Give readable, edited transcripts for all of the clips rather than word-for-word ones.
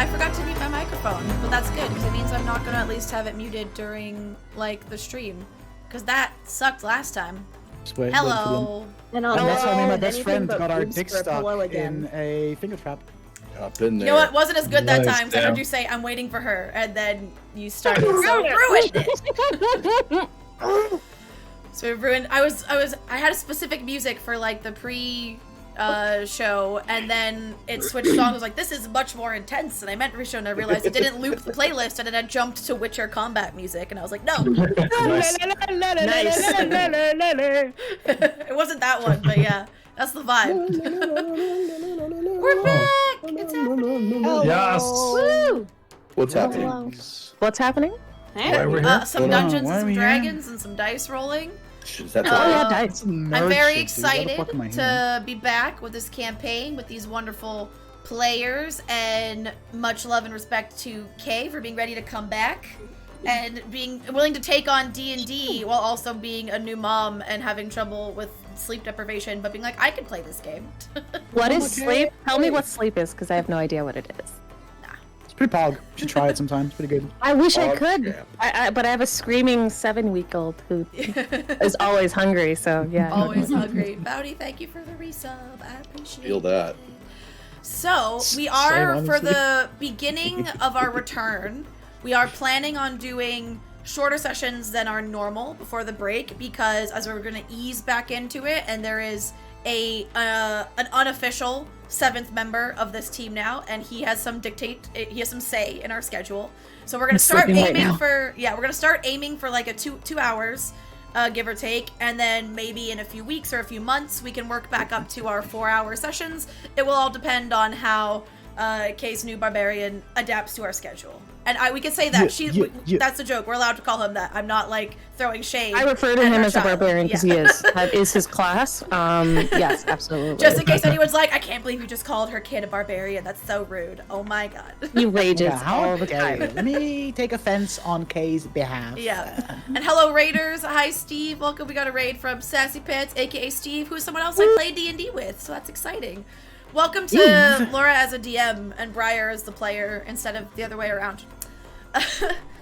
I forgot to mute my microphone, but that's good because it means I'm not gonna at least have it muted during like the stream, because that sucked last time. Hello. And that's how me and my best friend got our dick stuck in a finger trap. Up in there. You know what? It wasn't as good that Nice, time because I heard you say I'm waiting for her, and then you started so ruined it. So it ruined. I had a specific music for like the show, and then it switched songs. I was like, this is much more intense than I meant for show, and I realized it didn't loop the playlist, and then I jumped to Witcher combat music, and I was like, no. Nice. It wasn't that one, but yeah, that's the vibe. We're back! It's happening! Yes! Woo! What's happening? What's happening? Why we're here? Some Dungeons and some Dragons and some dice rolling. Is that Dice. I'm very excited to be back with this campaign with these wonderful players, and much love and respect to Kay for being ready to come back and being willing to take on D&D while also being a new mom and having trouble with sleep deprivation, but being like, I can play this game. What is sleep? Tell me what sleep is, because I have no idea what it is. It's pretty pog. You should try it sometime. It's pretty good. I wish I could. But I have a screaming 7-week-old who is always hungry, so yeah. Always hungry. Bowdy, thank you for the resub. I appreciate it. Feel that. So, we are, for the beginning of our return, we are planning on doing shorter sessions than our normal before the break, because as we're going to ease back into it, and there is an unofficial 7th member of this team now, and he has some say in our schedule. So we're going to start aiming for like a 2 hours, give or take, and then maybe in a few weeks or a few months we can work back up to our 4-hour sessions. It will all depend on how Kay's new barbarian adapts to our schedule. And we can say that that's a joke. We're allowed to call him that. I'm not like throwing shade. I refer to him as a barbarian because he is. That is his class. Yes, absolutely. Just in case anyone's like, I can't believe you just called her kid a barbarian. That's so rude. Oh my god. He rages all the time. Let me take offense on Kay's behalf. Yeah. And hello Raiders. Hi Steve. Welcome. We got a raid from Sassy Pants, aka Steve, who's someone else I played D&D with. So that's exciting. Welcome to Laura as a DM and Briar as the player instead of the other way around.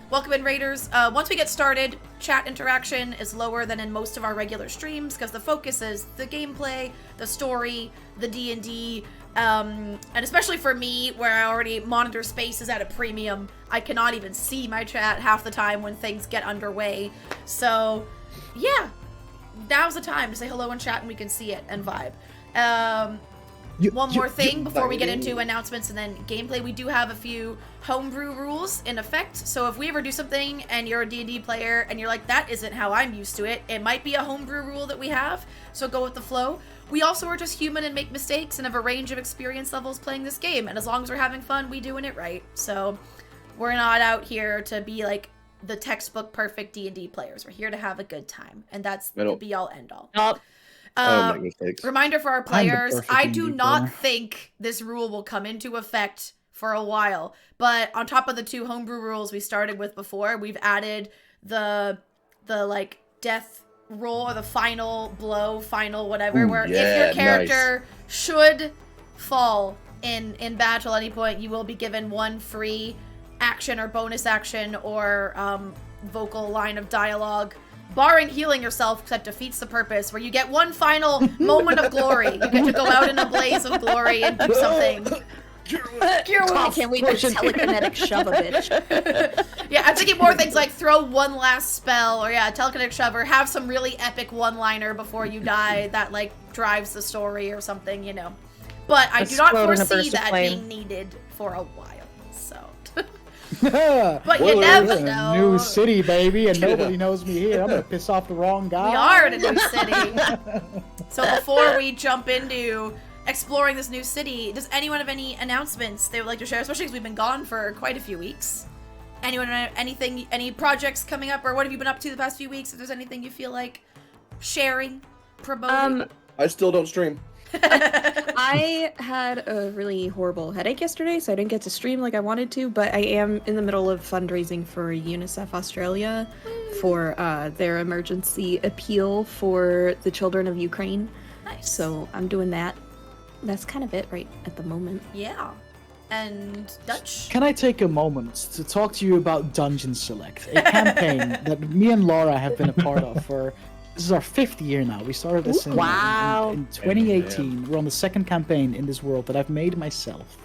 Welcome in, Raiders. Once we get started, chat interaction is lower than in most of our regular streams because the focus is the gameplay, the story, the D&D, and especially for me, where I already monitor spaces at a premium, I cannot even see my chat half the time when things get underway. So, yeah, now's the time to say hello in chat and we can see it and vibe. One more thing before we get into announcements and then gameplay. We do have a few homebrew rules in effect. So if we ever do something and you're a D&D player and you're like, that isn't how I'm used to it, it might be a homebrew rule that we have. So go with the flow. We also are just human and make mistakes and have a range of experience levels playing this game. And as long as we're having fun, we doing it right. So we're not out here to be like the textbook perfect D&D players. We're here to have a good time. And that's the be-all, end-all. Reminder for our players, I do not think this rule will come into effect for a while, but on top of the 2 homebrew rules we started with before, we've added the like death roll or the final blow, final whatever, where if your character should fall in battle at any point, you will be given 1 free action or bonus action or vocal line of dialogue, barring healing yourself, because that defeats the purpose, where you get 1 final moment of glory. You get to go out in a blaze of glory and do something. I can't wait to telekinetic shove a bitch. Yeah, I'm thinking more things like throw 1 last spell, or telekinetic shove, or have some really epic one-liner before you die that like drives the story or something, you know. But I do not foresee that being needed for a while, so. But you never know. New city, baby, and nobody knows me here. I'm gonna piss off the wrong guy. We are in a new city. So before we jump into exploring this new city, does anyone have any announcements they would like to share? Especially because we've been gone for quite a few weeks. Anyone, any projects coming up, or what have you been up to the past few weeks? If there's anything you feel like sharing, promoting. I still don't stream. I had a really horrible headache yesterday, so I didn't get to stream like I wanted to, but I am in the middle of fundraising for UNICEF Australia for their emergency appeal for the children of Ukraine. Nice. So I'm doing that. That's kind of it right at the moment. Yeah. and Dutch. Can I take a moment to talk to you about Dungeon Select, a campaign that me and Laura have been a part of for. This is our 5th year now. We started this in 2018. We're on the 2nd campaign in this world that I've made myself.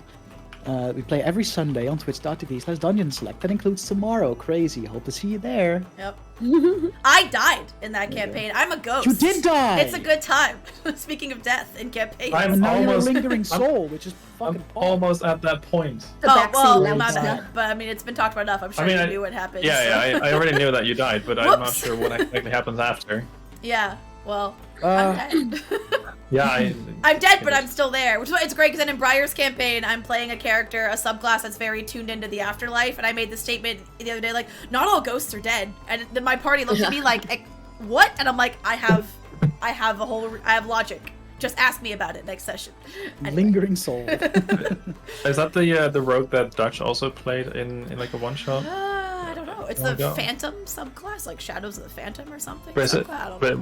We play every Sunday on twitch.tv/Dungeon Select. That includes tomorrow. Crazy. Hope to see you there. Yep. I died in that campaign. I'm a ghost. You did die! It's a good time. Speaking of death in campaigns. And now you're a lingering soul, which is fucking almost at that point. Oh, well, my bad. But I mean, it's been talked about enough. I'm sure you knew what happened. Yeah, I already knew that you died, but I'm not sure what exactly happens after. Yeah, well, I'm dead. Yeah, I'm dead, but I'm still there. Which is why it's great, because then in Briar's campaign, I'm playing a character, a subclass that's very tuned into the afterlife, and I made the statement the other day, like, not all ghosts are dead. And then my party looked at me like, what? And I'm like, I have logic. Just ask me about it next session. Anyway. Lingering soul. Is that the rogue that Dutch also played in like a one-shot? I don't know. It's the Phantom subclass, like Shadows of the Phantom or something. Is it? But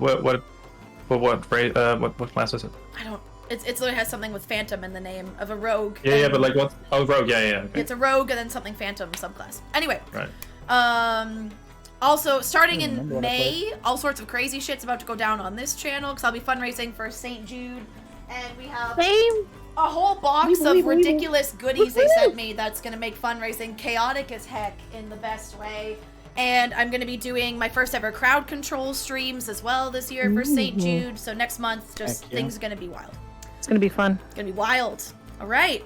what class is it? I don't. It literally has something with Phantom in the name of a rogue. Yeah, but like what? Oh, rogue. Yeah. Okay. It's a rogue and then something Phantom subclass. Anyway. Right. Also, starting in May, all sorts of crazy shit's about to go down on this channel because I'll be fundraising for St. Jude, and we have a whole box of ridiculous goodies they sent me that's gonna make fundraising chaotic as heck in the best way. And I'm going to be doing my first ever crowd control streams as well this year for St. Jude. So next month, things are going to be wild. It's going to be fun. It's going to be wild. All right.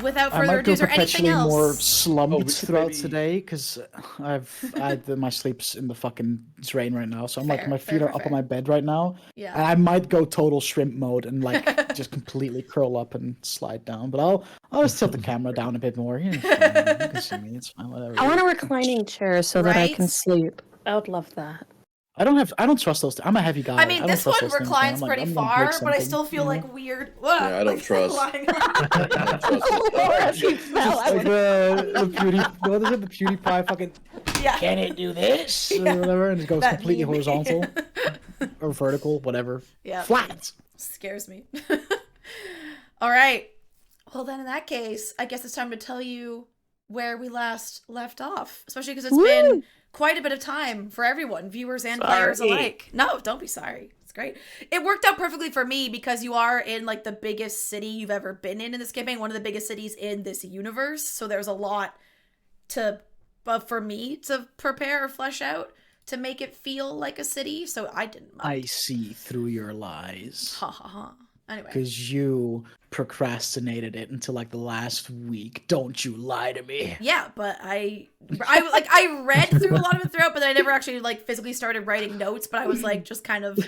Without further ado, is there anything else? More slumped throughout today because my sleep's in the fucking drain right now. So I'm my feet are up on my bed right now. Yeah. And I might go total shrimp mode and like just completely curl up and slide down. But I'll just tilt the camera down a bit more. You know, you can see me. It's fine. Whatever. I want a reclining chair so that I can sleep. I would love that. I don't trust those. I'm a heavy guy. I mean, this one reclines pretty far, but I still feel like weird. Yeah, I don't trust. The PewDiePie fucking. Yeah. Can it do this? Or whatever, and it goes completely horizontal or vertical, whatever. Yeah. Flat. Scares me. All right. Well, then in that case, I guess it's time to tell you where we last left off, especially because it's been quite a bit of time for everyone, viewers and players alike. No, don't be sorry. It's great. It worked out perfectly for me because you are in like the biggest city you've ever been in this campaign, one of the biggest cities in this universe. So there's a lot for me to prepare or flesh out to make it feel like a city. So I didn't mind. I see through your lies. Ha ha ha. Anyway. Because you procrastinated it until like the last week. Don't you lie to me. Yeah, but I read through a lot of it throughout, but I never actually like physically started writing notes. But I was like just kind of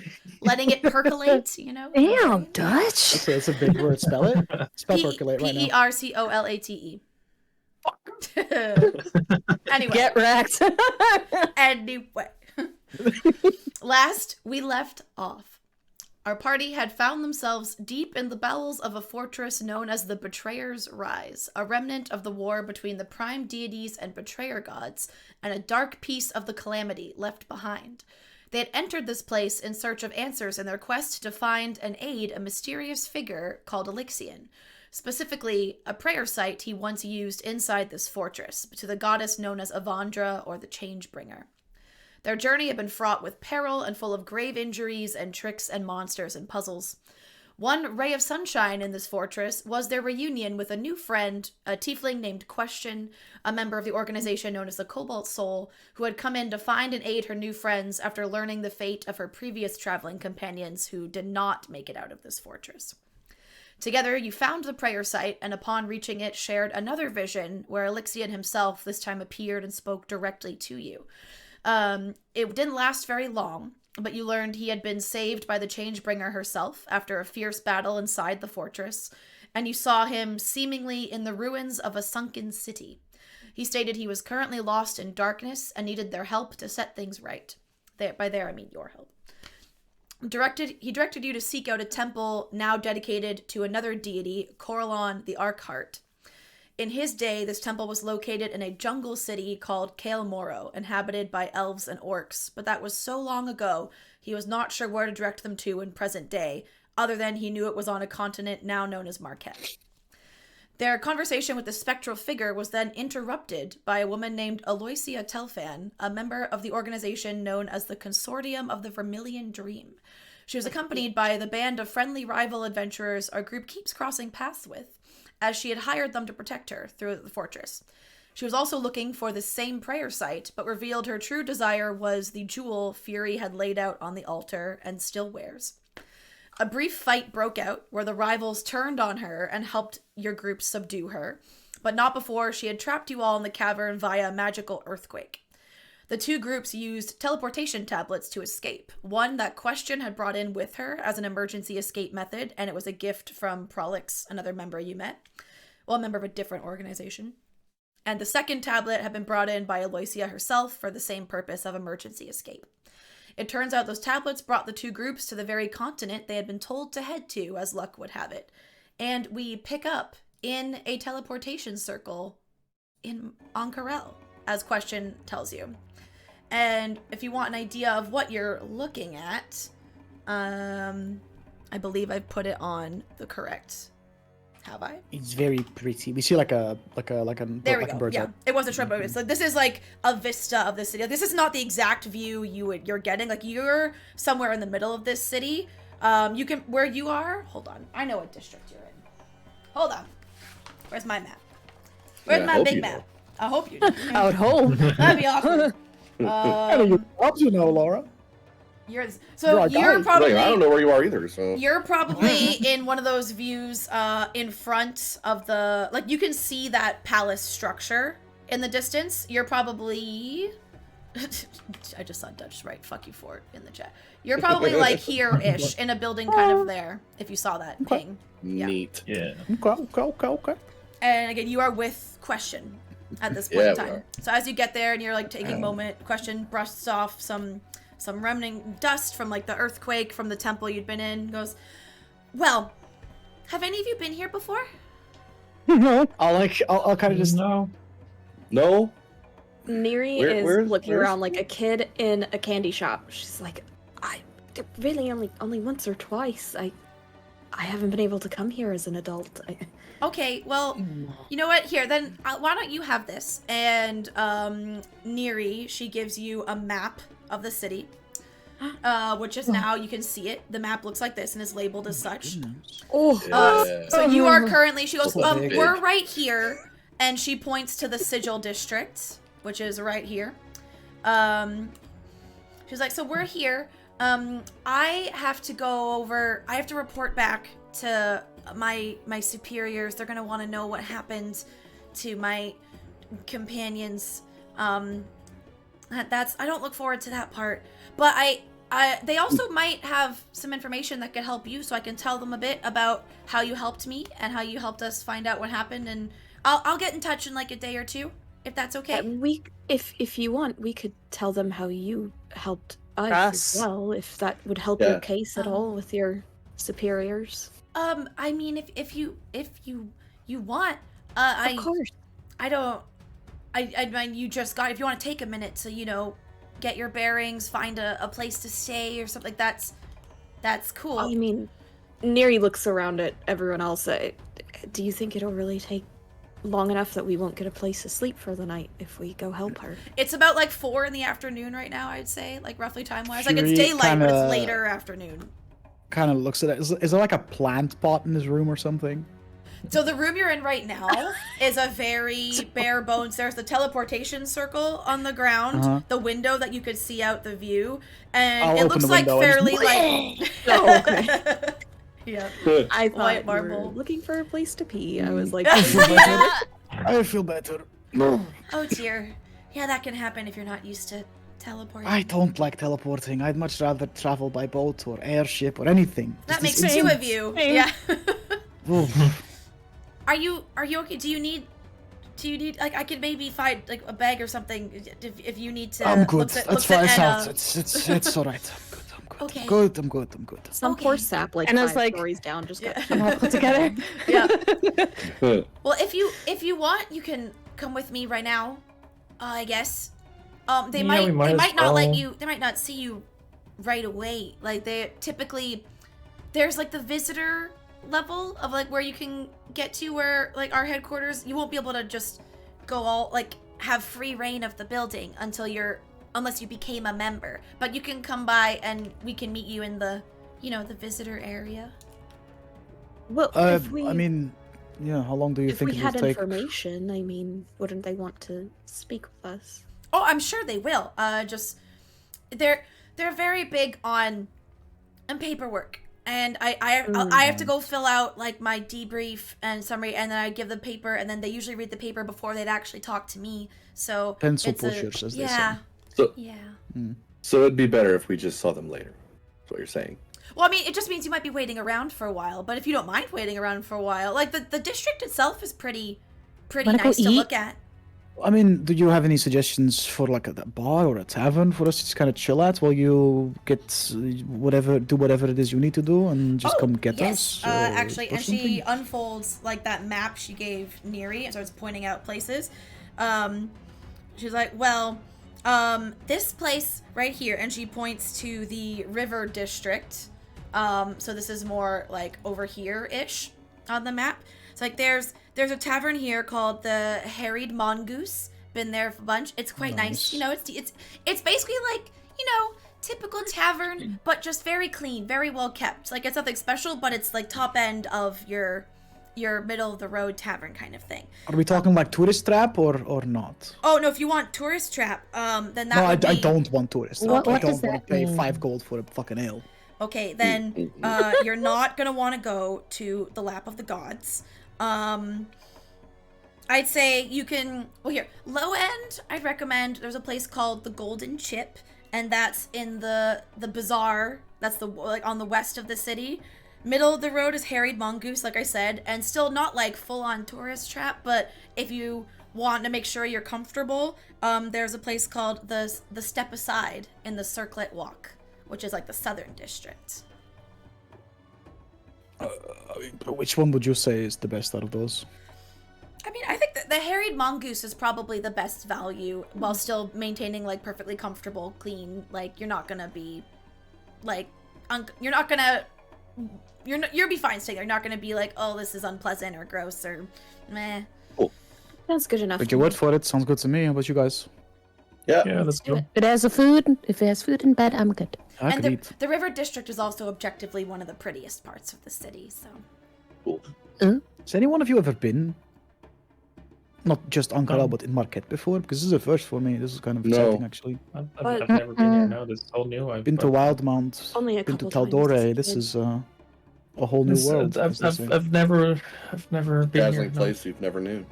letting it percolate, you know. Damn, Dutch. Okay, it's a big word. Spell it. Spell percolate right now. Percolate. Anyway. Get wrecked. Anyway. Last we left off, our party had found themselves deep in the bowels of a fortress known as the Betrayer's Rise, a remnant of the war between the prime deities and betrayer gods, and a dark piece of the calamity left behind. They had entered this place in search of answers in their quest to find and aid a mysterious figure called Elixion, specifically a prayer site he once used inside this fortress, to the goddess known as Exandria, or the Changebringer. Their journey had been fraught with peril and full of grave injuries and tricks and monsters and puzzles. One ray of sunshine in this fortress was their reunion with a new friend, a tiefling named Question, a member of the organization known as the Cobalt Soul, who had come in to find and aid her new friends after learning the fate of her previous traveling companions who did not make it out of this fortress. Together, you found the prayer site, and upon reaching it, shared another vision where Elixion himself this time appeared and spoke directly to you. It didn't last very long, but you learned he had been saved by the Changebringer herself after a fierce battle inside the fortress, and you saw him seemingly in the ruins of a sunken city. He stated he was currently lost in darkness and needed their help to set things right. By there, I mean your help. He directed you to seek out a temple now dedicated to another deity, Corellon the Arkheart. In his day, this temple was located in a jungle city called Kael Moro, inhabited by elves and orcs, but that was so long ago, he was not sure where to direct them to in present day, other than he knew it was on a continent now known as Marquette. Their conversation with the spectral figure was then interrupted by a woman named Aloysia Telfan, a member of the organization known as the Consortium of the Vermilion Dream. She was accompanied by the band of friendly rival adventurers our group keeps crossing paths with, as she had hired them to protect her through the fortress. She was also looking for the same prayer site, but revealed her true desire was the jewel Fury had laid out on the altar and still wears. A brief fight broke out where the rivals turned on her and helped your group subdue her, but not before she had trapped you all in the cavern via a magical earthquake. The two groups used teleportation tablets to escape. One that Question had brought in with her as an emergency escape method, and it was a gift from Prolix, another member you met. Well, a member of a different organization. And the second tablet had been brought in by Aloysia herself for the same purpose of emergency escape. It turns out those tablets brought the two groups to the very continent they had been told to head to, as luck would have it. And we pick up in a teleportation circle in Ank'Harel, as Question tells you. And if you want an idea of what you're looking at, I believe I've put it on the correct. Have I? It's very pretty. We see like a there we go. bird's Yeah, eye. it was a short bonus. So this is like a vista of the city. This is not the exact view you're getting. Like you're somewhere in the middle of this city. You can where you are. Hold on, I know what district you're in. Hold on. Where's my map? Where's my big map? I hope you do. I would hope. That'd be awkward. You know, Laura. You're guys. probably. I don't know where you are either. So You're probably in one of those views in front of the, like you can see that palace structure in the distance. You're probably, I just saw Dutch right, fuck you for it in the chat. You're probably like here-ish in a building kind of there, if you saw that ping. Yeah. neat. Yeah. Okay. And again, you are with Question at this point in time. So as you get there and you're like taking a moment, Question brushes off some remnant dust from like the earthquake from the temple you'd been in, goes, well, have any of you been here before? No. I'll kind of just No. Neri is looking around like a kid in a candy shop. She's like, I really only once or twice. I haven't been able to come here as an adult. Okay, well, you know what? Here, then, why don't you have this? And Neri, she gives you a map of the city, which is now, you can see it. The map looks like this and is labeled as such. So you are currently, she goes, we're right here. And she points to the Sigil district, which is right here. She's like, so we're here. I have to report back to my superiors. They're gonna want to know what happened to my companions. I don't look forward to that part, but they also might have some information that could help you, so I can tell them a bit about how you helped me and how you helped us find out what happened, and I'll get in touch in like a day or two, if that's okay. If you want, we could tell them how you helped us as well, if that would help your case at all with your superiors. I mean, if you want, of course. I mean, you just got, if you want to take a minute to, get your bearings, find a place to stay or something, that's cool. I mean, Neri looks around at everyone else. Do you think it'll really take long enough that we won't get a place to sleep for the night if we go help her? It's about like 4 p.m. right now, I'd say, like roughly time-wise. Like it's daylight, but it's later afternoon. Kind of looks at it. Is there like a plant pot in this room or something? So the room you're in right now is a very bare bones. There's the teleportation circle on the ground, the window that you could see out the view, and it looks like fairly like. Oh, okay. Yeah. I thought White you marble. were looking for a place to pee. I was like, I feel better. Oh dear. Yeah, that can happen if you're not used to teleporting. I don't like teleporting. I'd much rather travel by boat or airship or anything. That Just makes this 2 of you. Same. Yeah. Oof. Are you okay? Do you need like I could maybe find like a bag or something if you need to. I'm good. Looks That's fine. at It's all right. I'm Okay. good. I'm good. some Okay. poor sap, like And I was 5 like- stories down, just got all put together. Yeah. Well, if you want, you can come with me right now. I guess. They Yeah, might we might they as might not let well. you. They might not see you right away. Like they typically, there's like the visitor level of like where you can get to where like our headquarters. You won't be able to just go all like have free reign of the building unless you became a member. But you can come by and we can meet you in the the visitor area. Well, if we, I mean, yeah. How long do you if think we it had will take? information, I mean, wouldn't they want to speak with us? Oh, I'm sure they will. Just they're very big on paperwork, and I have to go fill out like my debrief and summary, and then I give the paper, and then they usually read the paper before they'd actually talk to me. So Pencil pushers, as they say. So, yeah. So it'd be better if we just saw them later. That's what you're saying. Well, I mean, it just means you might be waiting around for a while, but if you don't mind waiting around for a while, like the district itself is pretty nice to look at. I mean, do you have any suggestions for like a bar or a tavern for us to just kind of chill at while you get do whatever it is you need to do and just come get us? Actually, or and she something? unfolds like that map she gave Neri and starts pointing out places. She's like, well, this place right here, and she points to the river district. So this is more like over here-ish on the map. It's like there's a tavern here called the Harried Mongoose. Been there for a bunch. It's quite nice. It's basically like, typical tavern, but just very clean, very well kept. Like it's nothing special, but it's like top end of your middle of the road tavern kind of thing. Are we talking like tourist trap or not? Oh no, if you want tourist trap, then that No, would be... I don't want tourist What- trap. I what don't does want that to pay mean? 5 gold for a fucking ale. Okay, then you're not gonna want to go to the Lap of the Gods. I'd say you can. Well, here, low end. I'd recommend. There's a place called the Golden Chip, and that's in the bazaar. That's like on the west of the city. Middle of the road is Harried Mongoose, like I said, and still not like full on tourist trap. But if you want to make sure you're comfortable, there's a place called the Step Aside in the Circlet Walk, which is like the southern district. Which one would you say is the best out of those? I mean, I think that the Harried Mongoose is probably the best value while still maintaining like perfectly comfortable, clean. Like you're not gonna be like you'll be fine staying there. You're not gonna be like, oh, this is unpleasant or gross or meh. That's good enough. Take to your me. word for it. Sounds good to me. How about you guys? Yeah. Yeah, let's go. If there's food in bed, I'm good. I And could eat. the river district is also objectively one of the prettiest parts of the city. So Cool. Has any one of you ever been? Not just Ank'Harel, but in Marquette before? Because this is a first for me. This is kind of No. exciting, actually. I've never been here. No, this is all new. I've Been to Wildmount, Only a been to couple times as Taldore. a This kid. is a whole new world. as they say. I've never been Dazzling here. No. place you've never knew.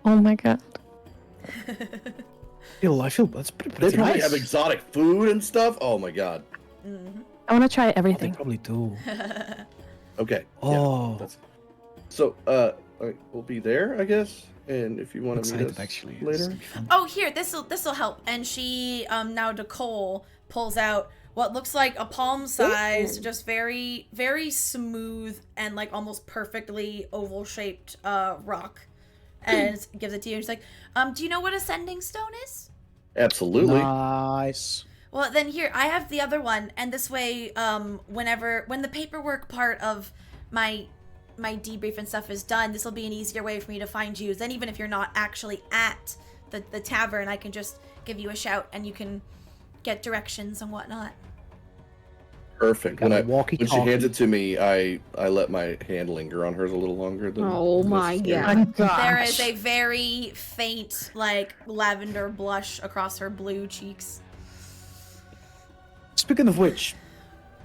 Oh my god. I feel that's pretty They probably nice. have exotic food and stuff. Oh my god. I want to try Oh, they everything. probably do. Okay. Oh. Yeah, so, all right, we'll be there, I guess. And if you want to meet Excited, us actually. This is later. gonna be fun. oh, here, this'll help. And she now Nicole pulls out what looks like a palm-sized, just very very smooth and like almost perfectly oval-shaped rock, and gives it to you. And she's like, do you know what ascending stone is? Absolutely. Nice. Well, then here, I have the other one, and this way, when the paperwork part of my debrief and stuff is done, this will be an easier way for me to find you. Then even if you're not actually at the tavern, I can just give you a shout, and you can get directions and whatnot. Perfect. Got When a walkie-talkie. she hands it to me, I let my hand linger on hers a little longer than. Oh my necessary. god. There is a very faint, like, lavender blush across her blue cheeks. Speaking of which,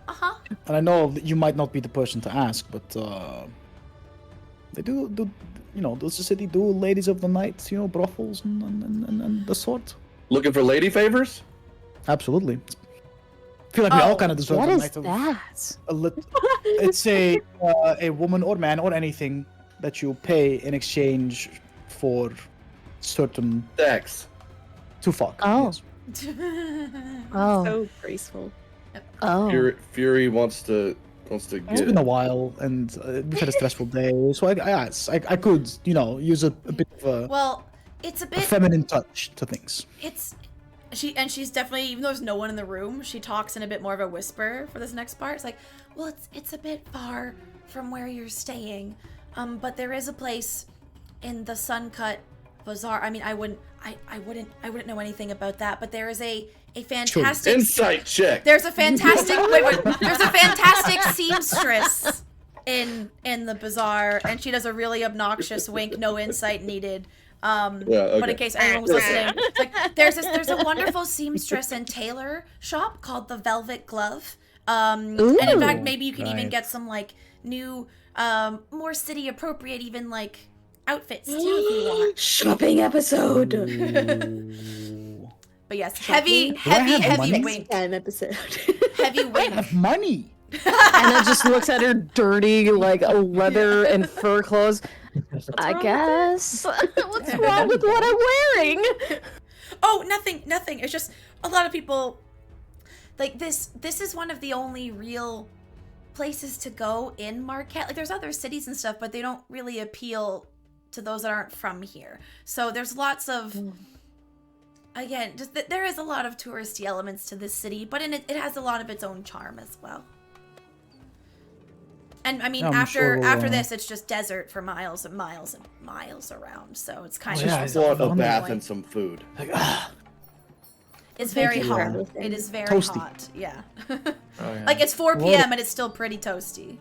Uh-huh. and I know that you might not be the person to ask, but they do does the city do ladies of the night, brothels and the sort? Looking for lady favors? Absolutely. I feel like we all Oh, kind of deserve What a is night of that? It's a woman or man or anything that you pay in exchange for certain Dex. to fuck. Oh. Yes. Oh. So graceful. Oh. Fury wants to It's get. been a while, and we've had a stressful day, so I could use a bit of Well, it's a a bit... feminine touch to things. It's she's definitely, even though there's no one in the room, she talks in a bit more of a whisper for this next part. It's like, well, it's a bit far from where you're staying, but there is a place in the Suncut Bazaar. I mean, I wouldn't know anything about that, but there is a fantastic insight check. There's a fantastic there's a fantastic seamstress in the bazaar, and she does a really obnoxious wink, no insight needed. But in case anyone was listening, it's like there's a wonderful seamstress and tailor shop called the Velvet Glove. And in fact, maybe you can even get some like new, more city appropriate, even like outfits too if you want. Shopping episode. But yes, heavy wink. Time episode. Heavy wink. I have money. Anna just looks at her dirty, like, leather and fur clothes. I guess. What's wrong with what I'm wearing? Oh, nothing. It's just a lot of people, like, this is one of the only real places to go in Marquette. Like, there's other cities and stuff, but they don't really appeal to those that aren't from here. So there's lots of... Again, just there is a lot of touristy elements to this city, but it has a lot of its own charm as well. And I mean, after this, it's just desert for miles and miles and miles around. So it's kind of just want a bath and some food. Like, it's very hot. It is very hot. Yeah. Like it's 4 p.m. and it's still pretty toasty.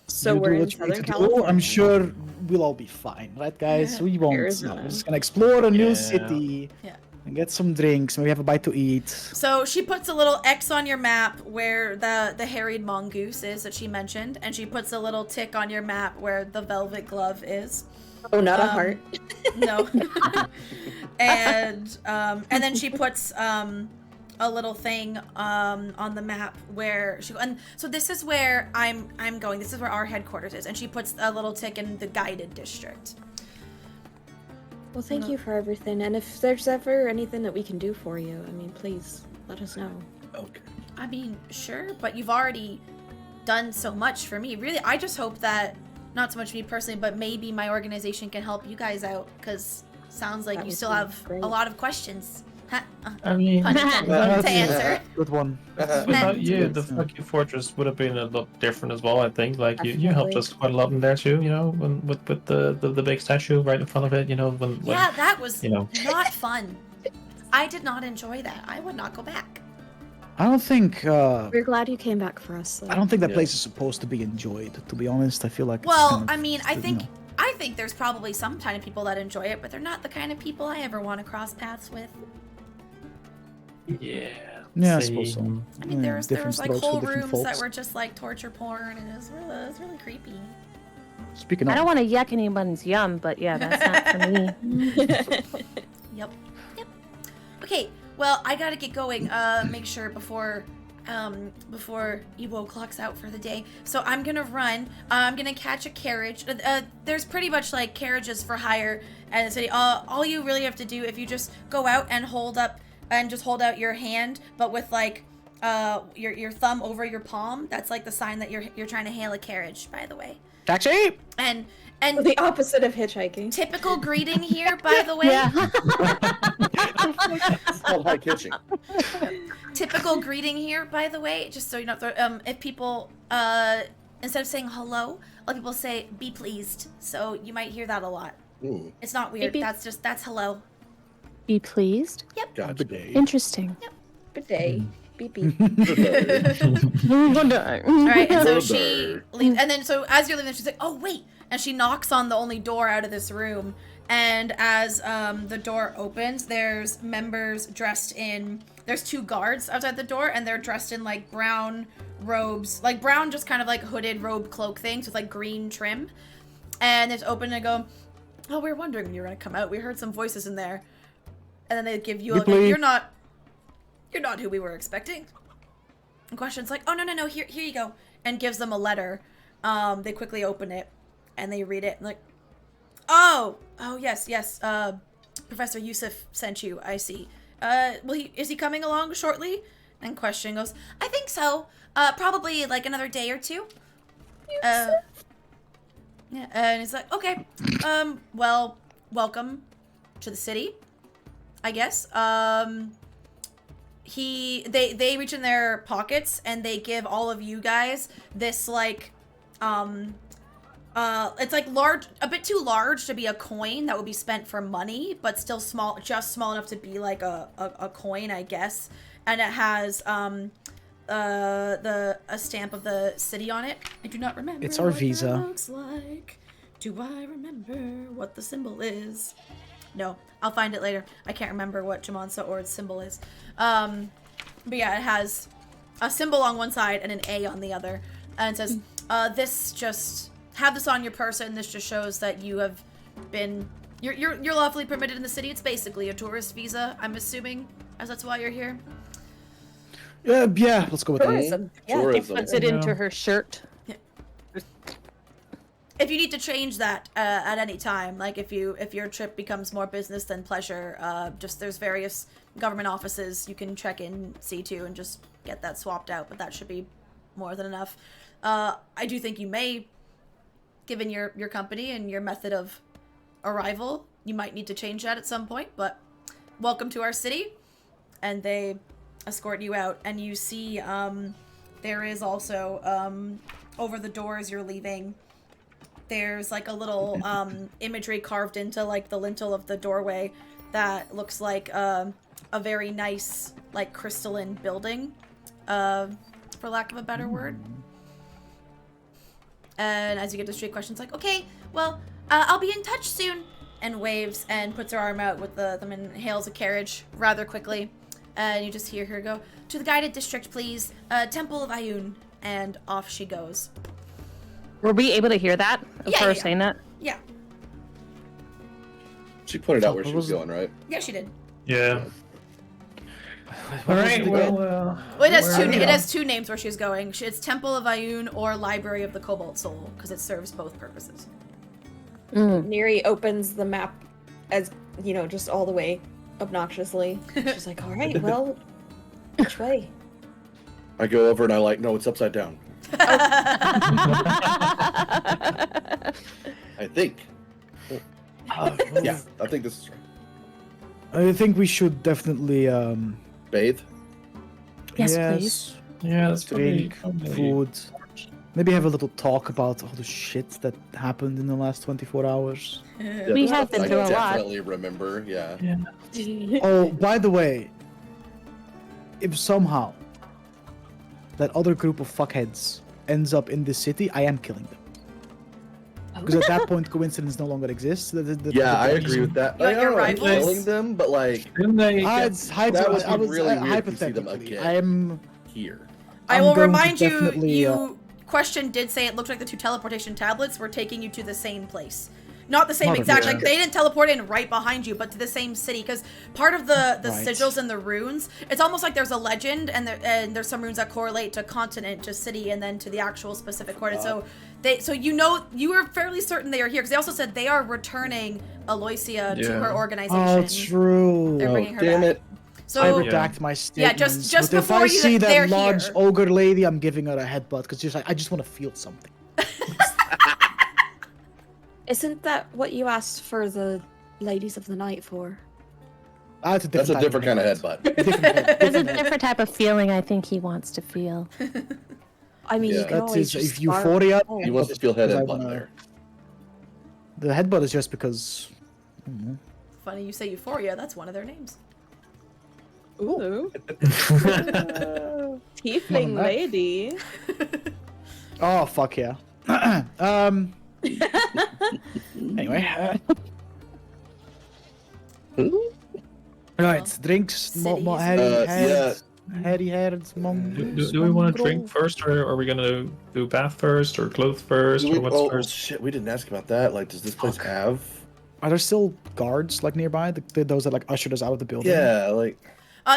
So we're in Southern California. I'm sure we'll all be fine, right, guys? We won't. We're just gonna explore a new city. Yeah. And get some drinks. Maybe have a bite to eat. So she puts a little X on your map where the harried mongoose is that she mentioned, and she puts a little tick on your map where the velvet glove is. Oh, not a heart. No. and then she puts a little thing on the map where she, and so this is where I'm going. This is where our headquarters is, and she puts a little tick in the guided district. Well, thank you for everything, and if there's ever anything that we can do for you, I mean, please let us know. Okay. I mean, sure, but you've already done so much for me. Really, I just hope that, not so much me personally, but maybe my organization can help you guys out, because sounds like you still have a lot of questions. I mean, to answer. Good one. Without you, the fucking fortress would have been a lot different as well. I think, like you helped us quite a lot in there too. You know, with the big statue right in front of it. You know, when yeah, that was not fun. I did not enjoy that. I would not go back. I don't think. We're glad you came back for us. Though. I don't think that place is supposed to be enjoyed. To be honest, I feel like. Well, it's kind of, I mean, I think there's probably some kind of people that enjoy it, but they're not the kind of people I ever want to cross paths with. Yeah, I suppose so. I mean, there was like whole rooms that were just like torture porn, and it was really creepy. Speaking of, I don't want to yuck anyone's yum, but yeah, that's not for me. Yep. Okay, well, I gotta get going. Make sure before Ewo clocks out for the day. So I'm gonna run. I'm gonna catch a carriage. There's pretty much like carriages for hire at the city. All you really have to do, if you just go out and hold out your hand, but with like your thumb over your palm, that's like the sign that you're trying to hail a carriage, by the way. Taxi! And the opposite of hitchhiking. Typical greeting here, by the way. It's called high kitching. Typical greeting here, by the way, just so you know, if people instead of saying hello, a lot of people say be pleased. So you might hear that a lot. Ooh. It's not weird. Maybe. That's hello. Be pleased? Yep. Gotcha. Interesting. Yep. Good day. Beep beep. All right, and so she leaves, and then so as you're leaving, she's like, "Oh wait!" and she knocks on the only door out of this room. And as the door opens, there's members dressed in. There's 2 guards outside the door, and they're dressed in like brown robes, like brown, just kind of like hooded robe cloak things with like green trim. And it's open and go, "Oh, we were wondering when you were gonna come out. We heard some voices in there." And then they give you a, you're not who we were expecting. And Question's like, "Oh no, here you go," and gives them a letter. They quickly open it and they read it and like, oh yes, Professor Yusuf sent you. I see. Is he coming along shortly? And Question goes, "I think so. Probably like another day or 2. Yeah, and he's like, "Okay. Well, welcome to the city. I guess. They reach in their pockets and they give all of you guys this like it's like large, a bit too large to be a coin that would be spent for money, but still small, just small enough to be like a coin, I guess. And it has a stamp of the city on it. I do not remember. It's our what visa. that looks like. Do I remember what the symbol is? No, I'll find it later. I can't remember what Jamonsa Ord's symbol is. But yeah, it has a symbol on one side and an A on the other. And it says, this just, have this on your person. This just shows that you have been, you're lawfully permitted in the city. It's basically a tourist visa, I'm assuming, as that's why you're here. Yeah, let's go with Tourism. Yeah. Tourism. Puts it into her shirt. If you need to change that at any time, like if your trip becomes more business than pleasure, just there's various government offices you can check in, see to, and just get that swapped out. But that should be more than enough. I do think you may, given your company and your method of arrival, you might need to change that at some point. But welcome to our city, and they escort you out, and you see there is also over the door as you're leaving. There's like a little imagery carved into like the lintel of the doorway that looks like a very nice like crystalline building, for lack of a better word. And as you get to street questions, like, okay, well, I'll be in touch soon, and waves and puts her arm out with them and hails a carriage rather quickly, and you just hear her go, to the guided district, please, Temple of Ayun, and off she goes. Were we able to hear that of her saying that? Yeah. She pointed out where she was going, right? Yeah, she did. Yeah. All right. Well, Well, it has two names where she's going. It's Temple of Ayun or Library of the Cobalt Soul, because it serves both purposes. Neri opens the map as, just all the way obnoxiously. She's like, all right, well, which way? I go over and I like, no, it's upside down. I think. Yeah, I think this is right. I think we should definitely Bathe? Yes, please. Yeah, that's drink, food. Maybe have a little talk about all the shit that happened in the last 24 hours. Yeah, We that's have been stuff through a I lot. definitely remember, yeah. Oh, by the way, if somehow that other group of fuckheads ends up in this city, I am killing them. Because at that point, coincidence no longer exists. Yeah, I agree with that. You I want your don't know, rivals? killing them, but like, Didn't they It's That would be really weird if you see them hypothetically. again. I'm here. I I'm will going to remind you, definitely, question did say it looked like the two teleportation tablets were taking you to the same place. Not the same Not exact, the- like they didn't teleport in right behind you, but to the same city, because part of the Right. sigils and the runes, it's almost like there's a legend, and there's some runes that correlate to continent, to city, and then to the actual specific coordinate. So you are fairly certain they are here, because they also said they are returning Aloysia to her organization. Oh, true. They're bringing her Damn back. it. So I redact my statements. just but if before I you- see they're that large here. ogre lady, I'm giving her a headbutt because just like I just want to feel something. Isn't that what you asked for the ladies of the night for? That's a That's a different kind of headbutt. headbutt. There's a different type of feeling I think he wants to feel. I mean, you Yeah. can That's always his just euphoria. Oh. He wants to feel head Because I and butt wanna- there. The headbutt is just because. I don't know. funny you say Euphoria. That's one of their names. Ooh. Come Tiefling on, Matt. lady. Oh fuck yeah. Anyway. Right, drinks, more Cities. hairy hairs, mongoose. Do we want to drink first, or are we gonna do bath first, or clothes first, or what's Oh first? shit, we didn't ask about that. Like, does this place have? Are there still guards like nearby? Those that like ushered us out of the building? Yeah, like.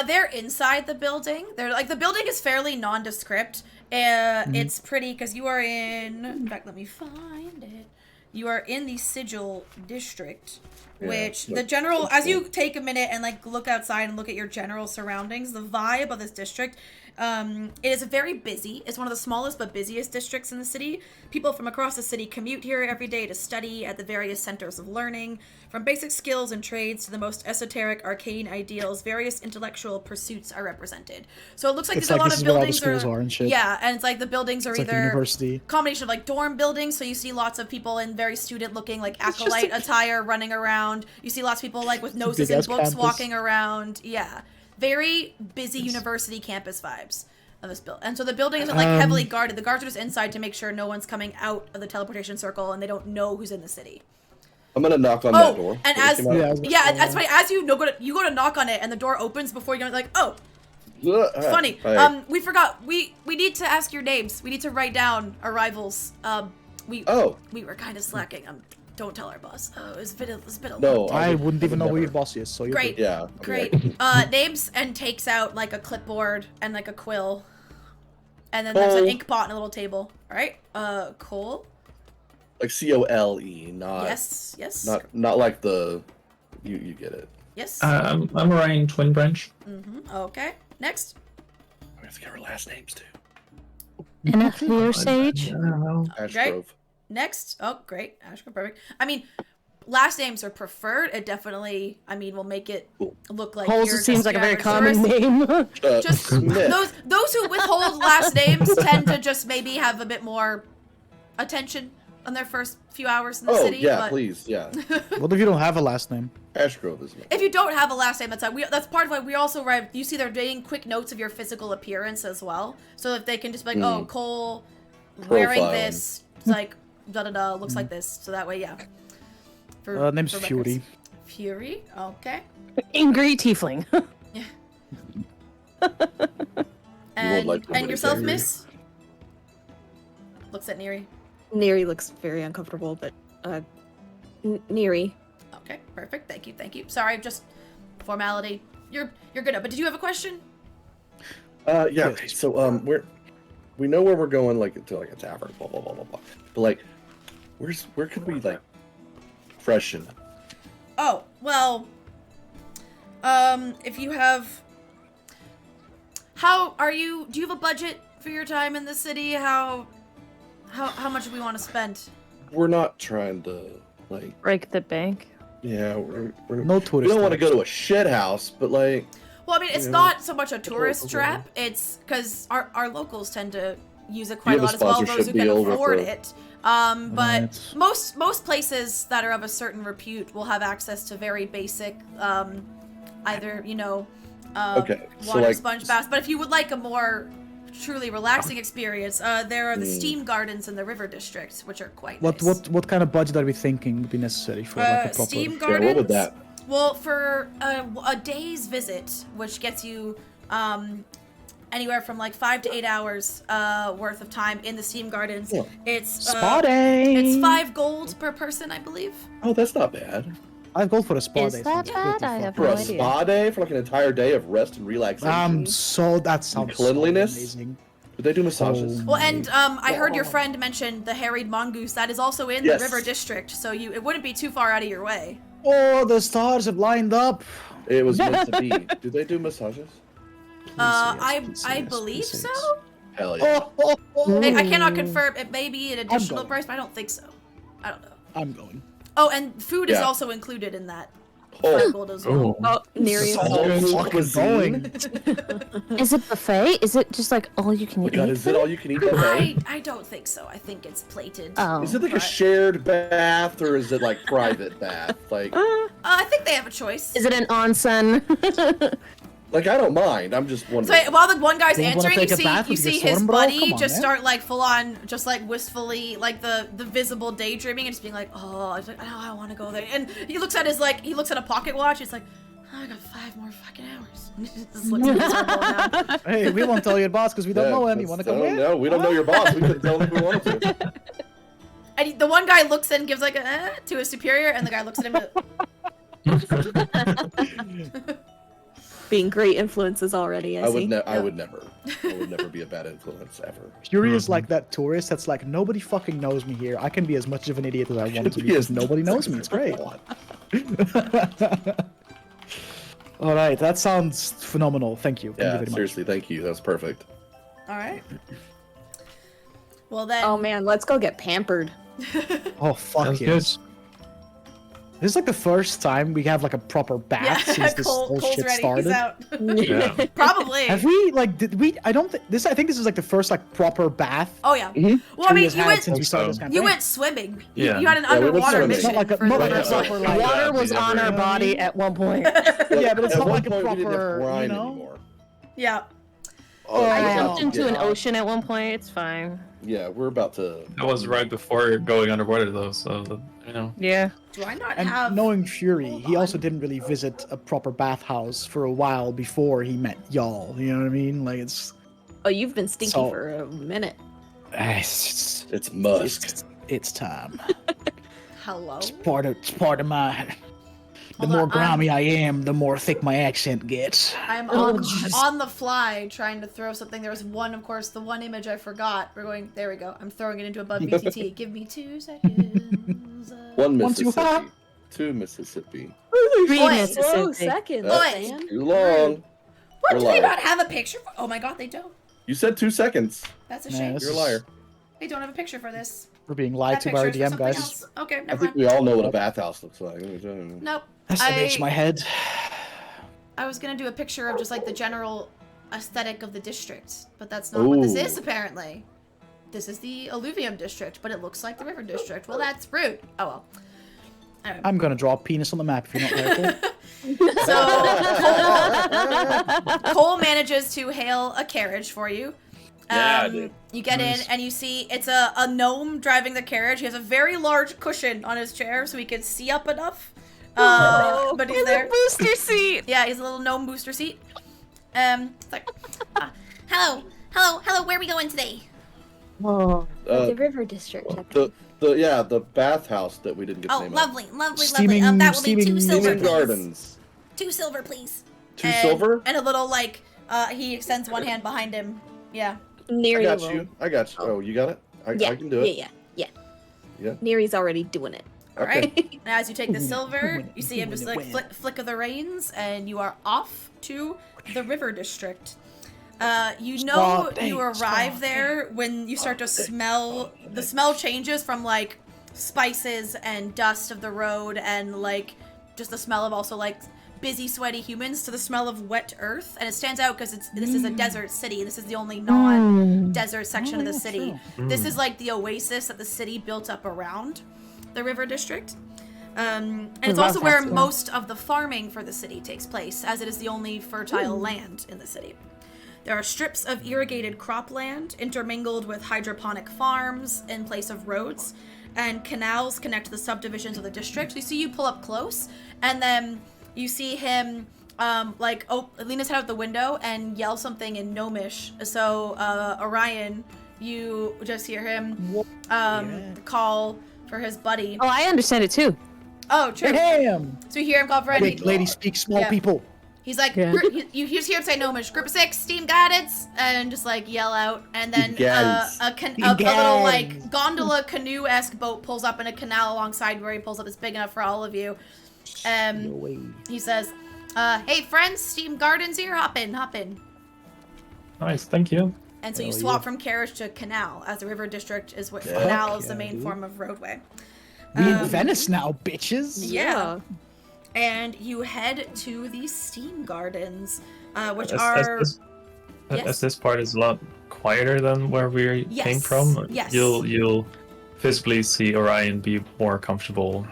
They're inside the building. They're like, the building is fairly nondescript. It's pretty because you are in fact, let me find it. You are in the Sigil district, Yeah, which like, the general, so as cool. you take a minute and like look outside and look at your general surroundings, the vibe of this district It is very busy. It's one of the smallest but busiest districts in the city. People from across the city commute here every day to study at the various centers of learning. From basic skills and trades to the most esoteric arcane ideals, various intellectual pursuits are represented. So it looks like It's there's like a lot this of is where all the buildings schools are and shit. Yeah, and it's like the buildings are It's like a either university. combination of like dorm buildings, so you see lots of people in very student-looking like acolyte attire running around. You see lots of people like with noses in big-ass books campus. walking around. Yeah, very busy university campus vibes of this build. And so the building isn't like heavily guarded. The guards are just inside to make sure no one's coming out of the teleportation circle and they don't know who's in the city. I'm gonna knock on that door. And When as it came out. that's funny. As you go to knock on it, and the door opens before you go. Like, oh, funny. Hi. We forgot. We need to ask your names. We need to write down arrivals. We were kind of slacking. Don't tell our boss. It's been a No, long I time. wouldn't even know who never. your boss is, so you're Great. good. Yeah. Great. Names, and takes out like a clipboard and like a quill, and then there's an Cole. ink pot and a little table. All right. Cole. Like COLE, not Yes. not like the you get it. Yes. I'm Orion Twin Branch. Okay. Next. I have to get our last names too. And a clear sage. I don't know. Ashgrove. Next. Oh, great. Ashka, perfect. I mean, last names are preferred. It definitely, will make it look like Coles you're seems just like a your very average common tourist. name. Just Smith. those who withhold last names tend to just maybe have a bit more attention on their first few hours in the city. yeah, but please, yeah. What if you don't have a last name? Ashgrove is if you don't have a last name, that's part of why we also write. You see, they're doing quick notes of your physical appearance as well, so that they can just be like, oh, Cole, wearing Profiling. this, it's like da da da, looks like this. So that way, yeah. Name's for Fury. records. Fury. Okay. Angry tiefling. And like somebody yourself, angry. Miss. Looks at Neri. Neri looks very uncomfortable, but Neri. Okay, perfect. Thank you. Sorry, just formality. You're good. But did you have a question? Yeah. Yes. So we know where we're going, like to like a tavern, blah blah blah blah blah. But like, where could we like freshen? Oh, well, if you have, do you have a budget for your time in the city? How much do we want to spend? We're not trying to like. Break the bank. Yeah, we're No we tourist. don't want to traps. go to a shit house, but like. Well, I mean, it's Yeah. not so much a tourist okay. trap. It's because our locals tend to use it quite a have lot a as well, those sponsorship who can deal with afford the- it. But Right. most places that are of a certain repute will have access to very basic, either Okay, so, water like- sponge baths. But if you would like a more truly relaxing experience, there are the steam gardens in the River District, which are quite What nice. what kind of budget are we thinking would be necessary for like a proper? Steam Yeah, gardens. what would that? Well, for a day's visit, which gets you anywhere from like 5 to 8 hours worth of time in the steam gardens, Yeah. it's Spa day. it's 5 gold per person, I believe. Oh, that's not bad. 5 gold for a spa Is day. that sounds bad? pretty I have fucking For no a idea. spa day, for like an entire day of rest and relaxation. So that sounds so cleanliness? amazing. Did they do massages? Oh. Well, and I heard your friend mention the harried mongoose. That is also in Yes. the River District, so it wouldn't be too far out of your way. Oh, the stars have lined up. It was meant to be. Do they do massages? I believe so. Hell yeah. I cannot confirm. It may be an additional going. price, but I don't think so. I don't know. I'm going. Oh, and food is Yeah. also included in that. Oh, Gold as well. Oh, Neri. So fucking cuisine. Is it buffet? Is it just like all you can my eat? God, is it all you can eat that day? I don't think so. I think it's plated. Oh. Is it like a Right. shared bath or is it like private bath? Like, I think they have a choice. Is it an onsen? I don't mind. I'm just So wondering. while the one guy's You wanna answering, take you a bath see with your his storm, bro? buddy Come on, just man. start like full on, just like wistfully, like the visible daydreaming, and just being like, oh, it's like, I want to go there. And he looks at a pocket watch. He's like, oh, I got 5 more fucking hours. And he just looks at his phone now. Hey, we won't tell your boss because we don't know him. You want to come in? No, we don't know your boss. We couldn't tell him if we wanted to. And the one guy looks and gives like a to his superior, and the guy looks at him. Being great influences already, I see. I would never be a bad influence ever. Fury is like that tourist that's like, nobody fucking knows me here. I can be as much of an idiot as I want to be because Yes. nobody knows me. It's great. All right, that sounds phenomenal. Thank you. Thank you Yeah, very seriously, thank you. That's perfect. All right. Well then. Oh man, let's go get pampered. much. Oh fuck Sounds yes. This is like the first time we have like a proper bath since this whole Cole's shit ready. started. He's out. Yeah. Probably. Have we like? Did we? I don't think this. I think this is like the first like proper bath. Oh yeah. Mhm. Well, I mean, has you had went. since we started this campaign. You went swimming. Yeah. You had an Yeah, we went underwater swimming. mission. Not like a- for not the like a first proper, one. like- Water was Yeah, on our yeah. body at one point. Yeah, but it's At not one like a point, we didn't have proper. brine You know. anymore. Yeah. Oh, I yeah. jumped into Yeah. an ocean at one point. It's fine. Yeah, we're about to. That was right before going underwater, though. So you know. Yeah. Do I not And have? knowing Fury, Hold he also on. didn't really visit a proper bathhouse for a while before he met y'all. You know what I mean? Like it's Oh, you've been stinky So- for a minute. It's musk. it's time. Hello. It's part of my. The Hold more on, grimy I am, the more thick my accent gets. I'm Oh, on, jeez. on the fly trying to throw something. There was one, of course, the one image I forgot. We're going. There we go. I'm throwing it into above VTT. Give me 2 seconds. One One too Mississippi. hot. 2 Mississippi. Three Oi. Mississippi. Whoa, seconds, Oi. man. Too long. What? You're Do they lying. not have a picture? Oh my god, they don't. You said 2 seconds. That's a Nah, shame. this You're a is- liar. They don't have a picture for this. We're being lied That to by our picture's for DM, something guys. else. Okay, I never think mind. we all know what a bathhouse looks like. Nope. That's the bitch in my head. I was gonna do a picture of just like the general aesthetic of the district, but that's not what this Ooh. is apparently. This is the Alluvium district, but it looks like the River district. Well, that's rude. Oh well. Anyway. I'm gonna draw a penis on the map if you're not careful. So Cole manages to hail a carriage for you. Yeah, I did. You get in and you see it's a gnome driving the carriage. He has a very large cushion on his chair so he can see up enough. But he's there. Booster seat. Yeah, he's a little gnome booster seat. It's like, hello, where are we going today? Whoa. The river district. The bathhouse that we didn't get the Oh, name lovely. Steaming- That will be 2 steaming- silver, of. please. Gardens. 2 silver, please. 2 And- silver? And a little, like, he extends one hand behind him. Yeah. I Neri got will- you. I got you. Oh, you got it? I can do it. Yeah. Yeah. Neri's already doing it. All Okay. right. And as you take the silver, Win, you see him win, just like win. flick of the reins, and you are off to the river district. You know Stop, you hey, arrive stop, there when you start to smell. The smell changes from like spices and dust of the road, and like just the smell of also like busy, sweaty humans, to the smell of wet earth, and it stands out because this is a desert city. This is the only non-desert section of the yeah, city. true. This is like the oasis that the city built up around the river district. And it's love also that where smell. most of the farming for the city takes place, as it is the only fertile land in the city. There are strips of irrigated cropland intermingled with hydroponic farms in place of roads, and canals connect the subdivisions of the district. So you pull up close, and then you see him lean his head out the window and yell something in Gnomish. So Orion, you just hear him call for his buddy. Oh, I understand it too. Oh, true. Damn! So you hear him call for Big lady speaks small Yeah. people. He's like, Yeah. you just hear him say Gnomish, group of 6, steam guidance, and just like yell out, and then Steam guidance. a little like Guidance. gondola canoe-esque boat pulls up in a canal alongside where he pulls up. It's big enough for all of you. No way. He says, hey friends, steam gardens here, hop in. Nice, thank you. And so you Hell swap yeah. from carriage to canal, as the river district is what Yeah. canal is the Yeah, main dude. form of roadway. We in Venice now, bitches. Yeah. And you head to the steam gardens, which As are... this, Yes. as this part is a lot quieter than where we came Yes, from, yes. you'll visibly see Orion be more comfortable.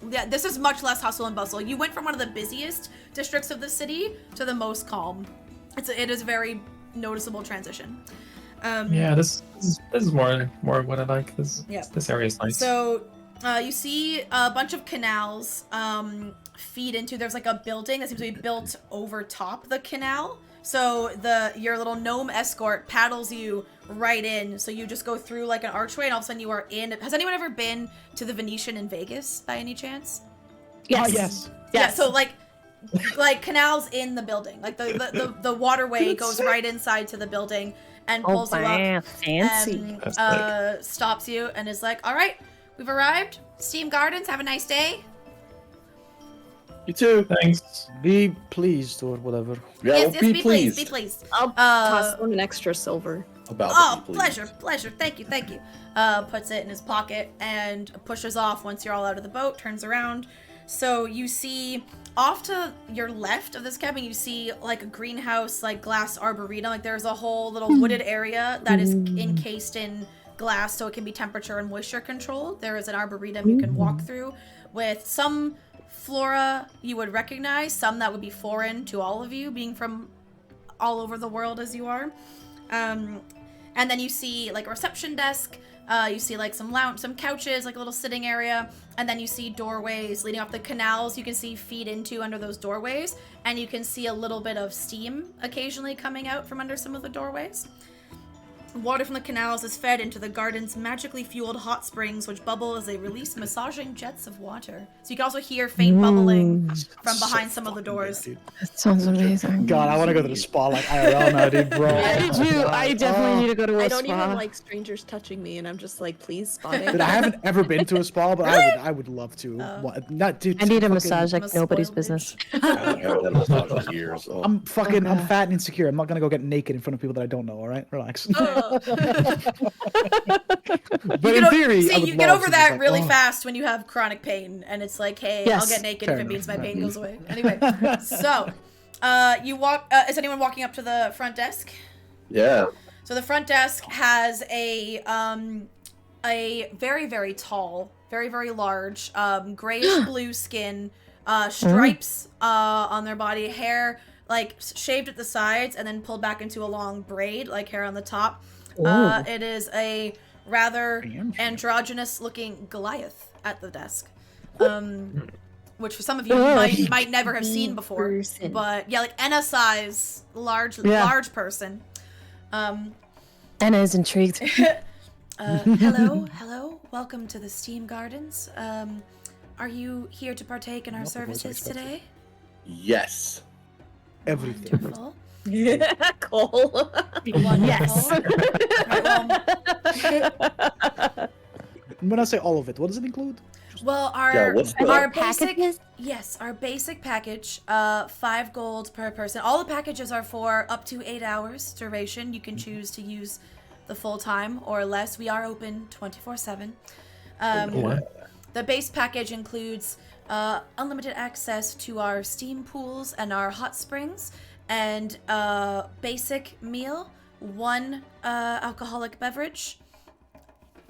Yeah, this is much less hustle and bustle. You went from one of the busiest districts of the city to the most calm. It is a very noticeable transition. Yeah, this is more what I like. Yeah. This area is nice. So you see a bunch of canals feed into. There's like a building that seems to be built over top the canal. So your little gnome escort paddles you right in. So you just go through like an archway, and all of a sudden you are in. Has anyone ever been to the Venetian in Vegas by any chance? Yes. Yes. Yes. Yeah. Yes. So like canals in the building. Like the waterway goes right inside to the building and Oh, pulls you up. wow, fancy. And stops you and is like, all right, we've arrived. Steam Gardens, have a nice day. You too. Thanks. Be pleased or whatever. Yeah, Yes, well, be pleased. Be pleased. I'll toss them an extra silver. About Oh, the be pleased. pleasure. Thank you. Puts it in his pocket and pushes off once you're all out of the boat, turns around. So you see off to your left of this cabin, you see like a greenhouse, like glass arboretum. Like there's a whole little wooded area that is encased in glass so it can be temperature and moisture controlled. There is an arboretum you can walk through with some flora you would recognize, some that would be foreign to all of you, being from all over the world as you are. And then you see like a reception desk, you see like some couches, like a little sitting area, and then you see doorways leading off the canals you can see feed into under those doorways, and you can see a little bit of steam occasionally coming out from under some of the doorways. Water from the canals is fed into the garden's magically fueled hot springs, which bubble as they release massaging jets of water. So you can also hear faint bubbling from behind some of the doors. That sounds amazing. God, I want to go to the spa like IRL now, dude, bro. I definitely need to go to a spa. I don't even like strangers touching me, and I'm just like, please, spa me. Dude, I haven't ever been to a spa, but I would love to. Not, dude, I need a fucking- massage like I'm a nobody's spoiled business. I haven't had that massage in years. So. I'm fat and insecure. I'm not gonna go get naked in front of people that I don't know. All right, relax. But in theory, I would you get love over to that just, like, really oh. fast when you have chronic pain, and it's like, hey, I'll Yes. get naked Fair if it enough. means my pain Right. goes away. Anyway, so you walk. Is anyone walking up to the front desk? Yeah. So the front desk has a very, very tall, very, very large, grayish blue skin, stripes on their body, hair like shaved at the sides and then pulled back into a long braid, like hair on the top. It is a rather androgynous looking Goliath at the desk. Which for some of you might never have seen before. Person. But yeah, like Enna size, large person. Anna is intrigued. Hello. Welcome to the Steam Gardens. Are you here to partake in our Not the voice I services expected. today? Yes. Everything. Wonderful. Cole. Yes. When I say all of it, what does it include? Well, Yeah, what's the- our basic Packages? our basic package, 5 gold per person. All the packages are for up to 8 hours duration. You can choose to use the full time or less. We are open 24/7. The base package includes unlimited access to our steam pools and our hot springs, and basic meal, 1 alcoholic beverage.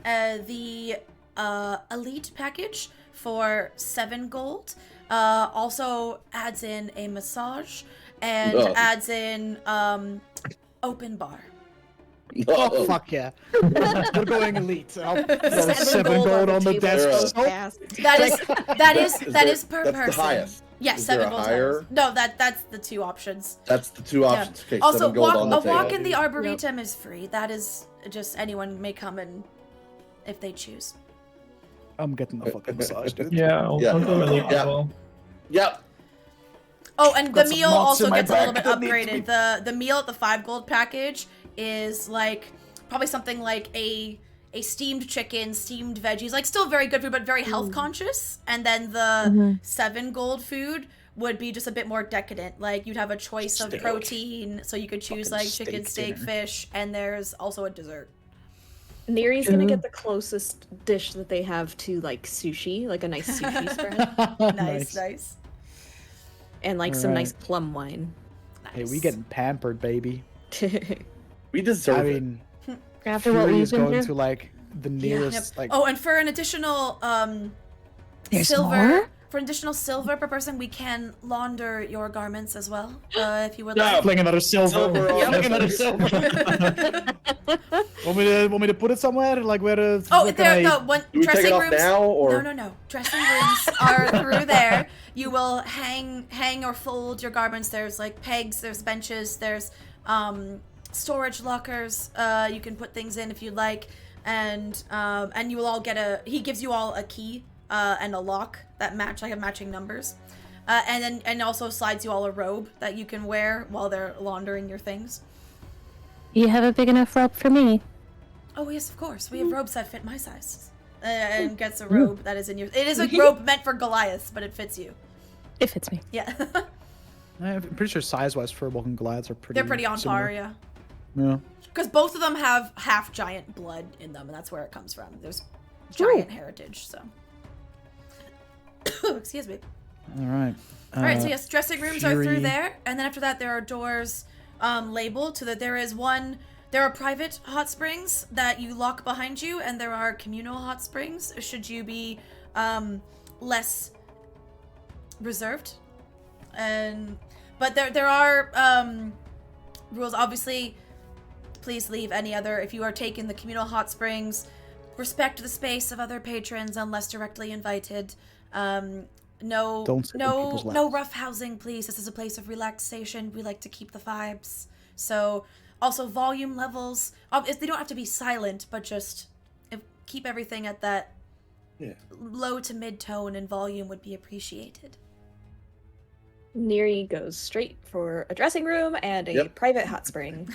The elite package for 7 gold also adds in a massage and adds in open bar. Oh, fuck yeah. We're going elite. I'll throw 7 gold on the desk. That is per That's person. the highest. Yes, Is 7 there a gold. higher? No, that's the 2 options. That's the 2 options. Okay, Also, 7 gold on the a walk table. in the arboretum is free. That is just anyone may come in if they choose. I'm getting a fucking massage, dude. Yeah, I'll go with you as well. Yep. Oh, and the Got some meal knots also in my gets a little bit back that need to be- upgraded. The meal at the 5 gold package is like probably something like a steamed chicken, steamed veggies, like still very good food, but very health conscious. And then the 7 gold food would be just a bit more decadent. Like you'd have a choice of Steak. protein, so you could choose Fucking like chicken, steak steak, dinner. fish, and there's also a dessert. Neri's gonna get the closest dish that they have to like sushi, like a nice sushi spread, Nice. and like some nice Alright. plum wine. Hey, we getting pampered, baby. We deserve I it. mean, After what Fury we've is been going through. to like the nearest like. Oh, and for an additional There's silver more? for an additional silver per person, we can launder your garments as well, if you would No. like. Fling another silver. Silver on Fling this. another silver. want me to put it somewhere? Like where? Oh, where can there I- no one Do we take dressing it off rooms. now or? No. Dressing rooms are through there. You will hang or fold your garments. There's like pegs. There's benches. There's storage lockers. You can put things in if you'd like, and you will all get he gives you all a key and a lock that have matching numbers, and also slides you all a robe that you can wear while they're laundering your things. You have a big enough robe for me. Oh yes, of course. We have robes that fit my size. And gets a robe that is in your. It is a robe meant for Goliaths, but it fits you. It fits me. Yeah. I'm pretty sure size-wise, Furball and Goliaths are pretty. They're pretty on similar. par, yeah. Yeah. Because both of them have half giant blood in them, and that's where it comes from. There's giant heritage, so. Excuse me. All right. All right, so yes, dressing rooms are through Fury. there, and then after that there are doors labeled so that there are private hot springs that you lock behind you, and there are communal hot springs should you be less reserved. But there are rules. Obviously, please leave any other, if you are taking the communal hot springs, respect the space of other patrons unless directly invited. No rough housing, please. This is a place of relaxation. We like to keep the vibes. So, also volume levels. They don't have to be silent, but just keep everything at that low to mid tone, and volume would be appreciated. Neri goes straight for a dressing room and a private hot spring.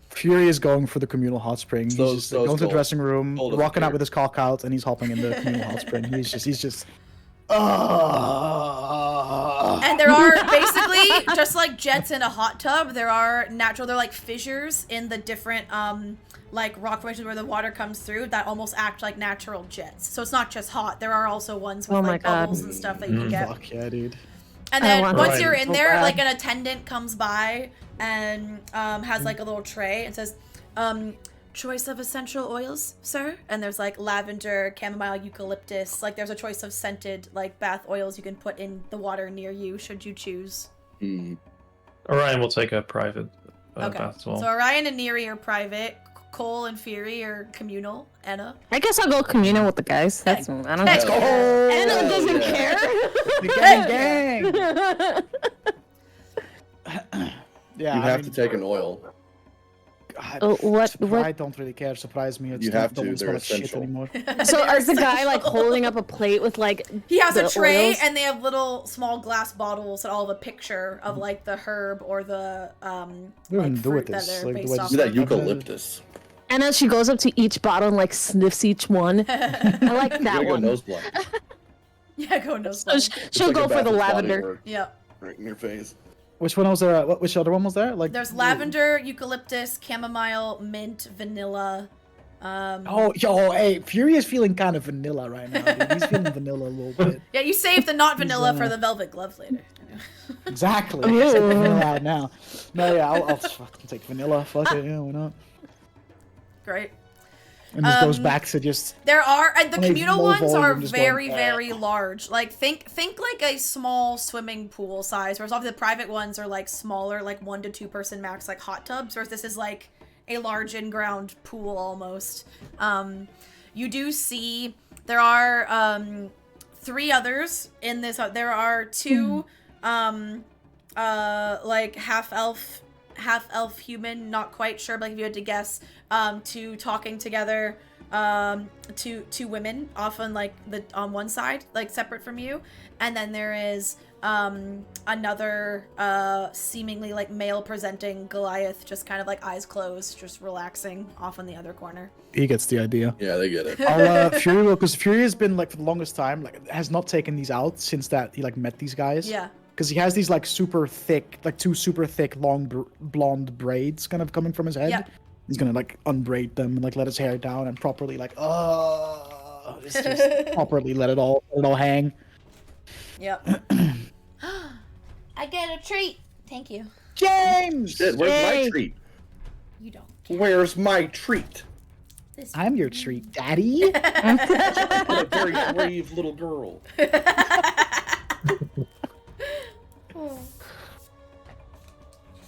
Fury is going for the communal hot spring. He's just going to the dressing room, rocking out with his cock out, and he's hopping in the communal hot spring. He's just. And there are basically, just like jets in a hot tub, they're like fissures in the different like rock formations where the water comes through that almost act like natural jets. So it's not just hot. There are also ones with like bubbles and stuff that you can get. Fuck yeah, dude. And then once you're in there, like an attendant comes by and has like a little tray and says, choice of essential oils, sir? And there's like lavender, chamomile, eucalyptus. Like there's a choice of scented like bath oils you can put in the water near you should you choose. Orion will take a private okay. bath as well. So Orion and Neri are private. Cole and Fury are communal. Anna? I guess I'll go communal with the guys. That's I don't know. Let's go! Anna doesn't care. The gang. Yeah, You have to take an oil. God, what? I don't really care. Surprise me. You have don't to. smell They're like shit essential. anymore. So is the guy like holding up a plate with like He has the a tray oils? and they have little small glass bottles that all have a picture of like the herb or the like fruit that they're based off See that of. eucalyptus? And as she goes up to each bottle and like sniffs each one. I like You that gotta go one. nose blind. Yeah, go nose So blind. she'll It's go like a for the Bath and Body lavender. Works Yep. right in your face. Which one was there? Which other one was there? Like There's lavender, eucalyptus, chamomile, mint, vanilla. Hey, Fury is feeling kind of vanilla right now, dude. He's feeling vanilla a little bit. Yeah, you saved the not vanilla for the velvet glove later. Exactly. It's like vanilla out now. No, yeah, I'll fucking take vanilla. Fuck it, yeah, why not? Great. And this goes back to just. There are, and the Only communal low ones are volume, just very, going, very large. Like think like a small swimming pool size. Whereas obviously the private ones are like smaller, like 1 to 2 person max, like hot tubs. Whereas this is like a large in-ground pool almost. You do see there are 3 others in this. There are 2 like half elf human, not quite sure, but like if you had to guess, 2 talking together, 2 women, often like on one side, like separate from you, and then there is another seemingly like male presenting Goliath, just kind of like eyes closed, just relaxing off in the other corner. He gets the idea. Yeah, they get it. Fury will, because Fury has been like for the longest time, like has not taken these out since that he like met these guys. Yeah. Because he has these like super thick, like 2 super thick long blonde braids kind of coming from his head. Yeah. He's gonna like unbraid them and like let his hair down and properly like just properly let it all hang. Yep. I get a treat. Thank you. James! Shit, where's my Yay. treat? You don't. Where's my treat? This I'm your treat, Daddy. I'm a very brave little girl.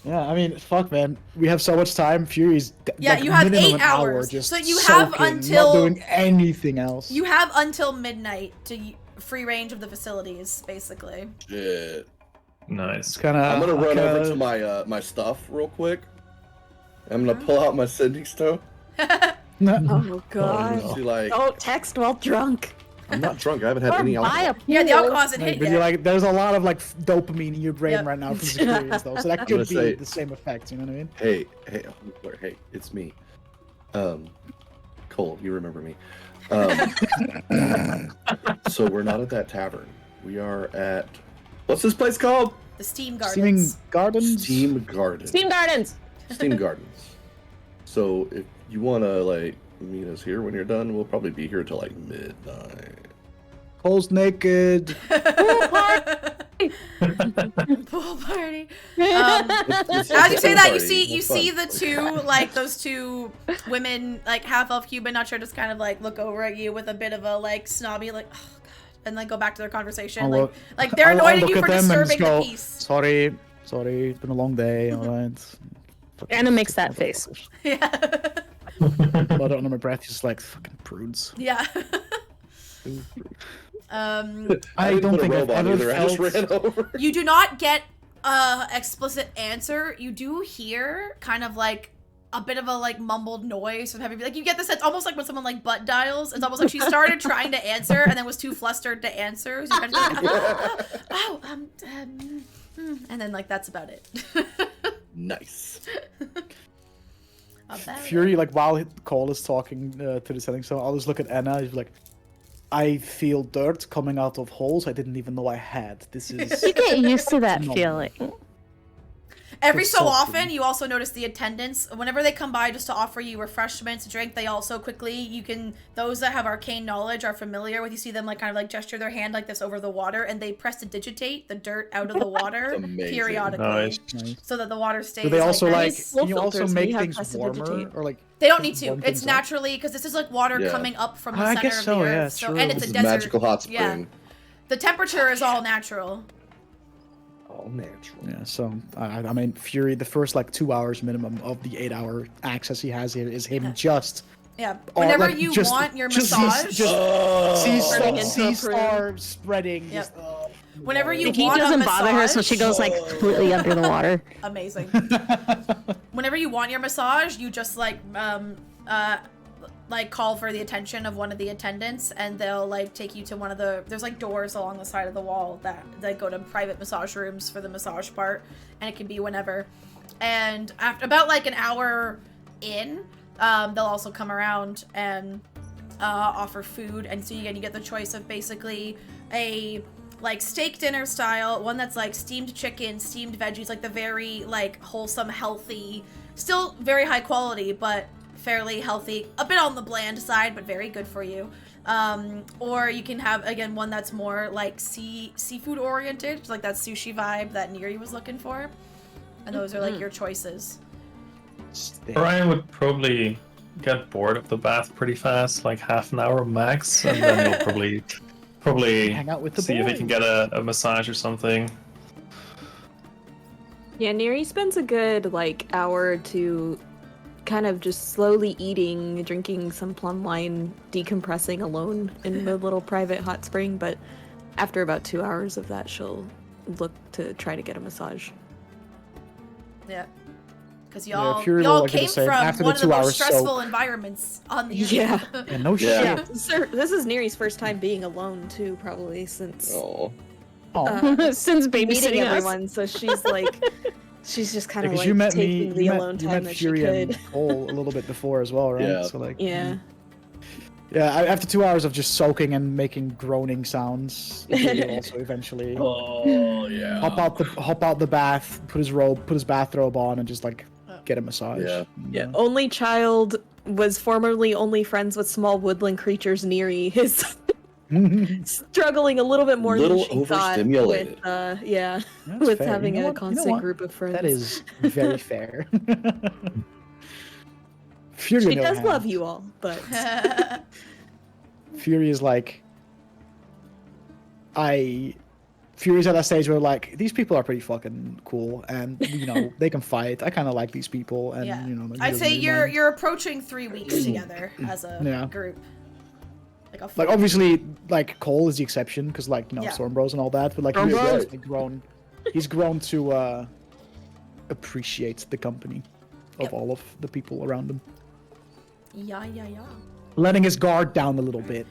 Yeah, I mean, fuck, man. We have so much time. Fury's Yeah, like, you have minimum 8 an hour hours. just So you have soaking, until not doing anything else. You have until midnight to free range of the facilities, basically. Shit. Nice. It's kind of. I'm gonna run over to my my stuff real quick. I'm gonna pull out my sending stone. Oh god. See, like, Don't text while drunk. I'm not drunk. I haven't had any alcohol. Yeah, the alcohol hasn't Like, hit but yet. you're like, there's a lot of like dopamine in your brain Yep. right now from this experience, though. So that gonna could be say- the same effect. You know what I mean? Hey, it's me. Cole, you remember me. So we're not at that tavern. We are at What's this place called? The Steam Steaming Gardens. Gardens? Steam Gardens. Steam Gardens! Steam Gardens. So if you want to, like, meet us here when you're done, we'll probably be here till, like, midnight. Cole's naked. Pool party. It's As you a say pool that, party. you see the two, like, those two women, like, half-elf human, not sure, just kind of, like, look over at you with a bit of a, like, snobby, like, oh, God, and, like, go back to their conversation. Like they're I'll annoyed at look you for them and just disturbing go, the peace. Sorry, it's been a long day, alright. Anna makes that face. Yeah. Blood under my breath, just like, fucking prudes. Yeah. I didn't don't put a think I've robe on ever either. I just felt... ran over. You do not get a explicit answer. You do hear kind of like a bit of a like mumbled noise from heavy. Like you get the sense almost like when someone like butt dials. It's almost like she started trying to answer and then was too flustered to answer. So you're kind of like, and then like that's about it. Nice. Fury, like while Cole is talking to the setting, so I'll just look at Anna. He's like, I feel dirt coming out of holes I didn't even know I had. This is... You get used to that No. feeling. Every so Consulting. often, you also notice the attendants. Whenever they come by just to offer you refreshments, drink, they also quickly, those that have arcane knowledge are familiar with, you see them like kind of like gesture their hand like this over the water, and they press to digitate the dirt out of the water Amazing. periodically. Nice. So that the water stays Do they also like, like, nice. can you also filters make we have things prestidigitate. warmer? Or like... They don't need to. warm It's things up? naturally, because this is like water Yeah. coming up from the I center guess of so, the yeah, earth. true. And it's This a is desert. magical hot Yeah. spring. The temperature is all natural. All natural. Yeah, so I mean, Fury, the first like 2 hours minimum of the 8-hour access he has here is him just... Yeah. or, Whenever like, you just- want your just- massage, Turning into a C-star spreading. Yep. Just, whenever you He want doesn't a bother her, so massage- she goes like completely under the water. Amazing. Whenever you want your massage, you just like call for the attention of one of the attendants, and they'll like take you to one of the, there's like doors along the side of the wall that go to private massage rooms for the massage part, and it can be whenever. And after about like an hour in, they'll also come around and offer food, and so you get the choice of basically a like steak dinner style, one that's like steamed chicken, steamed veggies, like the very like wholesome, healthy, still very high quality, but fairly healthy, a bit on the bland side, but very good for you. Or you can have, again, one that's more like seafood oriented, like that sushi vibe that Neri was looking for. And those are like your choices. Brian would probably get bored of the bath pretty fast, like half an hour max, and then he'll probably hang out with the see if he can boys. get a massage or something. Yeah, Neri spends a good like hour or two kind of just slowly eating, drinking some plum wine, decompressing alone in the little private hot spring, but after about 2 hours of that, she'll look to try to get a massage. Yeah. Because Yeah, y'all, Fury will y'all like to came say, from after one the of the 2 most hours stressful soak. environments on the Yeah. internet. Yeah, no Yeah. shit. Sir, this is Neri's first time being alone too, probably since Oh. Since meeting babysitting us. everyone. So she's like, she's just kind of Because like you met taking the alone you time met that Fury she and could. Cole a little bit before as well, right? Yeah. So like, Yeah. yeah. After 2 hours of just soaking and making groaning sounds, he will also eventually Oh yeah. hop out the bath, put his bathrobe on, and just like get a massage. Yeah. Yeah. Only child was formerly only friends with small woodland creatures. Neri is struggling a little bit more Little than she thought with, overstimulated. yeah, That's with fair. having You know a what? constant what? group of friends. That is very fair. Fury, She on the other does love hand, you all, but Fury is like, Fury's at that stage where like these people are pretty fucking cool, and you know they can fight. I kind of like these people, and Yeah. you know. like, I'd he say doesn't really mind. you're approaching 3 weeks together as a Yeah. group. Like a Like full- obviously, like Cole is the exception because like Yeah. Storm Bros and all that, but like Storm he's Bros. definitely grown. He's grown to appreciate the company of Yep. all of the people around him, Yeah. letting his guard down a little bit.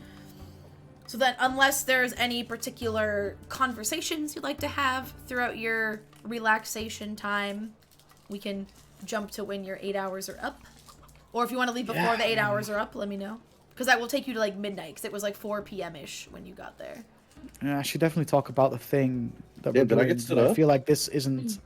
So then, unless there's any particular conversations you'd like to have throughout your relaxation time, we can jump to when your 8 hours are up. Or if you want to leave before the 8 hours are up, let me know. Because that will take you to like midnight, because it was like 4 p.m.-ish when you got there. I should definitely talk about the thing that we're did I doing. get stood but I up? feel like this isn't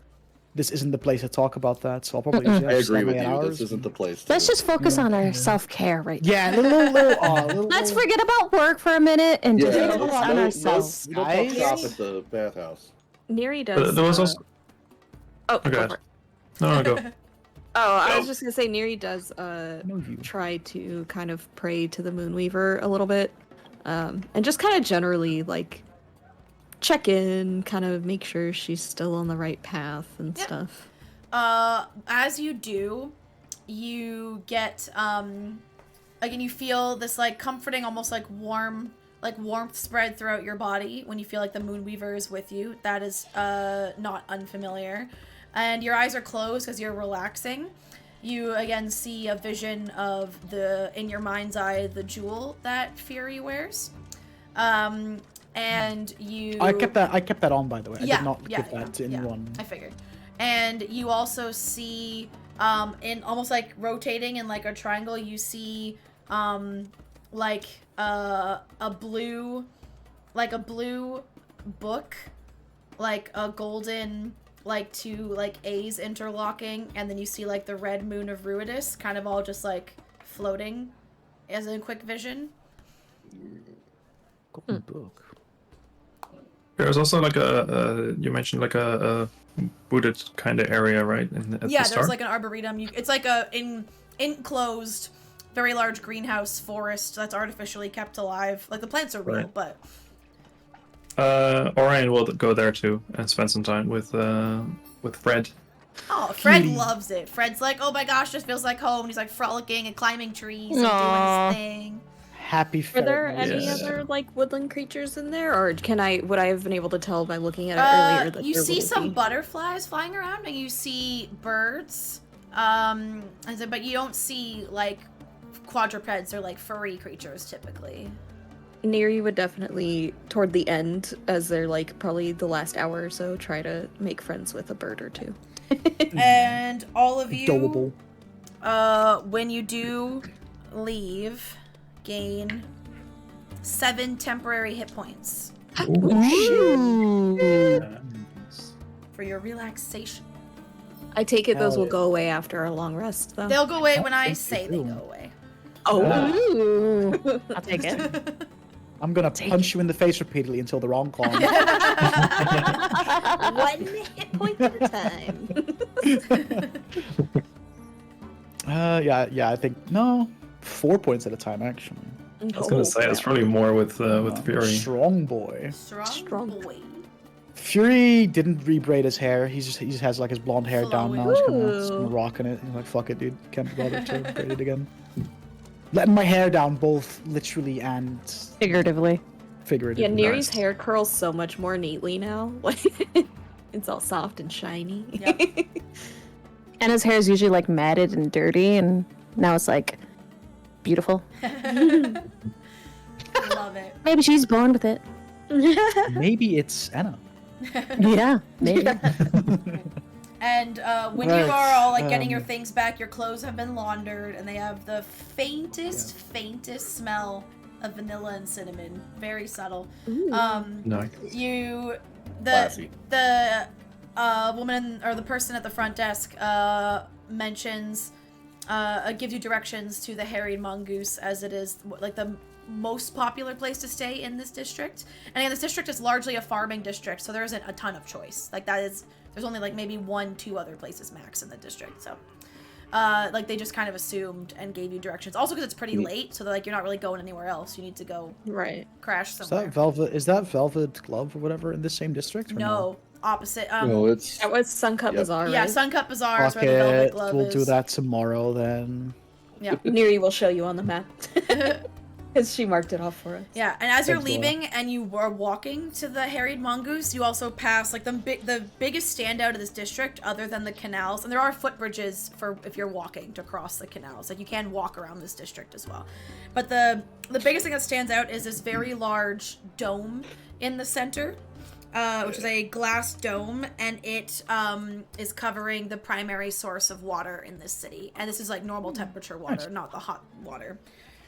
the place to talk about that. So I'll probably just I agree with 7-8 you. hours. This isn't the place. To... Let's just focus on our self-care right now. Yeah, Let's forget about work for a minute and just Yeah, focus on ourselves. we don't talk guys. shop at the bathhouse. Neri does. There was also. Oh, Okay. go for it. No, go. Oh, I Go. was just gonna say Neri does know you. try to kind of pray to the Moonweaver a little bit, and just kind of generally like check in, kind of make sure she's still on the right path and stuff. As you do, you get again, you feel this like comforting, almost like warmth spread throughout your body when you feel like the Moonweaver is with you. That is not unfamiliar. And your eyes are closed because you're relaxing. You again see a vision of in your mind's eye, the jewel that Fury wears. And you... I kept that on, by the way. I did not get that in one. I figured. And you also see, in almost like rotating in like a triangle, you see, like a blue book, like a golden, like two like A's interlocking, and then you see like the red moon of Ruidus kind of all just like floating as a quick vision. Golden book. There's also like you mentioned like a wooded kind of area, right? At the There's start? like an arboretum. It's like a enclosed, very large greenhouse forest that's artificially kept alive. Like the plants are real, Right. but Orion will go there too and spend some time with Fred. oh, Fred Cutie. loves it. Fred's like, oh my gosh, this feels like home. And he's like frolicking and climbing trees and Aw. doing his thing. Happy Are ferret. there noise. any Yeah. other like woodland creatures in there, or would I have been able to tell by looking at it earlier that You there see wouldn't some be? butterflies flying around, and you see birds. But you don't see like quadrupeds or like furry creatures typically. Neri would definitely, toward the end, as they're like probably the last hour or so, try to make friends with a bird or two. And all of you, Adorable. when you do leave, gain 7 temporary hit points Ooh. for your relaxation. I take it those Hell will yeah. go away after a long rest, though. They'll go away when I think say they they do. go away. Oh, Ooh. I'll take it. I'm gonna punch you in the face repeatedly until they're on call. 1 hit point at a time. I think no, 4 points at a time actually. I was gonna say it's probably more with Fury. Strong boy. Strong boy. Fury didn't rebraid his hair. He just has like his blonde hair down now. He's Ooh. rocking it. He's like, fuck it, dude. Can't be bothered to braid it again. Letting my hair down, both literally and Figuratively. figuratively. Yeah, Neri's Nice. hair curls so much more neatly now. It's all soft and shiny. Yep. And his hair is usually like matted and dirty, and now it's like beautiful. Love it. Maybe she's born with it. Maybe it's Anna. Yeah, maybe. And when Right, you are all like getting your um, things back, your clothes have been laundered, and they have the faintest smell of vanilla and cinnamon. Very subtle. Nice. Classy. The woman or the person at the front desk mentions gives you directions to the Harried Mongoose, as it is like the most popular place to stay in this district. And again, this district is largely a farming district, so there isn't a ton of choice. Like there's only like maybe 1-2 other places max in the district. So like they just kind of assumed and gave you directions. Also because it's pretty late, so they're like, you're not really going anywhere else. You need to go Right. crash Is somewhere. that Velvet Glove or whatever in the same district? Or No, opposite. No, it's That was Suncut Yep. Bazaar, Yeah, right? Suncut Bazaar is Fuck where the Velvet it. Glove We'll is. do that tomorrow then. Yeah. Neri will show you on the map. Because she marked it off for us. Yeah, and as you're Thanks, Laura. leaving and you are walking to the Harried Mongoose, you also pass like the biggest standout of this district, other than the canals. And there are footbridges for if you're walking to cross the canals. Like you can walk around this district as well. But the biggest thing that stands out is this very large dome in the center, which is a glass dome, and it is covering the primary source of water in this city. And this is like normal temperature water, not the hot water.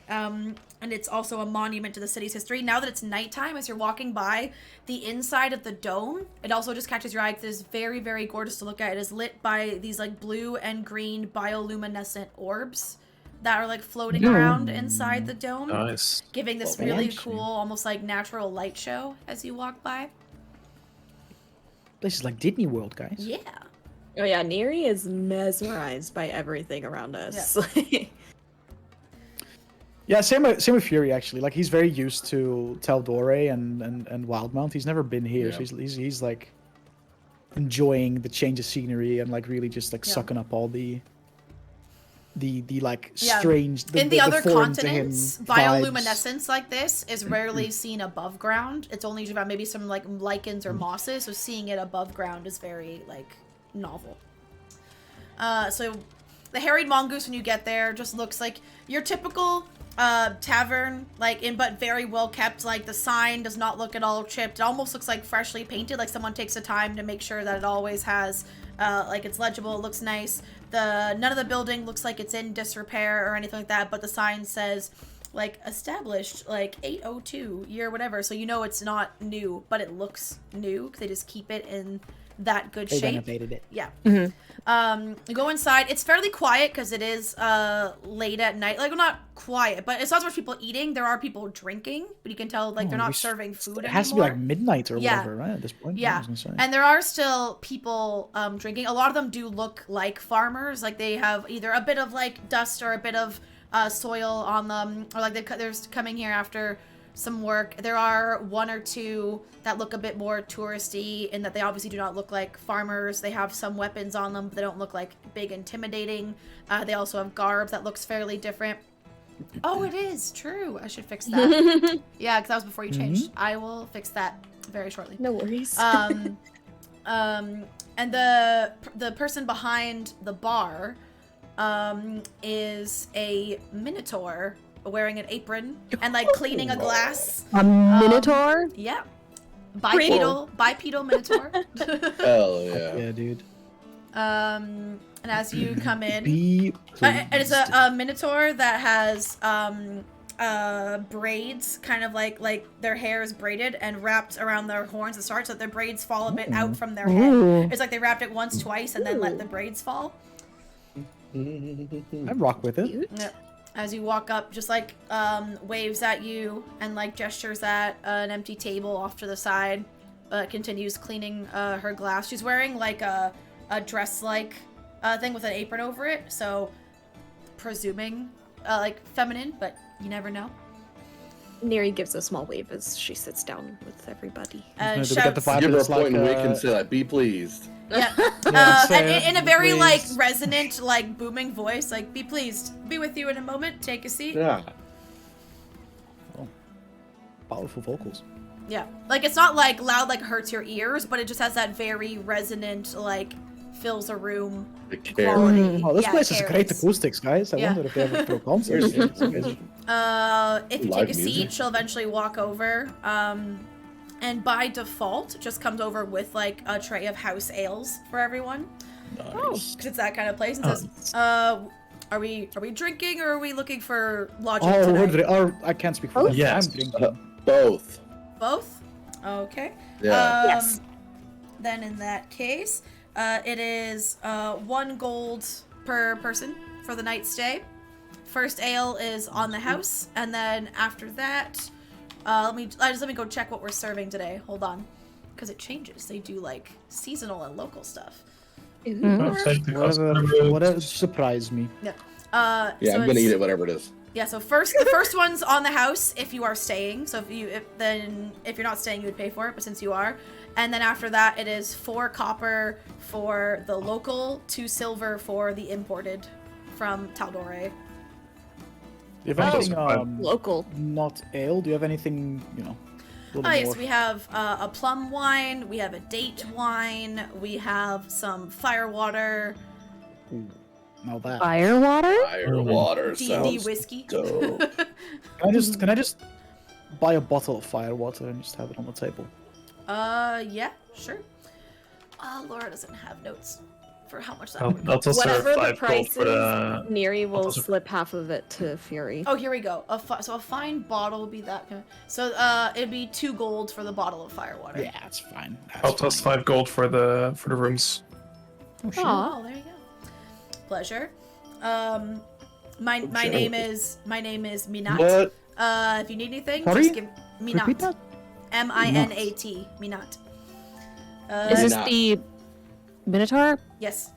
And it's also a monument to the city's history. Now that it's nighttime, as you're walking by, the inside of the dome, it also just catches your eye because it's very, very gorgeous to look at. It is lit by these like blue and green bioluminescent orbs that are like floating around inside the dome. Nice. Giving this really cool, almost like natural light show as you walk by. This is like Disney World, guys. Yeah. Oh yeah, Neri is mesmerized by everything around us. Yeah. Yeah, same with Fury actually. Like he's very used to Taldore and Wildmount. He's never been here, so he's like enjoying the change of scenery and like really just like sucking up all the like strange. In the other foreign to continents, him bioluminescence like this is rarely seen above ground. It's only usually about maybe some like lichens or mosses. So seeing it above ground is very like novel. So the harried mongoose when you get there just looks like your typical tavern, like but very well kept. Like the sign does not look at all chipped. It almost looks like freshly painted, like someone takes the time to make sure that it always has like it's legible, it looks nice. None of the building looks like it's in disrepair or anything like that, but the sign says like established like 802 year whatever, so you know it's not new, but it looks new because they just keep it in that good shape. Renovated it. Yeah. You go inside. It's fairly quiet because it is late at night. Like, well, not quiet, but it's not so much people eating. There are people drinking, but you can tell like they're not serving food anymore. It has to be like midnight or whatever, right? At this point. Yeah. I was gonna say. And there are still people drinking. A lot of them do look like farmers. Like they have either a bit of like dust or a bit of soil on them, or like they're coming here after some work. There are one or two that look a bit more touristy in that they obviously do not look like farmers. They have some weapons on them, but they don't look like big intimidating. They also have garb that looks fairly different. Oh, it is true. I should fix that. Yeah, because that was before you changed. I will fix that very shortly. No worries. And the person behind the bar is a minotaur wearing an apron and like cleaning a glass. A minotaur? Yeah. Bipedal minotaur. Hell yeah. Yeah, dude. And as you come in, and it's a minotaur that has braids, kind of like their hair is braided and wrapped around their horns and start, so that their braids fall a bit out from their head. It's like they wrapped it once, twice, and then let the braids fall. I rock with it. Yeah. As you walk up, just like waves at you and like gestures at an empty table off to the side, but continues cleaning her glass. She's wearing like a dress-like thing with an apron over it, so presuming like feminine, but you never know. Neri gives a small wave as she sits down with everybody. And Do we get the shouts, vibe Give her a it's point like, and wink and say like, "Be pleased." yeah, say, and in a very please. like resonant, like booming voice, like, "Be pleased, be with you in a moment. Take a seat." Yeah. Powerful vocals. Yeah, like it's not like loud, like hurts your ears, but it just has that very resonant, like fills a room The care. quality. Oh, this Yeah, place has great cares. acoustics, guys. I Yeah. wonder if they ever throw concerts. here. If you Live take a seat, music? she'll eventually walk over. And by default, just comes over with like a tray of house ales for everyone. Nice. Because it's that kind of place. And says, are we drinking or are we looking for lodging Oh, tonight? I can't speak for them. Yes. I'm drinking. Both. Both? Okay. Yeah. Yes. Then in that case, it is 1 gold per person for the night stay. First ale is on the house, and then after that, let me go check what we're serving today. Hold on, because it changes. They do like seasonal and local stuff. Whatever surprised me. Yeah. Yeah, so I'm gonna it's- eat it, whatever it is. Yeah. So the first one's on the house if you are staying. So if you're not staying, you would pay for it. But since you are, and then after that, it is 4 copper for the local, 2 silver for the imported from Taldore. Do you have anything Local. not ale? Do you have anything, a little Oh yes, more? we have a plum wine, we have a date wine, we have some firewater, Ooh, now that. Firewater? Fire water D&D sounds whiskey. dope. Can I just buy a bottle of firewater and just have it on the table? Yeah, sure. Laura doesn't have notes for how much that I'll would be. toss her Whatever the 5 gold price for the. is, Neri will toss her- slip half of it to Fury. Oh, here we go. So a fine bottle would be that. So it'd be 2 gold for the bottle of firewater. Yeah, that's fine. That's I'll toss fine. 5 gold for the rooms. Oh, sure. Oh, there you go. Pleasure. My name is Minat. What? If you need anything, Sorry? just give Repeat Minat. that? Minat. Minat. Is this Minat. the Minotaur? Yes.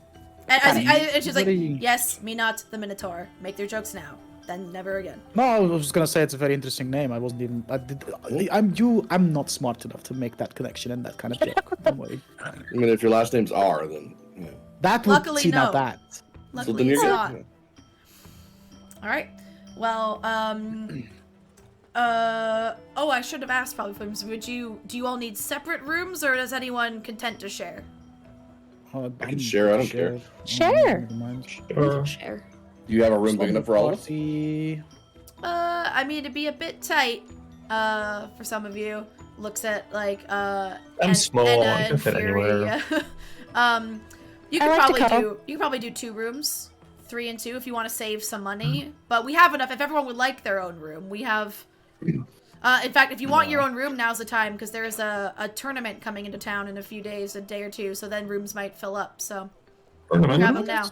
And she's like, What are you- yes, Minat the Minotaur. Make their jokes now, then never again. No, I was just gonna say it's a very interesting name. I wasn't even. I'm not smart enough to make that connection and that kind of joke. Don't worry. I mean, if your last name's R, then you know. That would Luckily, see now no. that. Luckily, then you're it's good. not. All right. Well, oh, I should have asked probably. Do you all need separate rooms, or is anyone content to share? I can share, I don't care. Share. Never mind. Share. You have a room big enough for all of us? Party. I mean, it'd be a bit tight, for some of you. Looks at like, I'm small, I can fit anywhere. You I could like to probably do 2 rooms, 3 and 2 if you want to save some money. But we have enough. If everyone would like their own room, we have. In fact, if you want your own room, now's the time because there is a tournament coming into town in a few days, a day or 2. So then rooms might fill up. So grab them now.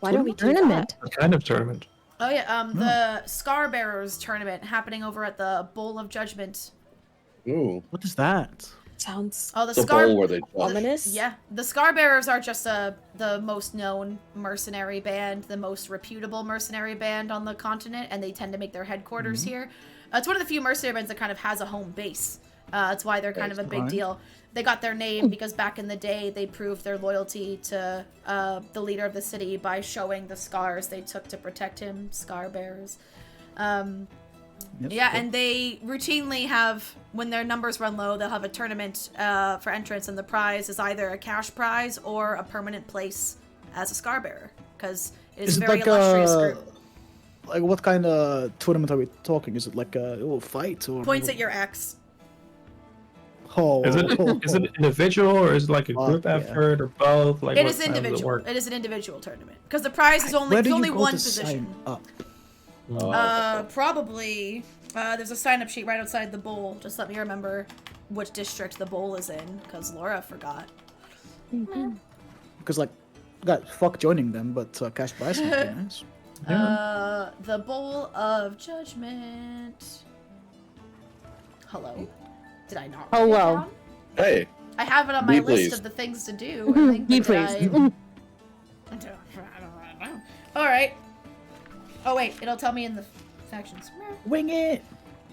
Why don't we do Tournament. What kind of tournament? Oh yeah, the Scar Bearers tournament happening over at the Bowl of Judgment. Ooh. What is that? Sounds Oh, the The Scar. bowl where they ominous. Yeah, the Scar Bearers are just the most known mercenary band, the most reputable mercenary band on the continent, and they tend to make their headquarters here. It's one of the few mercenary bands that kind of has a home base. That's why they're kind of a big fine. deal. They got their name because back in the day, they proved their loyalty to the leader of the city by showing the scars they took to protect him, Scar Bearers. Yes, Yeah, cool. and they routinely have, when their numbers run low, they'll have a tournament for entrance, and the prize is either a cash prize or a permanent place as a Scar Bearer, because it is a very illustrious group. Like what kind of tournament are we talking? Is it like a fight or Points at your axe. Oh, Is it individual or is it like a group yeah. effort or both? Like It what- is how does it individual. work? It is an individual tournament because the prize is only Where it's do you only go one to position. sign up? Probably. There's a sign-up sheet right outside the bowl. Just let me remember which district the bowl is in, because Laura forgot. Because like, God, fuck joining them, but cash prize would be nice. The Bowl of Judgment. Hello. Did I not? write it Hello. down? Hey, I have it on my Be list pleased. of the things to do. I think, Be but did pleased. I don't know. All right. Oh wait, it'll tell me in the factions. Wing it.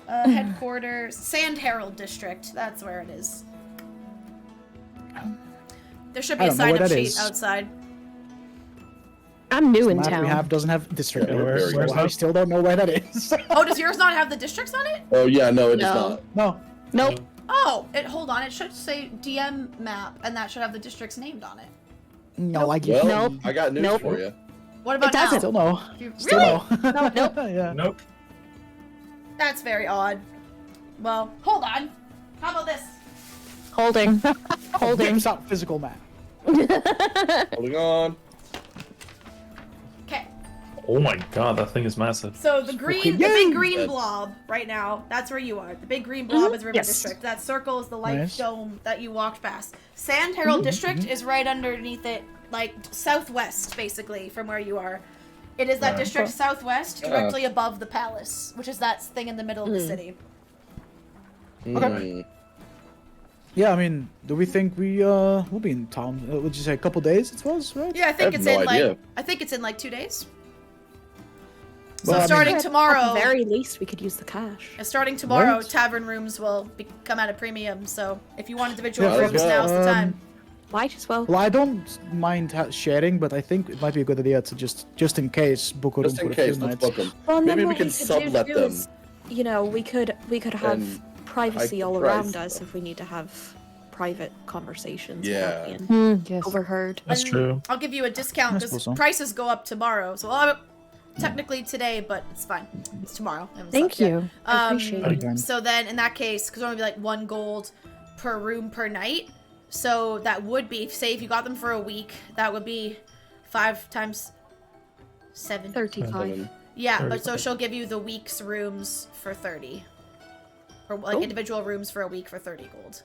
Headquarters, Sand Herald District. That's where it is. There should be I a don't know where sign-up that sheet is. outside. I'm new in The map town. we have doesn't have district. Yeah, leaders, where's so I that? still don't know where that is. Oh, does yours not have the districts on it? oh yeah, no, it does No. not. No. Nope. Oh, hold on. It should say DM map, and that should have the districts named on it. No, I get Well, Nope. I got news Nope. for you. What about It doesn't. Still no. now? You- Still Really? no. Nope. Yeah. Nope. That's very odd. Well, hold on. How about this? Holding. Holding. Whips out physical map. Holding on. Okay. Oh my god, that thing is massive. So the green, Okay, the big yay! green Good. blob right now, that's where you are. The big green blob is River Yes. District. That circle is the light Nice. dome that you walked past. Sand Herald District is right underneath it, like southwest, basically, from where you are. It is that Right. district southwest, Yeah. directly above the palace, which is that thing in the middle of the city. Hmm. Yeah, I mean, do we think we'll be in town? Would you say a couple days? It was right. Yeah, I think have it's no in idea. like I think it's in like 2 days. So Well, I mean- starting At tomorrow, the very least, we could use the cash. starting tomorrow, Right. tavern rooms will come at a premium. So if you want individual Yeah, rooms, let's go. now's the time. Might as well. Well, I don't mind sharing, but I think it might be a good idea to just in case book a room Just for in a few case, let's nights. book them. Well, and then Maybe we what can could do sublet too them. is, you know, we could have And privacy hike all the price, around us though. if we need to have private conversations Yeah. without being Yes. overheard. That's And true. I'll give you a discount I because suppose so. prices go up tomorrow. So technically today, but it's fine. It's tomorrow. I haven't Thank slept yet. you. I appreciate it. Again. So then, in that case, because it'll only be like 1 gold per room per night. So that would be, say if you got them for a week, that would be 5 times 7. 35. Yeah, but so she'll give you the week's rooms for 30. Or like individual rooms for a week for 30 gold.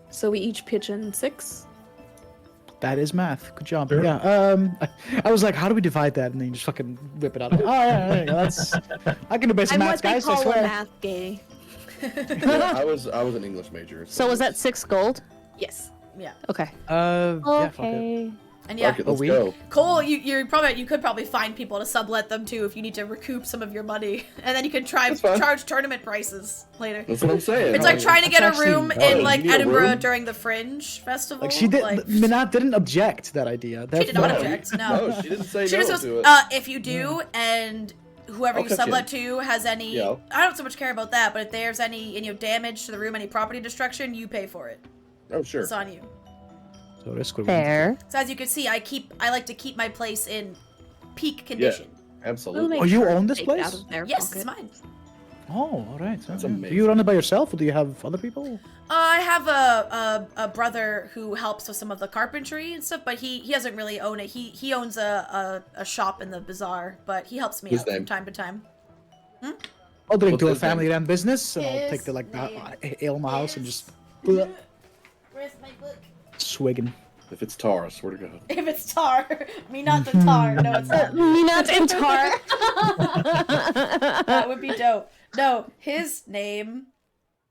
So we each pitch in 6. That is math. Good job. Sure. Yeah. I was like, how do we divide that? And then you just fucking whip it out. Oh yeah, there you go. That's. I can do basic I'm maths, what they guys. I call a swear. math gay. Yeah, I was an English major. So was that 6 gold? Yes. Yeah. Okay. Yeah, fuck it. Okay. And yeah, Fuck it, let's week? go. Cole, you could probably find people to sublet them too if you need to recoup some of your money, and then you can That's fine. charge tournament prices later. That's what I'm saying. It's like trying to get a That's actually- room oh, in you like need a Edinburgh room? during the Fringe Festival. Like she did. Like, Minat didn't object to that idea. she did not No, object. No. No, she didn't say She no just to goes, it. if you do, and whoever I'll you cut you sublet to has any, Yeah. I don't so much care about that, but if there's any damage to the room, any property destruction, you pay for it. Oh, sure. It's on you. So that's good. Fair. So as you can see, I like to keep my place in peak condition. Absolutely. Oh, you own this Take it place? out of their Yes, pocket. it's mine. Oh, all right. That's Do amazing. you run it by yourself, or do you have other people? I have a brother who helps with some of the carpentry and stuff, but he doesn't really own it. He owns a shop in the bazaar, but he helps me His out name? from time to time. I'll drink What's to a his name? family-run business, and I'll His take the name ale in my house and just Where's my book? swigging. If it's tar, I swear to God. If it's tar, me not the tar. No, it's not. Me not in tar. That would be dope. No, his name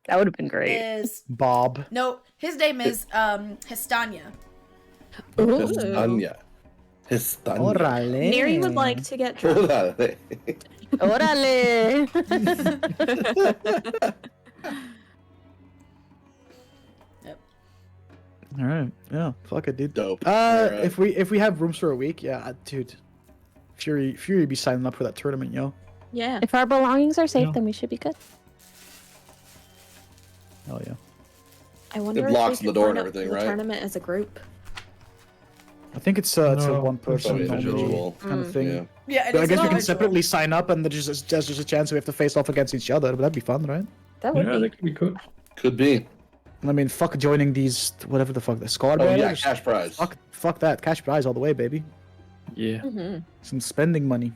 That would have been great. is Bob. his name is Histania. Histania. Histania. Orale. Neri would like to get drunk. Órale. Orale. All right. Yeah. Fuck it, dude. Dope. Alright. If we have rooms for a week, yeah, dude. Fury be signing up for that tournament, yo. Yeah. If our belongings are safe, No. then we should be good. Hell yeah. I wonder It if locks we the could door sign and up everything, for the right? tournament as a group. I think it's a No, one person probably individual. kind of thing. Yeah. Yeah, it But I is guess we can individual. separately sign up, and there's just a chance we have to face off against each other. But that'd be fun, right? That would Yeah, be. that could be good. Could be. I mean, fuck joining these whatever the fuck the squad. Oh yeah, battles. cash prize. Fuck that cash prize all the way, baby. Yeah. Mhm. Some spending money.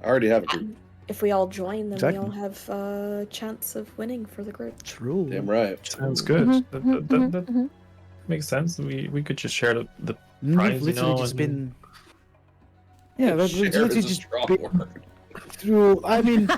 I already have a group. If we all join, then Exactly. we all have a chance of winning for the group. True. Damn right. Sounds good. Mhm, That, mhm, that, that mhm. makes sense. We could just share the We've prize, you literally know, just and- been. Yeah, that's Share literally is a just strong been word. through. I mean,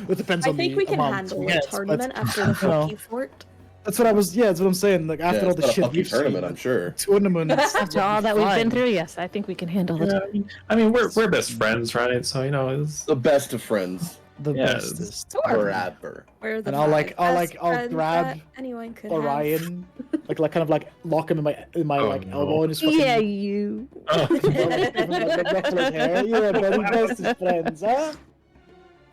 it depends I on think the we can amount handle we a get, but tournament after the No. Fucky Fort. That's what I was. Yeah, that's what I'm saying. Like after Yeah, all it's the not a shit fucking we've tournament, seen, I'm sure. tournaments. After all that we've been through, yes, I think we can handle it. Yeah, I mean we're best friends, right? So you know, it's The best of friends. The Yeah, bestest. Forever. Where the And I'll, like- five I'll, best like, I'll friends grab that anyone could have. Orion, like kind of like lock him in my Oh, like no. elbow and his fucking. Yeah, you. oh, Ruffled hair. You are the bestest friends, huh?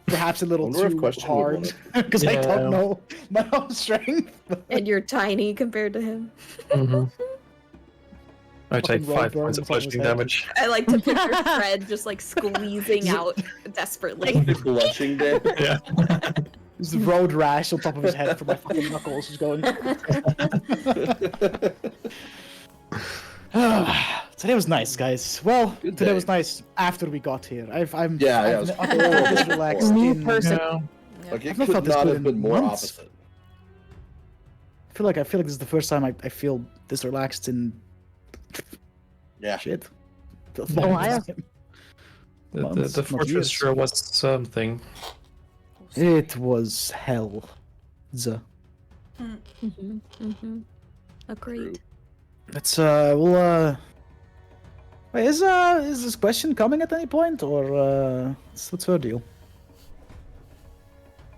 Perhaps a little Wonder if too question would hard wanna- because I Yeah. don't know my own strength. And you're tiny compared to him. mhm. I take Fucking 5 road points of burns on his bludgeoning head. damage. I like to picture Fred just like squeezing out desperately. Blushing day. Yeah. There's the road rash on top of his head from my fucking knuckles just going. Today was nice, guys. Well, Good today day. was nice after we got here. I'm Yeah, I've it was I've never felt this relaxed Me in. personally. Yeah. Like I've it not could felt this not good have in been more months. opposite. I feel like this is the first time I feel this relaxed in Yeah. shit. Oh, wow. Months, The not fortress years. sure was something. It was hell. Agreed. Let's we'll wait, is this question coming at any point or what's her deal?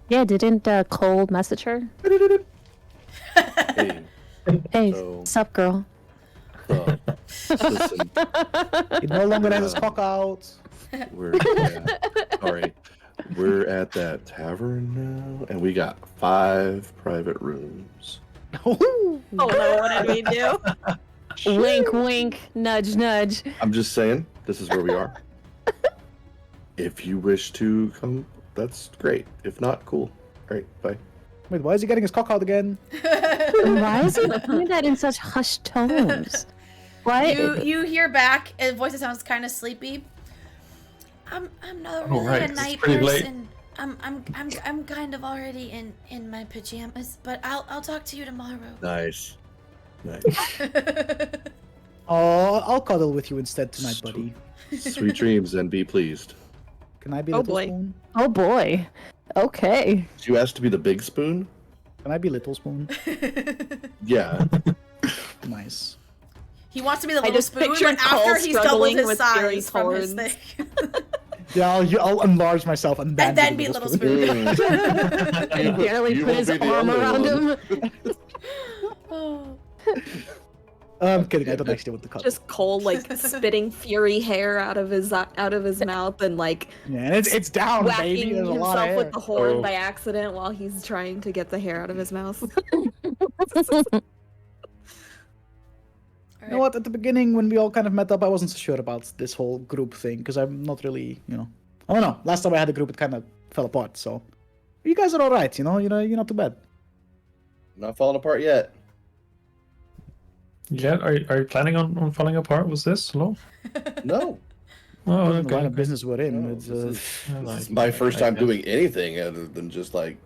Yeah, didn't Cole message her? Hey, Hey, So- sup, girl? listen, He no longer has his cock out. we're sorry. We're at that tavern now, and we got 5 private rooms. Oh no, what did we do? Wink, wink, nudge, nudge. I'm just saying, this is where we are. If you wish to come, that's great. If not, cool. All right, bye. Wait, why is he getting his cock out again? Why is he doing that in such hushed tones? What? You hear back, and the voice sounds kind of sleepy. I'm not really right, a it's night pretty late. person. I'm kind of already in my pajamas, but I'll talk to you tomorrow. Nice. Oh, I'll cuddle with you instead tonight, buddy. Sweet dreams and be pleased. Can I be Oh, Little boy. Spoon? Oh boy. Okay. Did you ask to be the big spoon? Can I be Little Spoon? Yeah. Nice. He wants to be the I little just spoon, pictured but after Cole he's doubled struggling his with size Fury's from his horns. thing. Yeah, I'll enlarge myself and then, And then be Little Spoon. He barely You put won't his be the arm only around one. him. Oh. I'm kidding. I don't actually want to cut. Just Cole like spitting Fury hair out of his mouth and like Yeah, and it's down, baby. whacking There's a lot of himself hair. with the horn Oh. by accident while he's trying to get the hair out of his mouth. You know what? At the beginning, when we all kind of met up, I wasn't so sure about this whole group thing because I'm not really, I don't know. Last time I had a group, it kind of fell apart. So you guys are all right, you're not too bad. Not falling apart yet. Yeah, are you planning on falling apart? Was this? Hello? No. Oh, The okay. line of business we're in. No, It's This is my first time doing anything other than just like.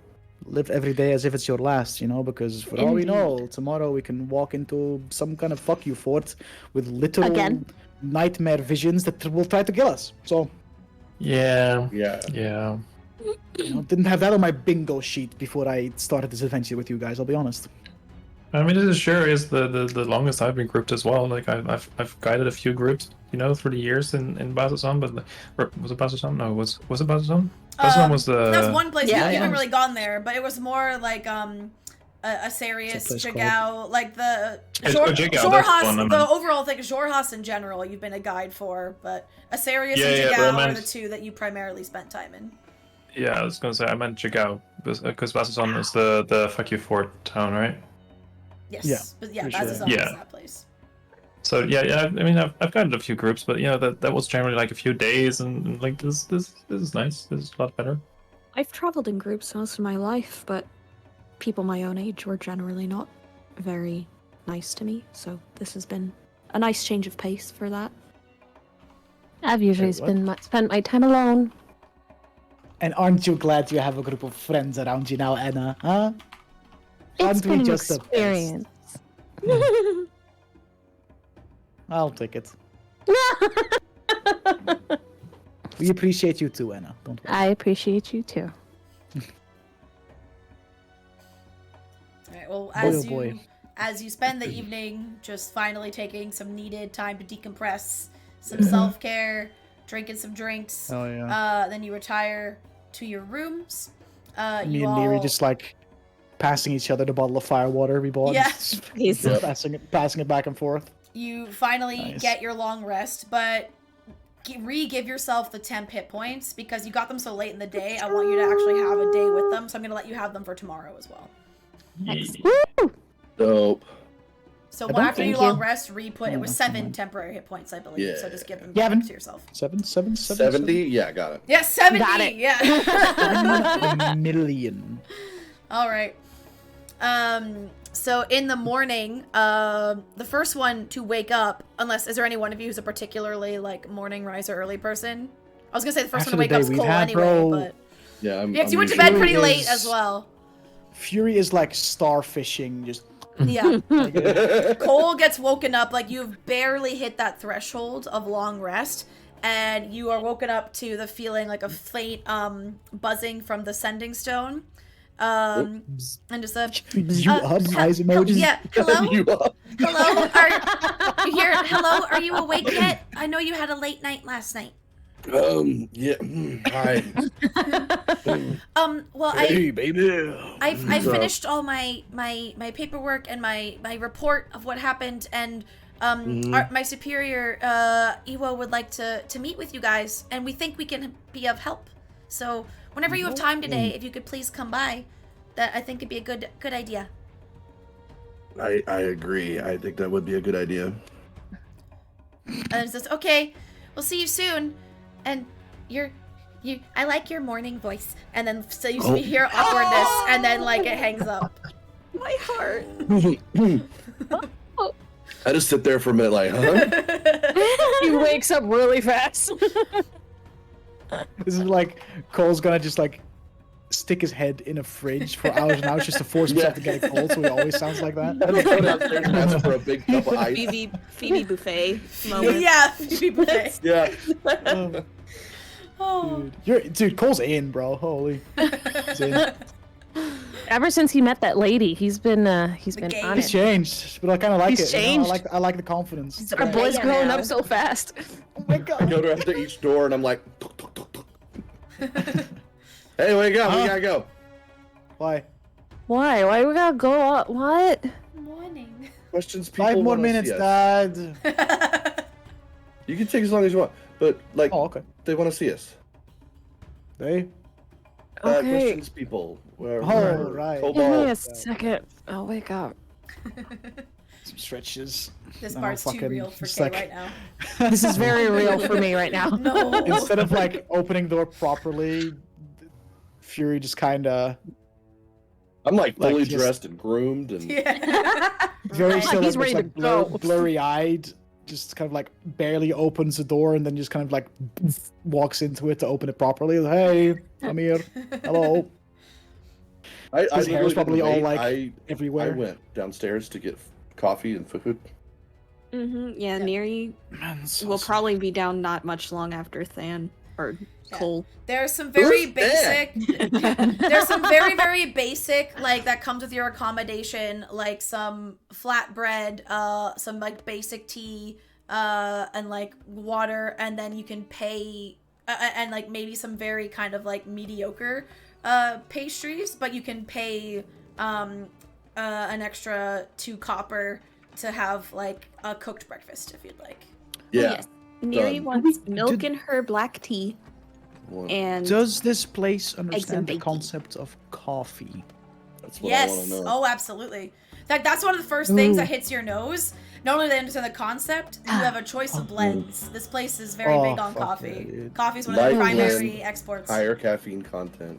live every day as if it's your last, because for all we know, tomorrow we can walk into some kind of fuck you fort with literal Again. nightmare visions that will try to kill us. So, Yeah. Yeah. Yeah. didn't have that on my bingo sheet before I started this adventure with you guys. I'll be honest. I mean, this sure is the longest I've been grouped as well. Like I've guided a few groups, through the years in Bazzoxan, but was it Bazzoxan? No, was it Bazzoxan? Bazzoxan was the. That was one place. Yeah, We yeah. haven't really gone there, but it was more like Asarius, What's that place Jigao, like the It's Jigao, that's the Jorhas. one I The meant. overall thing, Jorhas in general, you've been a guide for, but Asarius Yeah, and yeah, but I Jigao are meant- the two that you primarily spent time in. Yeah, I was gonna say I meant Jigao because Bazzoxan is the fuck you fort town, right? Yes, Yeah, but yeah, for that's sure. Yeah. that place. So yeah. I mean, I've guided a few groups, but that was generally like a few days, and like this is nice. This is a lot better. I've traveled in groups most of my life, but people my own age were generally not very nice to me, so this has been a nice change of pace for that. I've usually Wait, what? spent my time alone. And aren't you glad you have a group of friends around you now, Anna? Huh? It's Aren't we been an just the best? experience. I'll take it. We appreciate you too, Anna. Don't worry. I appreciate you too. All right. Well, Boy, oh boy. as you spend the evening just finally taking some needed time to decompress, some self-care, drinking some drinks, Oh yeah. then you retire to your rooms. Me You and Neri all- just like passing each other the bottle of firewater we bought. Yeah. Just passing it back and forth. You finally Nice. get your long rest, but give yourself the temp hit points because you got them so late in the day. I want you to actually have a day with them, so I'm gonna let you have them for tomorrow as well. Woo! Dope. So I don't after you think long you- rest, re-put it was Oh, 7 never mind. temporary hit points, I believe. Yeah. So just give them Yeah, back Evan. to yourself. 70? Yeah, got it. Yeah, 70. Got it. Yeah. million. All right. So in the morning, the first one to wake up, unless is there any one of you who's a particularly like morning riser early person? I was gonna say the first After one to the wake up's day we've Cole had, anyway, bro. but Yeah, I'm. yeah, 'cause you I'm went to usually- bed pretty Fury late is- as well. Fury is like starfishing, just Yeah. Cole gets woken up like you've barely hit that threshold of long rest, and you are woken up to the feeling like a faint buzzing from the sending stone. And just a you up, eyes hel- emojis. yeah, hello? You up? Hello? Are you here? Hello? Are you awake yet? I know you had a late night last night. Yeah. Hi. Well, Hey, baby. I What's up? finished all my paperwork and my report of what happened, and my superior Iwo would like to meet with you guys, and we think we can be of help. So whenever you have time today, if you could please come by, that I think would be a good idea. I agree. I think that would be a good idea. And it says, okay, we'll see you soon, and you're I like your morning voice. And then so you hear awkwardness, and then like it hangs up. My heart. I just sit there for a minute, like, huh? He wakes up really fast. This is like Cole's gonna just like stick his head in a fridge for hours and hours just to force himself to get a cold, so he always sounds like that. I just go downstairs and ask for a big cup of ice. Phoebe buffet moment. Yeah, Phoebe buffet. Yeah. Oh. Dude, Cole's in, bro. Holy. He's in. Ever since he met that lady, he's been on He's it. changed, but I kind of like He's it. changed. You know? I like the confidence. Our boy's Yeah, growing now. up so fast. Oh my I god. go to after each door and I'm like, tuk, tuk, tuk, tuk. Hey, where you go? We gotta go. Why? Why? Why we gotta go up? What? Morning. Questions people 5 more wanna minutes, see us. Dad. You can take as long as you want, but like, Oh, okay. they want to see us. They? Okay. Questions people. Where, Oh, right. Give me Cobalt. a second. I'll wake up. Some stretches. This No, part's too fucking real for just Kay like- right now. This is very real for me right now. No. Instead of like opening door properly, Fury just kind of I'm like fully Like, just- dressed and groomed and Yeah. very Right. still He's like, ready to blur, go. blurry-eyed, just kind of like barely opens the door and then just kind of like walks into it to open it properly. Hey, I'm here. Hello. I His hair's literally probably didn't all, wait. like, I Everywhere. went downstairs to get coffee and food. Yeah, Neri Man, so will sad. probably be down not much long after Than or Cole. There's some very Who's that? basic. There's some very, very basic, like that comes with your accommodation, like some flatbread, some like basic tea, and like water, and then you can pay, and like maybe some very kind of like mediocre, pastries, but you can pay, an extra 2 copper to have like a cooked breakfast if you'd like. Yeah. Yes. Neri Done. wants milk Did- in her black tea Well, and Does this place and understand the bacon. concept of coffee? that's what I want Yes. to know. Oh, absolutely. In fact, that's one of the first things that hits your nose. Not only do they understand the concept, you have a choice of blends. This place is very Oh, big on fuck coffee. yeah, dude. Coffee is one of the Light primary blend, exports. Higher caffeine content.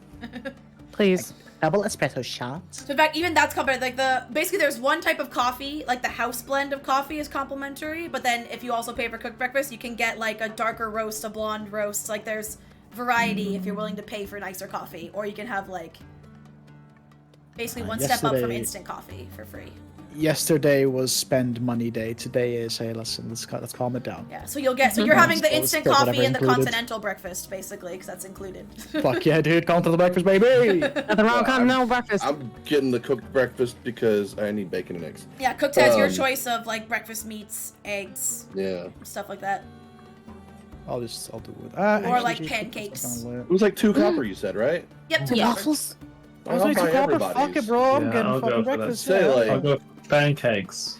Please. Double espresso shots. So in fact, even that's complimentary. Like basically, there's one type of coffee, like the house blend of coffee is complimentary. But then if you also pay for cooked breakfast, you can get like a darker roast, a blonde roast. Like there's variety if you're willing to pay for nicer coffee, or you can have like basically one step up from yesterday- instant coffee for free. Yesterday was spend money day. Today is hey, listen, let's calm it down. Yeah, so you'll get so you're having the So instant split coffee whatever and the included. continental breakfast basically, because that's included. Fuck yeah, dude, continental breakfast, baby. Nothing wrong with continental breakfast. I'm getting the cooked breakfast because I need bacon and eggs. Yeah, cooked has your Um, choice of like breakfast meats, eggs, Yeah. stuff like that. I'll do it. Or, like, pancakes. It was like 2 copper, you said, right? Yep, two Yeah. waffles. I was I'll like, buy fuck everybody's. it, bro. I'm Yeah, getting I'll go fucking for that. breakfast. Say, yeah. like- I'll go pancakes.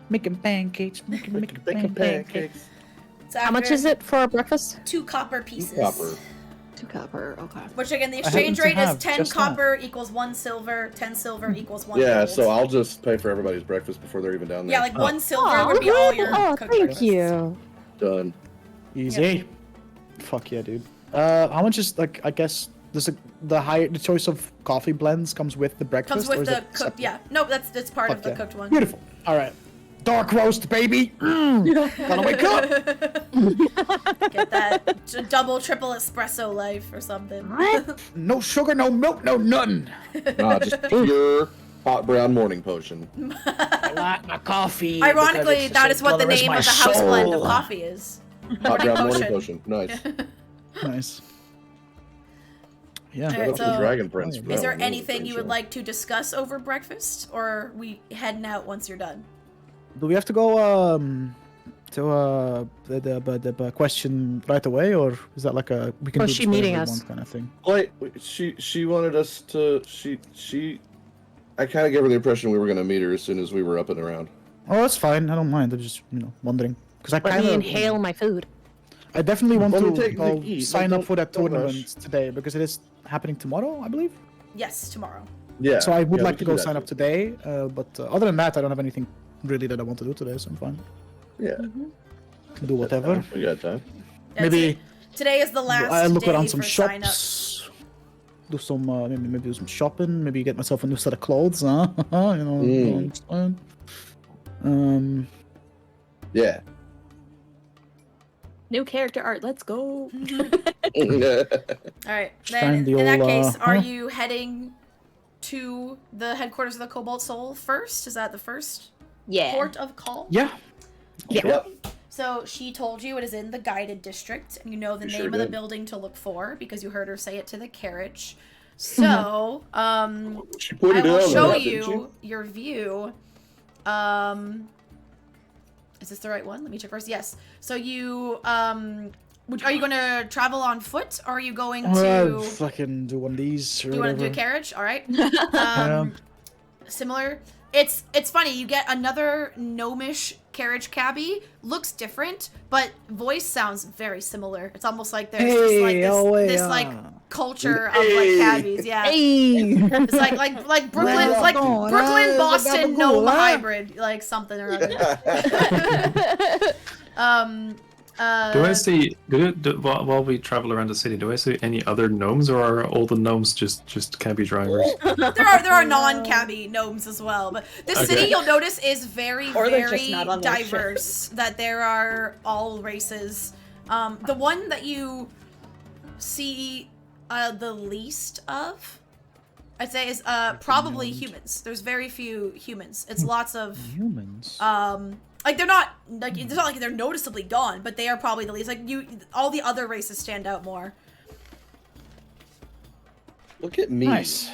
Making pancakes, making Bacon pancakes. So How much after is it for breakfast? 2 copper pieces. Copper. 2 copper. Okay. Which again, the I happen exchange to rate is have 10 just that. copper equals 1 silver, 10 silver equals 1 Yeah, gold. so I'll just pay for everybody's breakfast before they're even down there. Yeah, like 1 silver Oh, would be all your oh, cooked thank breakfasts. you. Done. Easy. Fuck yeah, dude. How much is like? I guess the choice of coffee blends comes with the breakfast. Comes or with is the it cooked, separate? yeah. No, that's part of Fuck the yeah. cooked one. Beautiful. All right. Dark roast, baby. Gotta wake up. Get that double, triple espresso life or something. No sugar, no milk, no nothing. Nah, just pure hot brown morning potion. I like my coffee. Ironically, because it's the that same is what the color as name my of the house blend of soul. coffee is. Hot brown morning Potion. potion. Nice. Nice. Yeah. Alright, Shout out to so- the Dragon Prince. for Is that Is there one. That was anything pretty you would chill. like to discuss over breakfast, or are we heading out once you're done? Do we have to go to the question right away, or is that like a we can Or do is she this meeting whenever we us? want kind of thing? Wait, she wanted us to. She. I kind of gave her the impression we were gonna meet her as soon as we were up and around. Oh, that's fine. I don't mind. I'm just wondering because I Let kind me of inhale my food. I definitely want Let me to take go the eat, sign like, up for that don't rush. tournament today because it is happening tomorrow, I believe. Yes, tomorrow. Yeah. So I would yeah, like we to can go do that sign up too. today, but other than that, I don't have anything really that I want to do today, so I'm fine. Yeah. Can do whatever. We got time. Yeah, Maybe Today is the last I look day around some for sign-ups. shops. Do some maybe do some shopping. Maybe get myself a new set of clothes. Huh? You know. Yeah. New character art. Let's go. All right. Then, find the in that old, case, are huh? you heading to the headquarters of the Cobalt Soul first? Is that the first Yeah. port of call? Yeah. Yep. So she told you it is in the guided district, and you know the You name sure of the did. building to look for because you heard her say it to the carriage. So, She I pointed it will out on the show map, didn't she? you your view. Is this the right one? Let me check first. Yes. So you, are you going to travel on foot, or are you going to... fucking do one of these. Or You want to do a whatever. carriage? All right. Yeah. Similar. It's funny. You get another gnomish carriage cabbie. Looks different, but voice sounds very similar. It's almost like there's this like this like culture of like cabbies. Yeah. Hey. It's like Brooklyn, Well, like no, Brooklyn, it's Boston a gnome gabagool, huh? hybrid, like something or other. Do I see while we travel around the city? Do I see any other gnomes, or are all the gnomes just cabbie drivers? There are non-cabbie gnomes as well, but this Okay. city you'll notice is very Or they're just very not on their ship. diverse. That there are all races. The one that you see the least of, I'd say, is probably humans. There's very few humans. It's lots of Humans. like they're not like it's not like they're noticeably gone, but they are probably the least. Like all the other races stand out more. Look at me. Nice.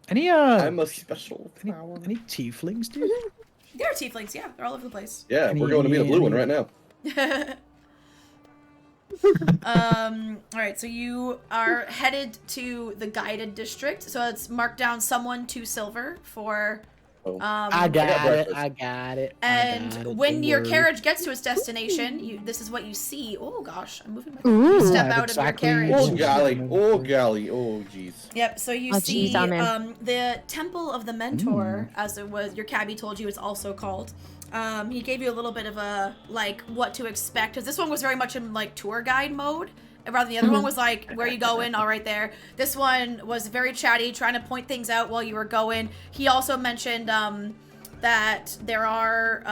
Any I'm a special flower. any tieflings, dude? There are tieflings, yeah, they're all over the place. Yeah, we're going to meet a blue one right now. All right, so you are headed to the guided district. So it's marked down someone 2 silver for I got it. breakfast. I got it. and when don't your worry. carriage gets to its destination, this is what you see. Oh gosh, I'm moving my Ooh. step Yeah, out exactly. of your Oh carriage. golly, oh golly, oh jeez. Yep, so you Oh, see geez, oh, man. the Temple of the Mentor, as it was your cabbie told you it's also called. He gave you a little bit of a like what to expect, because this one was very much in like tour guide mode, rather than the other one was like, where you going? All right there. This one was very chatty, trying to point things out while you were going. He also mentioned that there are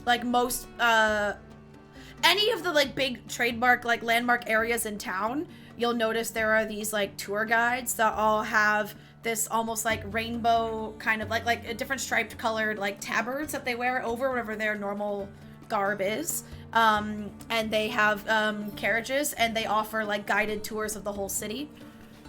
like most any of the like big trademark like landmark areas in town, you'll notice there are these like tour guides that all have this almost like rainbow kind of like a different striped colored like tabards that they wear over whatever their normal garb is. And they have carriages, and they offer like guided tours of the whole city.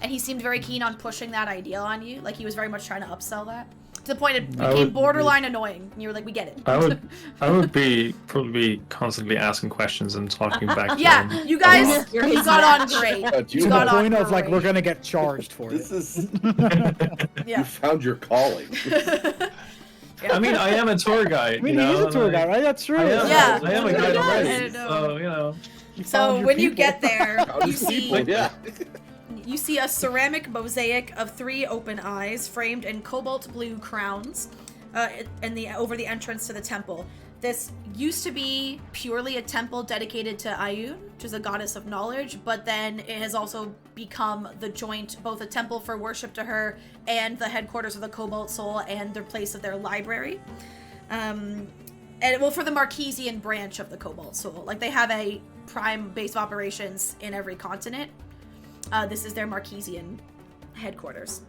And he seemed very keen on pushing that idea on you. Like he was very much trying to upsell that. To the point it became borderline annoying. And you were like, we get it. I would probably be constantly asking questions and talking back to Yeah, him. you guys, You're you his got on match. great. But You you, got The on point of like great. we're gonna get charged for this it. is you Yeah. found your calling. I mean, I am a tour guide. I mean, you know, he's a tour like, guide, right? That's true. I am, Yeah. I am a guide Yeah, already. I know. So you know. You So found your when you people. get there, Found you his people, see yeah. you see a ceramic mosaic of 3 open eyes framed in cobalt blue crowns over the entrance to the temple. This used to be purely a temple dedicated to Ayun, which is a goddess of knowledge, but then it has also become the joint, both a temple for worship to her and the headquarters of the Cobalt Soul and the place of their library. And well, for the Marquesian branch of the Cobalt Soul. Like they have a prime base of operations in every continent. This is their Marquesian headquarters.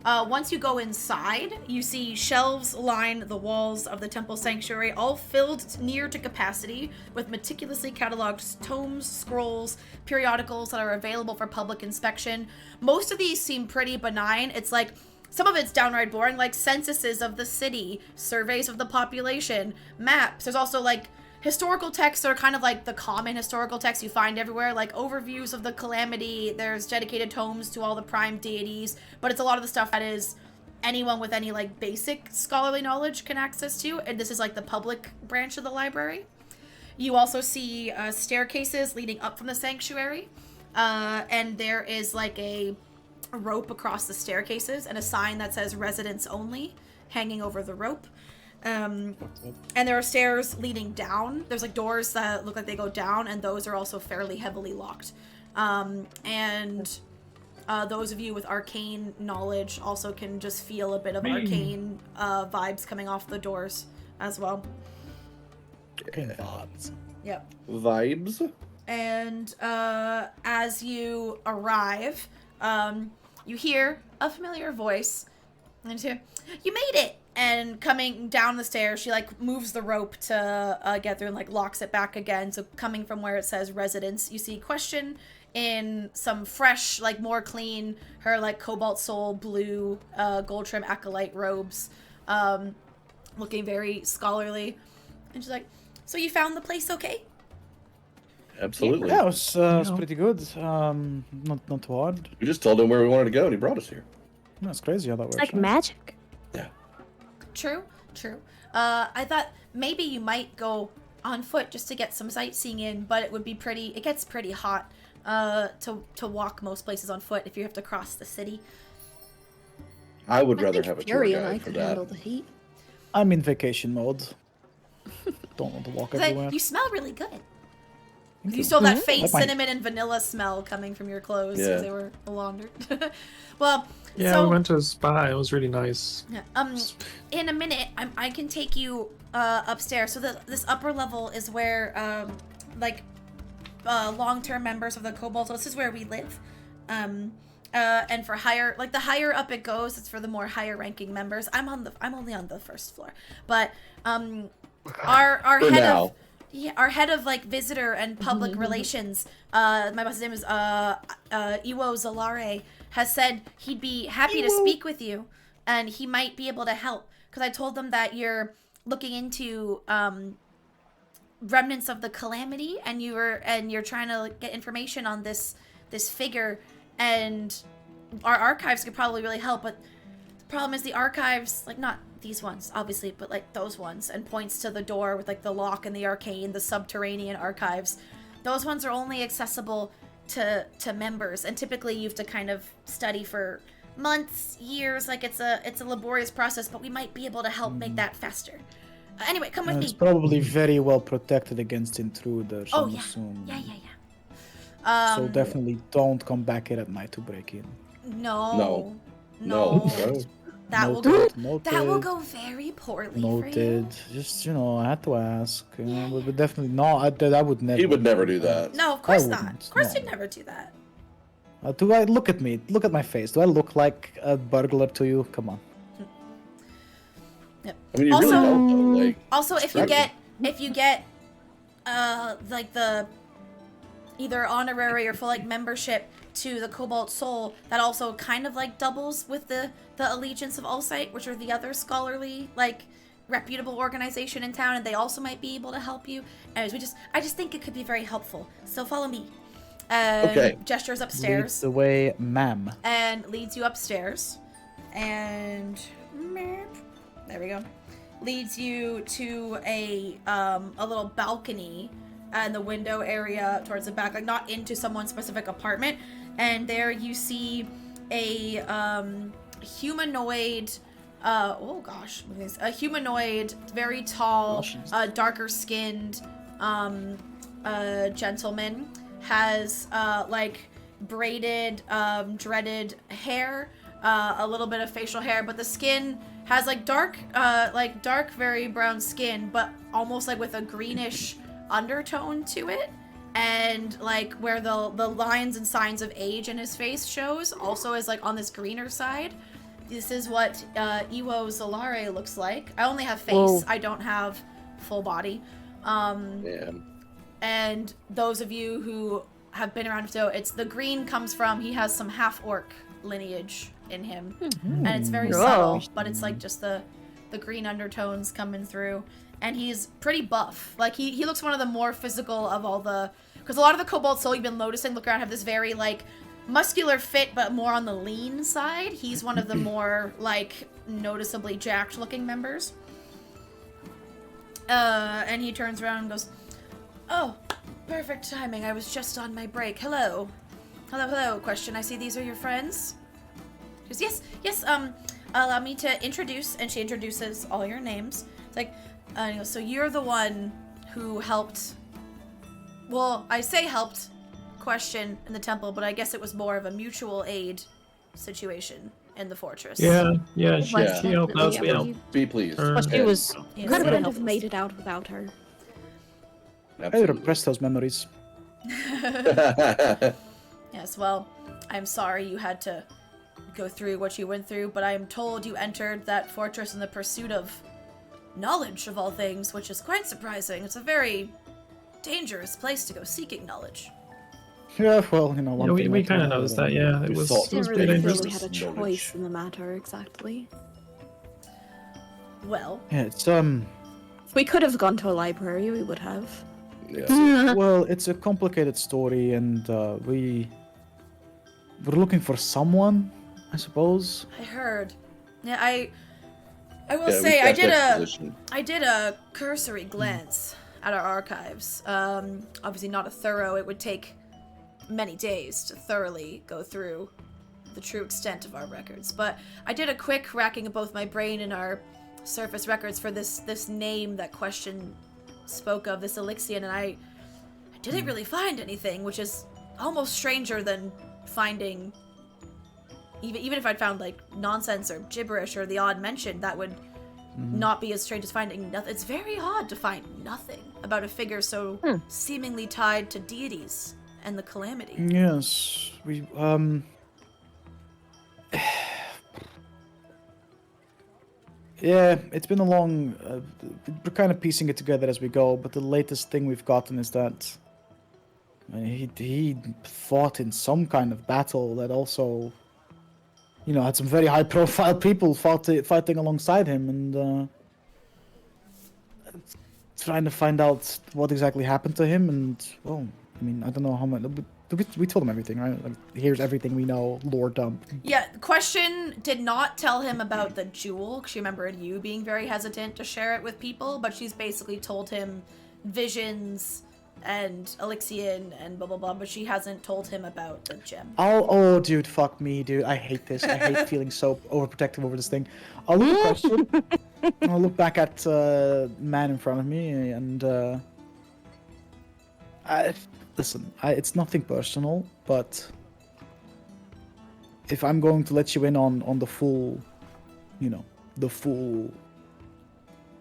Once you go inside, you see shelves line the walls of the temple sanctuary, all filled near to capacity with meticulously cataloged tomes, scrolls, periodicals that are available for public inspection. Most of these seem pretty benign. It's like, some of it's downright boring, like censuses of the city, surveys of the population, maps. There's also like historical texts that are kind of like the common historical texts you find everywhere, like overviews of the calamity. There's dedicated tomes to all the prime deities, but it's a lot of the stuff that is anyone with any like basic scholarly knowledge can access to, and this is like the public branch of the library. You also see staircases leading up from the sanctuary, and there is like a rope across the staircases and a sign that says residents only hanging over the rope. And there are stairs leading down. There's like doors that look like they go down, and those are also fairly heavily locked. And those of you with arcane knowledge also can just feel a bit of arcane vibes coming off the doors as well. Arcane vibes. Yep. Vibes. And as you arrive, you hear a familiar voice. And you hear, "You made it!" And coming down the stairs, she like moves the rope to get through and like locks it back again. So coming from where it says residence, you see Question in some fresh, like more clean, her like cobalt soul blue gold trim acolyte robes, looking very scholarly. And she's like, "So you found the place okay?" Absolutely. Yeah, it was pretty good. Not too hard. We just told him where we wanted to go, and he brought us here. That's crazy how that works. It's like huh? magic. Yeah. True. I thought maybe you might go on foot just to get some sightseeing in, but it gets pretty hot to walk most places on foot if you have to cross the city. I would I rather think have a Fury tour and I guide for could that. handle the heat. I'm in vacation mode. Don't want to walk everywhere. You smell really good. Thank You still have that I faint like my- cinnamon and vanilla smell coming from your clothes Yeah. because they were laundered. Well, Yeah, so we went to a spa. It was really nice. in a minute, I can take you upstairs. So this upper level is where long-term members of the Cobalt. So this is where we live. And for higher, like the higher up it goes, it's for the more higher-ranking members. I'm only on the first floor, but our For head now. of. Yeah, our head of like visitor and public relations, my boss's name is Iwo Zalare, has said he'd be happy to speak with you, and he might be able to help. Because I told them that you're looking into remnants of the calamity, and you're trying to get information on this figure, and our archives could probably really help. But the problem is the archives, like not these ones obviously, but like those ones, and points to the door with like the lock and the arcane, the subterranean archives. Those ones are only accessible to members, and typically you have to kind of study for months, years. Like it's a laborious process, but we might be able to help make that faster. Anyway, come with And me. it's probably very well protected against intruders. Oh I'm yeah. assuming. Yeah. So definitely don't come back here at night to break in. No. No. That will Noted, go. noted, That will go very poorly for Noted. you. Just I had to ask. But definitely no. I would never. He would never do that. No, of course I not. wouldn't, Of course no. you'd never do that. Do I look at me? Look at my face. Do I look like a burglar to you? Come on. Yep. I mean, you Also- really don't, though. Like, Also, if you Exactly. get, like the either honorary or full like membership to the Cobalt Soul, that also kind of like doubles with the Allegiance of Allsight, which are the other scholarly like reputable organization in town, and they also might be able to help you. Anyways, I just think it could be very helpul. So follow me. Okay. Gestures Lead upstairs the way, ma'am. and leads you upstairs, and there we go. Leads you to a little balcony in the window area towards the back, like not into someone's specific apartment. And there you see a humanoid. A humanoid, very tall, darker skinned gentleman. Has like braided, dreaded hair, a little bit of facial hair, but the skin has like dark, very brown skin, but almost like with a greenish undertone to it. And like where the lines and signs of age in his face shows also is like on this greener side. This is what Iwo Zalare looks like. I only have face. Whoa. I don't have full body. yeah. And those of you who have been around, so it's the green comes from, he has some half-orc lineage in him. And it's very Whoa. subtle, but it's like just the green undertones coming through. And he's pretty buff. Like he looks one of the more physical of all the, because a lot of the Cobalt Soul you've been noticing look around have this very like muscular fit, but more on the lean side. He's one of the more like noticeably jacked looking members. And he turns around and goes, "Oh, perfect timing. I was just on my break. Hello. Hello, Question. I see these are your friends." She goes, yes, allow me to introduce, and she introduces all your names. like, so you're the one who helped. Well, I say helped question in the temple, but I guess it was more of a mutual aid situation in the fortress. Yeah, she was helped us. definitely, We yeah, helped Be pleased. her. She was Yes. Couldn't incredibly have helpful. made it out without her. I Absolutely. repress those memories. Yes, well, I'm sorry you had to go through what you went through, but I am told you entered that fortress in the pursuit of knowledge of all things, which is quite surprising. It's a very dangerous place to go seeking knowledge. Yeah, well, you know, one Yeah, thing we at a kind of time, noticed but, that. Yeah, it we was. thought It was Didn't pretty really feel dangerous. we had a Knowledge. choice in the matter, exactly. Well, Yeah, it's If we could have gone to a library, we would have. Yeah. well, it's a complicated story, and we're looking for someone, I suppose. I heard. Yeah, I will Yeah, say we've I got did that a position. I did a cursory glance at our archives. Obviously not a thorough. It would take many days to thoroughly go through the true extent of our records. But I did a quick racking of both my brain and our surface records for this name that question spoke of, this Elixion, and I didn't really find anything, which is almost stranger than finding. Even if I'd found like nonsense or gibberish or the odd mention, that would not be as strange as finding nothing. It's very odd to find nothing about a figure so seemingly tied to deities and the calamity. Yes, we yeah, it's been a long. We're kind of piecing it together as we go, but the latest thing we've gotten is that he fought in some kind of battle that also, you know, had some very high-profile people fighting alongside him, and trying to find out what exactly happened to him. And well, I mean, I don't know how much. We told him everything, right? Like, here's everything we know, lore dump. Yeah, Question did not tell him about the jewel. She remembered you being very hesitant to share it with people, but she's basically told him visions and Elixion and blah blah blah, but she hasn't told him about the gem. Oh, dude, fuck me, dude. I hate this. I hate feeling so overprotective over this thing. I'll look at Question. I'll look back at man in front of me, and listen. It's nothing personal, but if I'm going to let you in on the full, you know, the full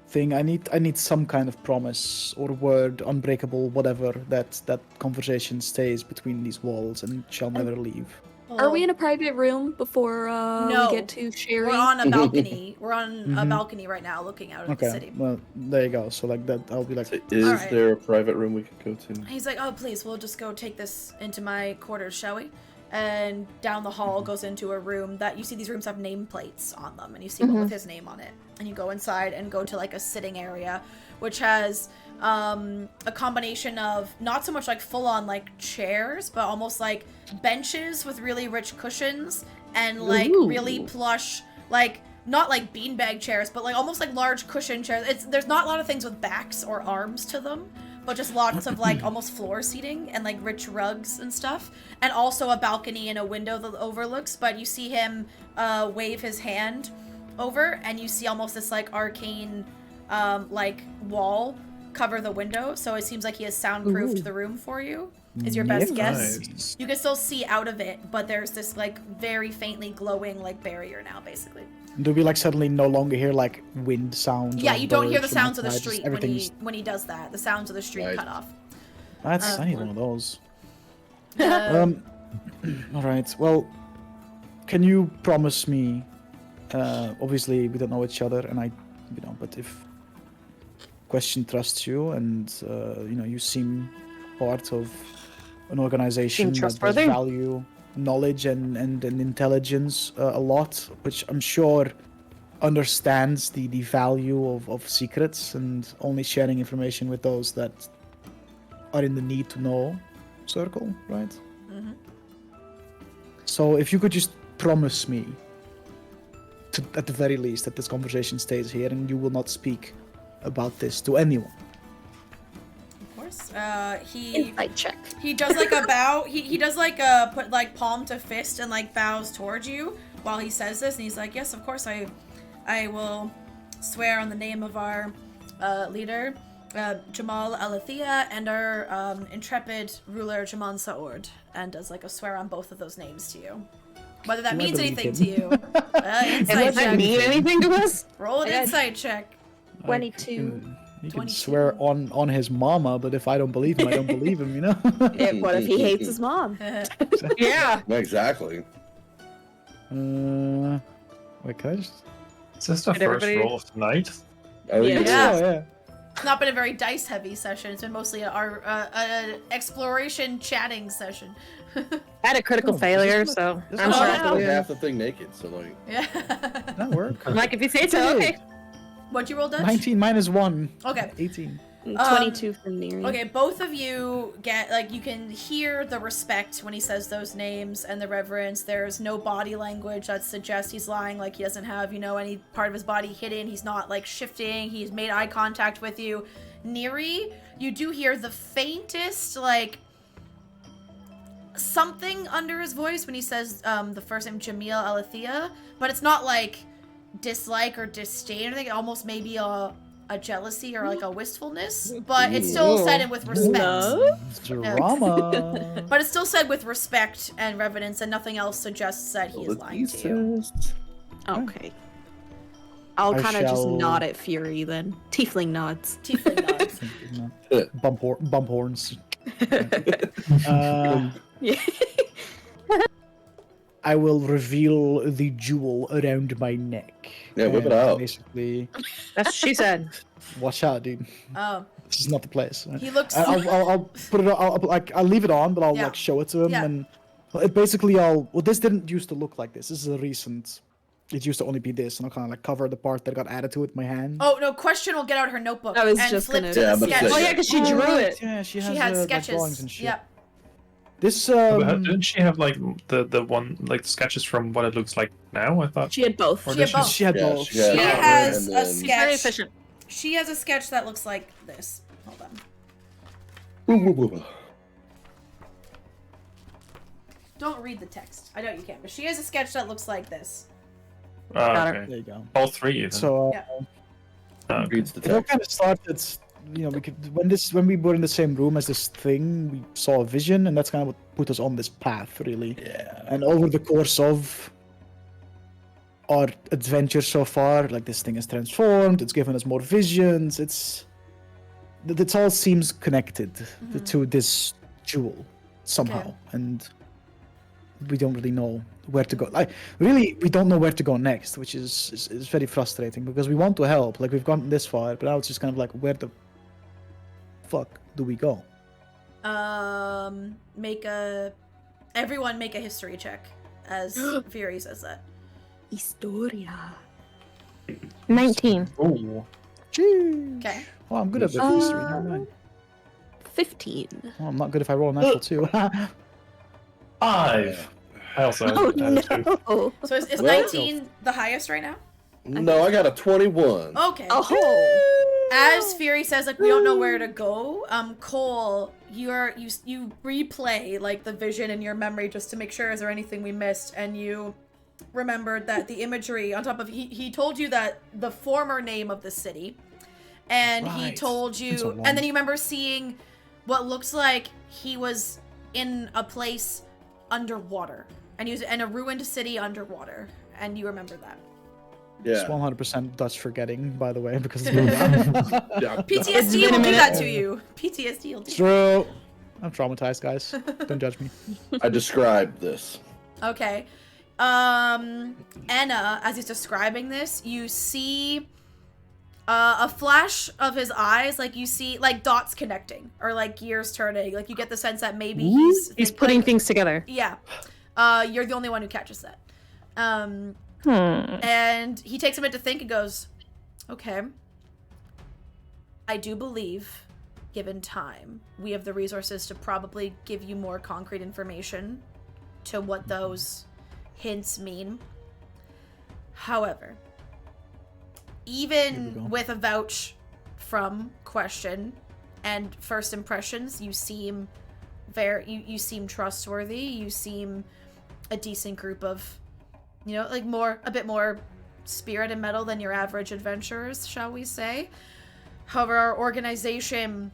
thing, I need some kind of promise or word, unbreakable, whatever, that conversation stays between these walls and shall never leave. Are we in a private room before No. we get to Sherry? We're on a balcony. We're on a balcony right now looking out at the Okay, city. well, there you go. So like that, I'll be like, Is Alright. there a private room we could go to? He's like, oh, please, we'll just go take this into my quarters, shall we? And down the hall goes into a room that you see these rooms have nameplates on them, and you see one with his name on it. And you go inside and go to like a sitting area, which has a combination of not so much like full-on like chairs, but almost like benches with really rich cushions and like really plush, like not like beanbag chairs, but like almost like large cushion chairs. There's not a lot of things with backs or arms to them, but just lots of like almost floor seating and like rich rugs and stuff, and also a balcony and a window that overlooks. But you see him wave his hand over, and you see almost this like arcane like wall cover the window, so it seems like he has soundproofed the room for you. Is your best guess? Nice. You can still see out of it, but there's this like very faintly glowing like barrier now, basically. do we like suddenly no longer hear like wind sounds? Yeah, or you don't hear the birds from sounds of the outside, just street when everything's- he does that. The sounds of the street Right. cut off. I need one of those. Uh, All right. Well, can you promise me? Obviously, we don't know each other, and but if Question trusts you, and you seem part of an organization that does trustworthy? value knowledge and intelligence a lot, which I'm sure understands the value of secrets and only sharing information with those that are in the need to know circle, right? Mhm. So if you could just promise me, at the very least, that this conversation stays here and you will not speak about this to anyone. Of course. He Insight check. he does like a bow. He does like a put like palm to fist and like bows towards you while he says this, and he's like, yes, of course, I will swear on the name of our leader, Jamal Alethea, and our intrepid ruler, Jaman Saord, and does like a swear on both of those names to you. Whether that means anything to you. Insight Does that check. mean anything to us? Roll an insight check. 22. He can 22. swear on his mama, but if I don't believe him, I don't believe him, you know? What if he hates his mom? Yeah. Exactly. Wait, can I just... Is this the Did first everybody- roll of the night? I think it's- Yeah. Oh, yeah. It's not been a very dice-heavy session. It's been mostly our exploration chatting session. I had a critical Oh, failure, this is so this I'm is sure not I bad. can do it. half the thing naked, so like. Yeah. That worked. I'm like, if you say so, okay. What'd you roll, Dutch? 19 minus 1. Okay. 18. 22 from Neri. Okay, both of you get, like, you can hear the respect when he says those names and the reverence. There's no body language that suggests he's lying, like he doesn't have, you know, any part of his body hidden. He's not, like, shifting. He's made eye contact with you. Neri, you do hear the faintest, like, something under his voice when he says the first name, Jamil Alethea, but it's not, like, dislike or disdain or anything. It almost maybe a jealousy or like a wistfulness, but it's still said it with respect. Drama. But it's still said with respect and reverence, and nothing else suggests that he is lying to you. Okay. I'll I kind of just shall- nod at Fury then. Tiefling nods. Tiefling nods. Bump horns. Yeah. I will reveal the jewel around my neck. Yeah, whip it And out. Basically, That's what she said. watch out, dude. Oh, This is not the place. he looks. I'll put it. I'll leave it on, but I'll Yeah. like show it to him, Yeah. and it basically Well, this didn't used to look like this. This is a recent. It used to only be this, and I'll kind of like cover the part that got added to it with my hand. Oh no! Question will get out her notebook I was and just flip gonna- to Yeah, the but it's sketch. like- Oh yeah, because she drew it. Yeah, she has She had like, sketches. drawings and shit. Yep. This Didn't she have like the one like sketches from what it looks like now? I thought. She had both. Or She did had both. she had Yeah, both. she had She cover has and a then- She's very sketch. efficient. She has a sketch that looks like this. Hold on. Don't read the text. I know you can't, but she has a sketch that looks like this. Got her. Okay. There you go. All three. Even. So Yeah. Okay. Reads the it all text. kind of started. We could when we were in the same room as this thing, we saw a vision, and that's kind of what put us on this path, really. Yeah. And over the course of our adventure so far, like this thing has transformed. It's given us more visions. It all seems connected to this jewel somehow, Okay. and we don't really know where to go. We don't know where to go next, which is very frustrating because we want to help. Like we've gotten this far, but now it's just kind of like, where the fuck do we go? Everyone make a history check as Fury says that. Historia. 19. Ooh. Jeez. Okay. Oh, I'm good at the history. Never mind. 15. Oh, I'm not good if I roll a natural too. 5. I also Oh had two. no. So is Well- 19 the highest right now? No, I got a 21. Okay. Oh. As Fury says, like, we don't know where to go. Cole, you replay like the vision in your memory just to make sure is there anything we missed, and you remembered that the imagery on top of he told you that the former name of the city, and he Right. told you, It's so long. and then you remember seeing what looks like he was in a place underwater, and he was in a ruined city underwater, and you remember that. It's Yeah. 100% Dutch forgetting, by the way, because it's really bad. Yeah. PTSD will do that to you. PTSD will do. True. I'm traumatized, guys. Don't judge me. I described this. Okay. Anna, as he's describing this, you see a flash of his eyes, like you see like dots connecting or like gears turning. Like you get the sense that maybe He's putting things together. Yeah. You're the only one who catches that. Hmm. And he takes a minute to think and goes, okay. I do believe, given time, we have the resources to probably give you more concrete information to what those hints mean. However, Here we go. even with a vouch from question and first impressions, you seem you seem trustworthy. You seem a decent group of, like a bit more spirit and metal than your average adventurers, shall we say. However, our organization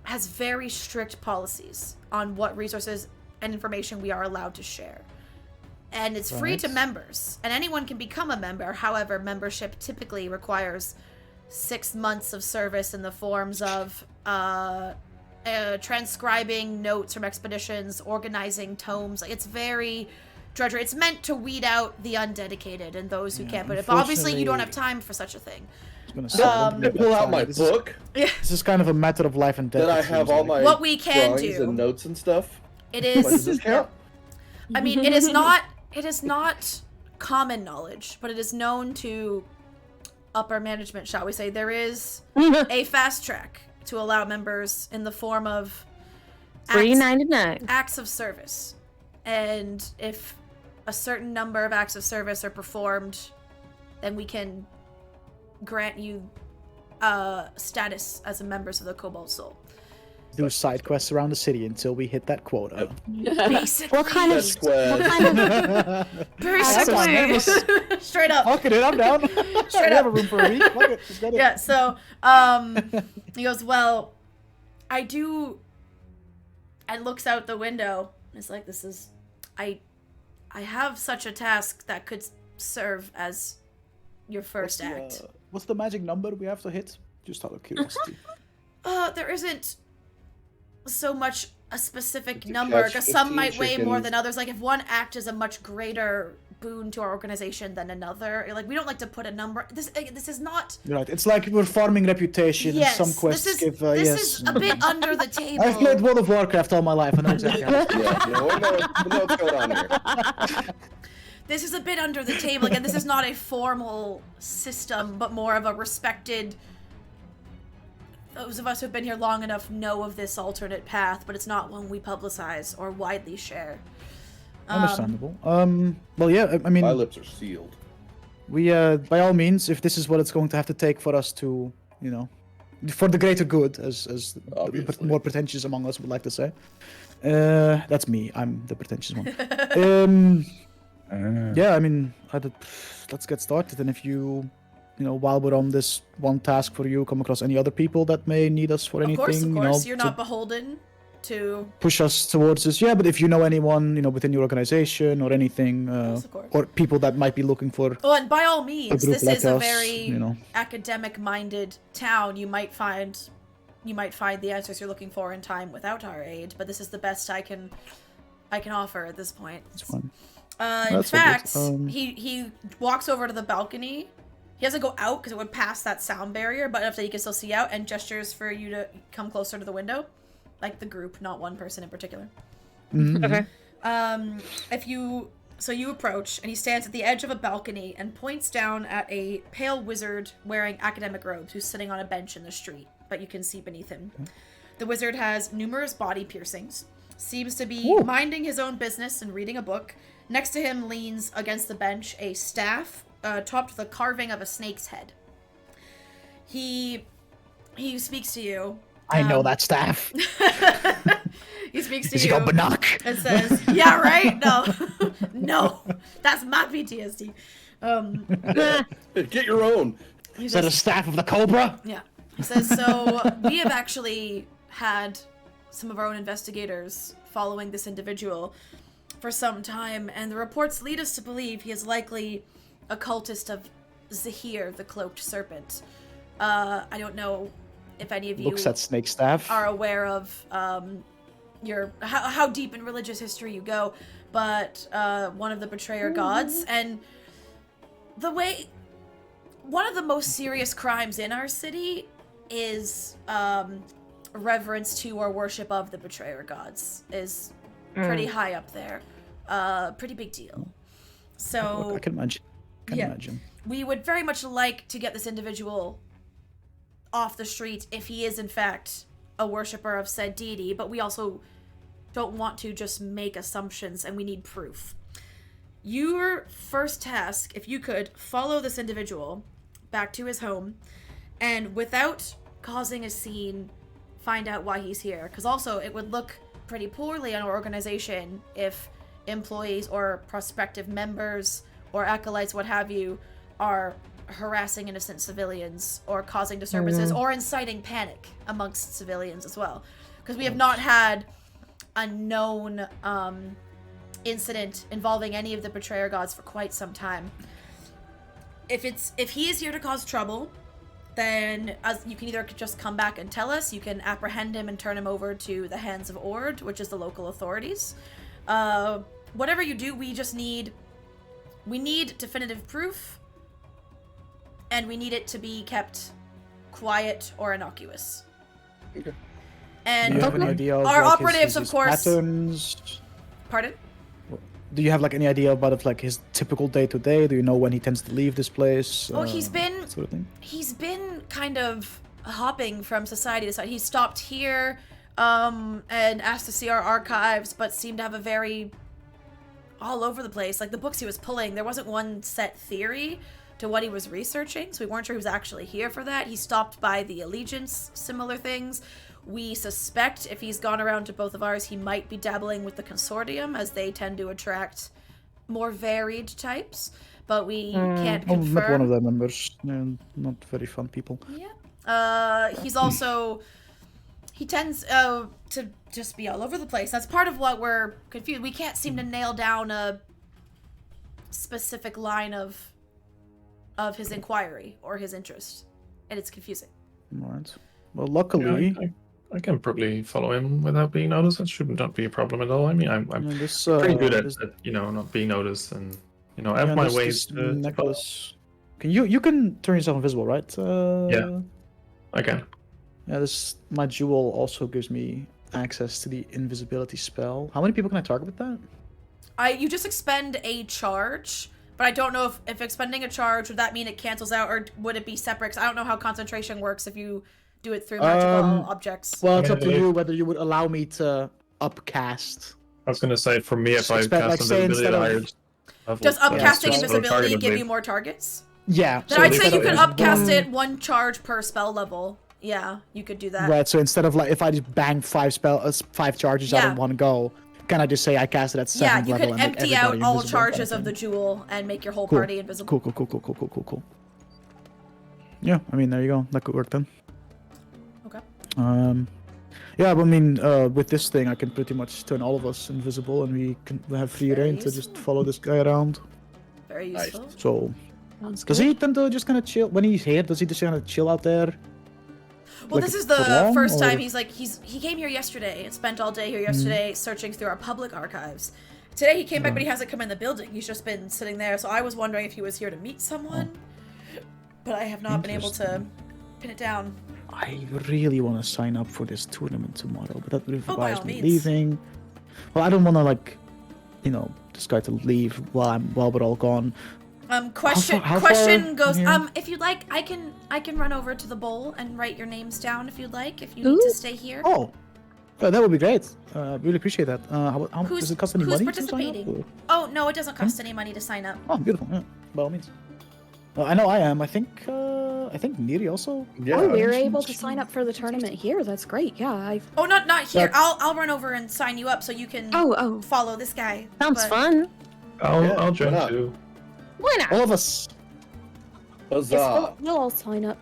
has very strict policies on what resources and information we are allowed to share. And it's free to members, and anyone can become a member. However, membership typically requires 6 months of service in the forms of transcribing notes from expeditions, organizing tomes. Like, it's very drudgery. It's meant to weed out the undedicated and those who can't put it. But obviously, you don't have time for such a thing. Pull out my book. This is kind of a matter of life and death. That I have all my what we can drawings do and notes and stuff. It is. Does this count? I mean, it is not. It is not common knowledge, but it is known to upper management, shall we say. There is a fast track to allow members in the form of $3.99 acts of service, and if a certain number of acts of service are performed, then we can grant you status as a members of the Cobalt Soul. Do side quests around the city until we hit that quota. Basically. What kind of Basically. Straight up. Fuck it, I'm down. Straight I have up. a room for a week. Fuck it, let's get it. Yeah, so he goes, well, I do, and looks out the window. It's like, this is, I have such a task that could serve as your first act. What's the magic number we have to hit? Just out of curiosity. There isn't so much a specific To number, catch because some 15 might weigh more chickens. than others. Like, if one act is a much greater boon to our organization than another, like, we don't like to put a number. This is not. You're right. It's like we're farming reputation, Yes, and some quests this is give. this Yes. is a bit under the table. I've played World of Warcraft all my life. I know exactly. How Yeah, we know what's going on here. This is a bit under the table. Again, this is not a formal system, but more of a respected. Those of us who've been here long enough know of this alternate path, but it's not one we publicize or widely share. Understandable. Well, yeah. I mean, My lips are sealed. we by all means, if this is what it's going to have to take for us to, you know, for the greater good, as the Obviously. more pretentious among us would like to say. That's me. I'm the pretentious one. Yeah, I mean, let's get started. And if you know, while we're on this one task for you, come across any other people that may need us for anything, Of you course, know, you're to not beholden to. push us towards this. Yeah, but if you know anyone, you know, within your organization or anything, Yes, of course. or people that might be looking for Oh, and by all a means, group this like is a us, very you know. academic-minded town. You might find the answers you're looking for in time without our aid, but this is the best I can offer at this point. It's fun. In That's all good. fact, he walks over to the balcony. He doesn't go out because it would pass that sound barrier, but enough that he can still see out, and gestures for you to come closer to the window, like the group, not one person in particular. Mhm. Okay. You approach, and he stands at the edge of a balcony and points down at a pale wizard wearing academic robes who's sitting on a bench in the street, but you can see beneath him. The wizard has numerous body piercings, seems to be Ooh. minding his own business and reading a book. Next to him leans against the bench a staff topped with a carving of a snake's head. He speaks to you. I know that staff. He speaks to Has you. he got Bannock? And says, "Yeah, right? No. No. That's my PTSD." Get your own. He Is that a says, staff of the Cobra? yeah. He says, "So we have actually had some of our own investigators following this individual for some time, and the reports lead us to believe he is likely a cultist of Zahir, the Cloaked Serpent. I don't know if any of you Looks at snake staff. are aware of how deep in religious history you go, but one of the betrayer gods, and one of the most serious crimes in our city is reverence to or worship of the betrayer gods is pretty high up there. Pretty big deal. So I can imagine. Yeah. Imagine. we would very much like to get this individual off the street if he is in fact a worshiper of said deity, but we also don't want to just make assumptions, and we need proof. Your first task, if you could, follow this individual back to his home, and without causing a scene, find out why he's here. Because also, it would look pretty poorly on our organization if employees or prospective members or acolytes, what have you, are harassing innocent civilians or causing disturbances or inciting panic amongst civilians as well. Because we have not had a known incident involving any of the betrayer gods for quite some time. If he is here to cause trouble, then you can either just come back and tell us, you can apprehend him and turn him over to the hands of Ord, which is the local authorities. Whatever you do, we need definitive proof, and we need it to be kept quiet or innocuous. Okay. And Do you have any idea of, our like, operatives, his of course. patterns? Pardon? Do you have like any idea about it, like his typical day to day? Do you know when he tends to leave this place? Oh, he's been that sort of thing? He's been kind of hopping from society to society. He stopped here and asked to see our archives, but seemed to have a very all over the place. Like the books he was pulling, there wasn't one set theory to what he was researching, so we weren't sure he was actually here for that. He stopped by the Allegiance, similar things. We suspect if he's gone around to both of ours, he might be dabbling with the Consortium, as they tend to attract more varied types, but we can't confirm. I've met one of their members. They're not very fun people. Yeah. He's also... He tends to just be all over the place. That's part of what we're confused. We can't seem to nail down a specific line of his inquiry or his interest, and it's confusing. All right. Well, luckily... Yeah, I can probably follow him without being noticed. That should not be a problem at all. I mean, I'm pretty good at not being noticed, and I have my ways to necklace. You can turn yourself invisible, right? Yeah, I can. Yeah, my jewel also gives me access to the invisibility spell. How many people can I target with that? You just expend a charge, but I don't know if expending a charge, would that mean it cancels out, or would it be separate? 'Cause I don't know how concentration works if you do it through magical objects. Well, it's up to you whether you would allow me to upcast. I was going to say, for me, if I cast invisibility, does upcasting invisibility give you more targets? Yeah. Then I'd say you could upcast it 1 charge per spell level. Yeah, you could do that. Right, so instead of like, if I just bang 5 charges out in one go, can I just say I cast it at 7th level? Yeah, you could and empty out all charges of the jewel and make your whole party invisible. Cool. Yeah, I mean, there you go. That could work then. Okay. Yeah, but I mean, with this thing, I can pretty much turn all of us invisible, and we have free reign to just follow this guy around. Very useful. Nice. So, does he tend to just kind of chill when he's here? Does he just kind of chill out there? Well, this is the first time he came here yesterday and spent all day here yesterday searching through our public archives. Today he came back, but he hasn't come in the building. He's just been sitting there. So I was wondering if he was here to meet someone, but I have not been able to pin it down. I really want to sign up for this tournament tomorrow, but that requires me means. leaving. Well, I don't want to this guy to leave while we're all gone. Question how question far goes. here? If you'd like, I can run over to the bowl and write your names down if you'd like. If you need to stay here. Oh, that would be great. Really appreciate that. How does it cost any money? Who's participating? Oh no, it doesn't cost any money to sign up. Oh, beautiful. Yeah, by all means. Well, I know I am. I think Miri also. Yeah. Oh, we were able to sign up for the tournament here. That's great. Yeah. Oh, not here. I'll run over and sign you up so you can follow this guy. Sounds fun. I'll join too. Why not? All of us. Huzzah! We'll all sign up.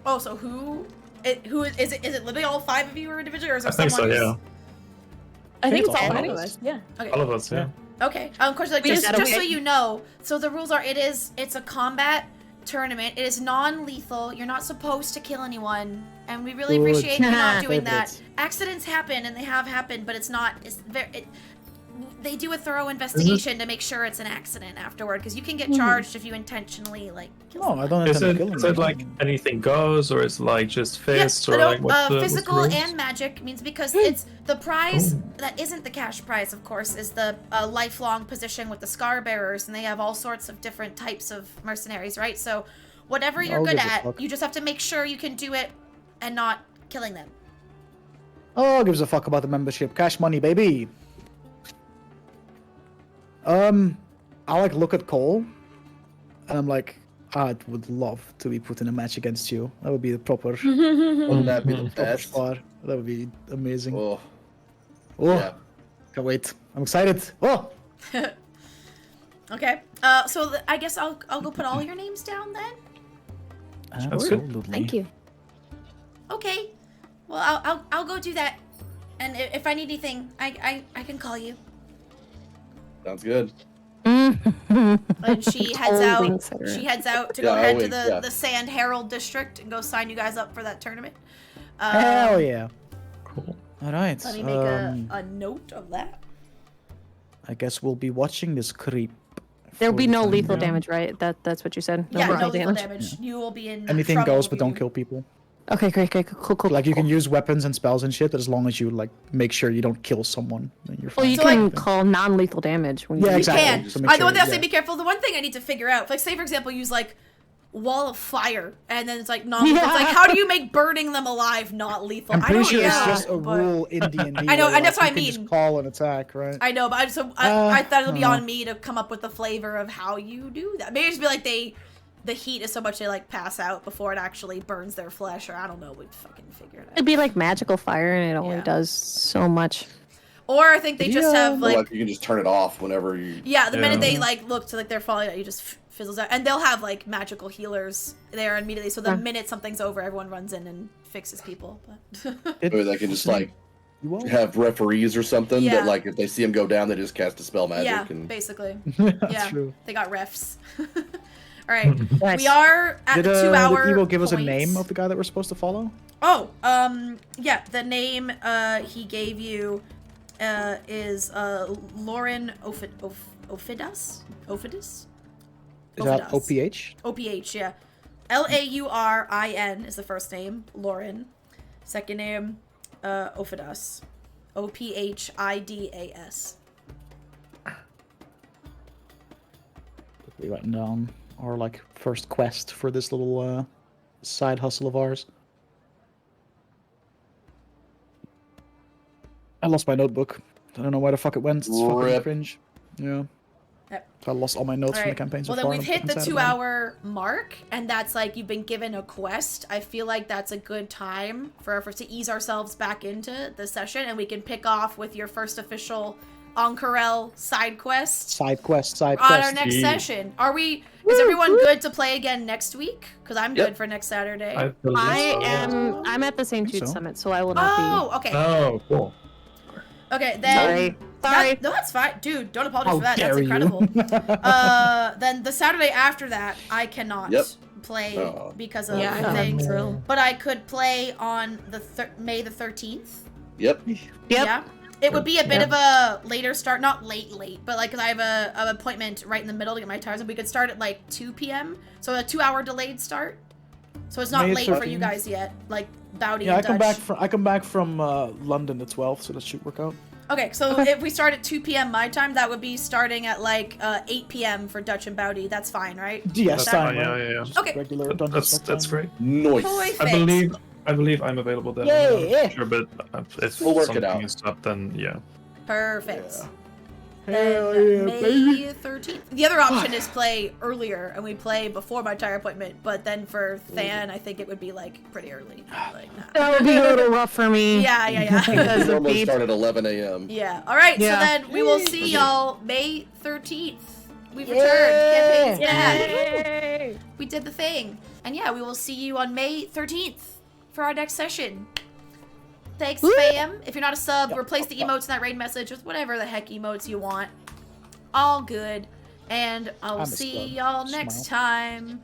Oh, so who is it? Is it literally all 5 of you are individually, or is there I think so. someone? Yeah. I think it's all all 5 of of us. us. Yeah. Okay. All of us. Yeah. Okay. Question, just so you know, so the rules are: it's a combat tournament. It is non-lethal. You're not supposed to kill anyone, and we really appreciate you not doing that. Accidents happen, and they have happened, but they do a thorough investigation to make sure it's an accident afterward, because you can get charged if you intentionally kill someone. I don't Is intend to kill it him. like anything goes, or is it like just fists, Yeah, or like what's the physical rules? and magic means, because it's the prize that isn't the cash prize, of course, is the lifelong position with the scar bearers, and they have all sorts of different types of mercenaries, right? So whatever you're good at, you just have to make sure you can do it and not killing them. Oh, gives a fuck about the membership. Cash money, baby. I look at Cole, and I'm like, I would love to be put in a match against you. That would be the proper. Wouldn't that be the proper best? spar. That would be amazing. Oh, Oh, yeah. can't wait. I'm excited. Oh, Okay. So I guess I'll go put all your names down then. Absolutely. Thank you. Okay. Well, I'll go do that. And if I need anything, I can call you. Sounds good. And she heads out. Totally consider it. She heads out to Yeah, go head always, to yeah. the Sand Herald district and go sign you guys up for that tournament. Hell yeah. Cool. All right. Let me make a note of that. I guess we'll be watching this creep. There'll for be the no time lethal being. damage, right? That's what you said. Yeah, no mortal lethal damage. You will be in Anything trouble goes, if but don't you- kill people. Okay, great, cool. Like you can use weapons and spells and shit, but as long as you like make sure you don't kill someone, then you're fine. Well, you So, can like- call non-lethal damage when you Yeah, You exactly. can. So make I sure- know what they say. yeah. Be careful. The one thing I need to figure out, like, say for example, use like wall of fire, and then it's like non-lethal. It's like, how do you make burning them alive not lethal? I'm I pretty don't sure know. it's just a but- rule in D&D. I know, where, and that's what I you can just mean. call an attack, right? I know, but I thought it would be Uh-huh. on me to come up with the flavor of how you do that. Maybe just be like the heat is so much they like pass out before it actually burns their flesh, or I don't know. We'd fucking figure it out. It'd be like magical fire, and it only Yeah. does so much. Or I think they just Yeah. have Or, like like you can just turn it off whenever you. yeah, the minute Yeah. they like look to like they're falling out, you just fizzles out, and they'll have like magical healers there immediately. So the Yeah. minute something's over, everyone runs in and fixes people. But Or they can just like You won't. have referees or something Yeah. that like if they see them go down, they just cast a spell magic. yeah, And basically, That's yeah, true. they got refs. All right, Nice. we are at Did, the 2 hour. did Evo give us a point. name of the guy that we're supposed to follow? Oh, yeah, the name he gave you is Lauren Ophidus? Is that OPH? OPH, yeah. Laurin is the first name, Lauren. Second name, Ophidas. OPHIDAS. We writing down our like first quest for this little side hustle of ours. I lost my notebook. I don't know where the fuck it went. It's fucking Rip. cringe. Yeah. Yep. I lost all my notes from the Alright, campaign so well then far. we've I'm hit the fucking sad 2 about it. hour mark, and that's like you've been given a quest. I feel like that's a good time for to ease ourselves back into the session, and we can pick off with your first official Ank'Harel side quest Side quest. on our quest. next Yeah. session. Is everyone good to play again next week? Because I'm Yep. good for next Saturday. I believe so. I'm at the St. Jude so. Summit, so I will not Oh, okay. Oh, cool. Okay, be. then Sorry. no, that's fine, dude. Don't apologize How for that. That's dare you. incredible. Then the Saturday after that, I cannot Yep. play Oh. because of Yeah, I have things. Thrill. But I could play on the May the 13th. Yep. Yep. Yeah. It would be a bit Yeah. of a later start, not late, but like, cause I have an appointment right in the middle to get my tires, and we could start at like 2 p.m. So a 2 hour delayed start. So it's not May late for you 13th? guys yet, like Bowdy Yeah, and I come back from London the 12th, so that should work out. Okay, so if we start at 2 p.m. my time, that would be starting at like 8 p.m. for Dutch and Bowdy. That's fine, right? Yes, That's time. fine, yeah, right? yeah, yeah. Just Okay. Regular That- dungeon That's stuff that's time. great. Nice. Perfect. I believe I'm available then. Yeah, I'm not yeah. Sure, but if We'll work it something out. is up, then yeah. Perfect. Yeah. Then Hell yeah, May baby. 13th. The other option is play earlier, and we play before my tire appointment. But then for Than, I think it would be like pretty early. Like, nah. That would be a little rough for me. Yeah. Because Yeah. of Normally beep. start at 11 a.m. Yeah. All right. Yeah. So then we will see y'all May 13th. We've returned. Campaign's back. Yay! We did the thing. And yeah, we will see you on May 13th for our next session. Thanks, Woo! fam. If you're not a sub, replace the emotes in that raid message with whatever the heck emotes you want. All good. And I will I'm a see sub. y'all next Smile. time.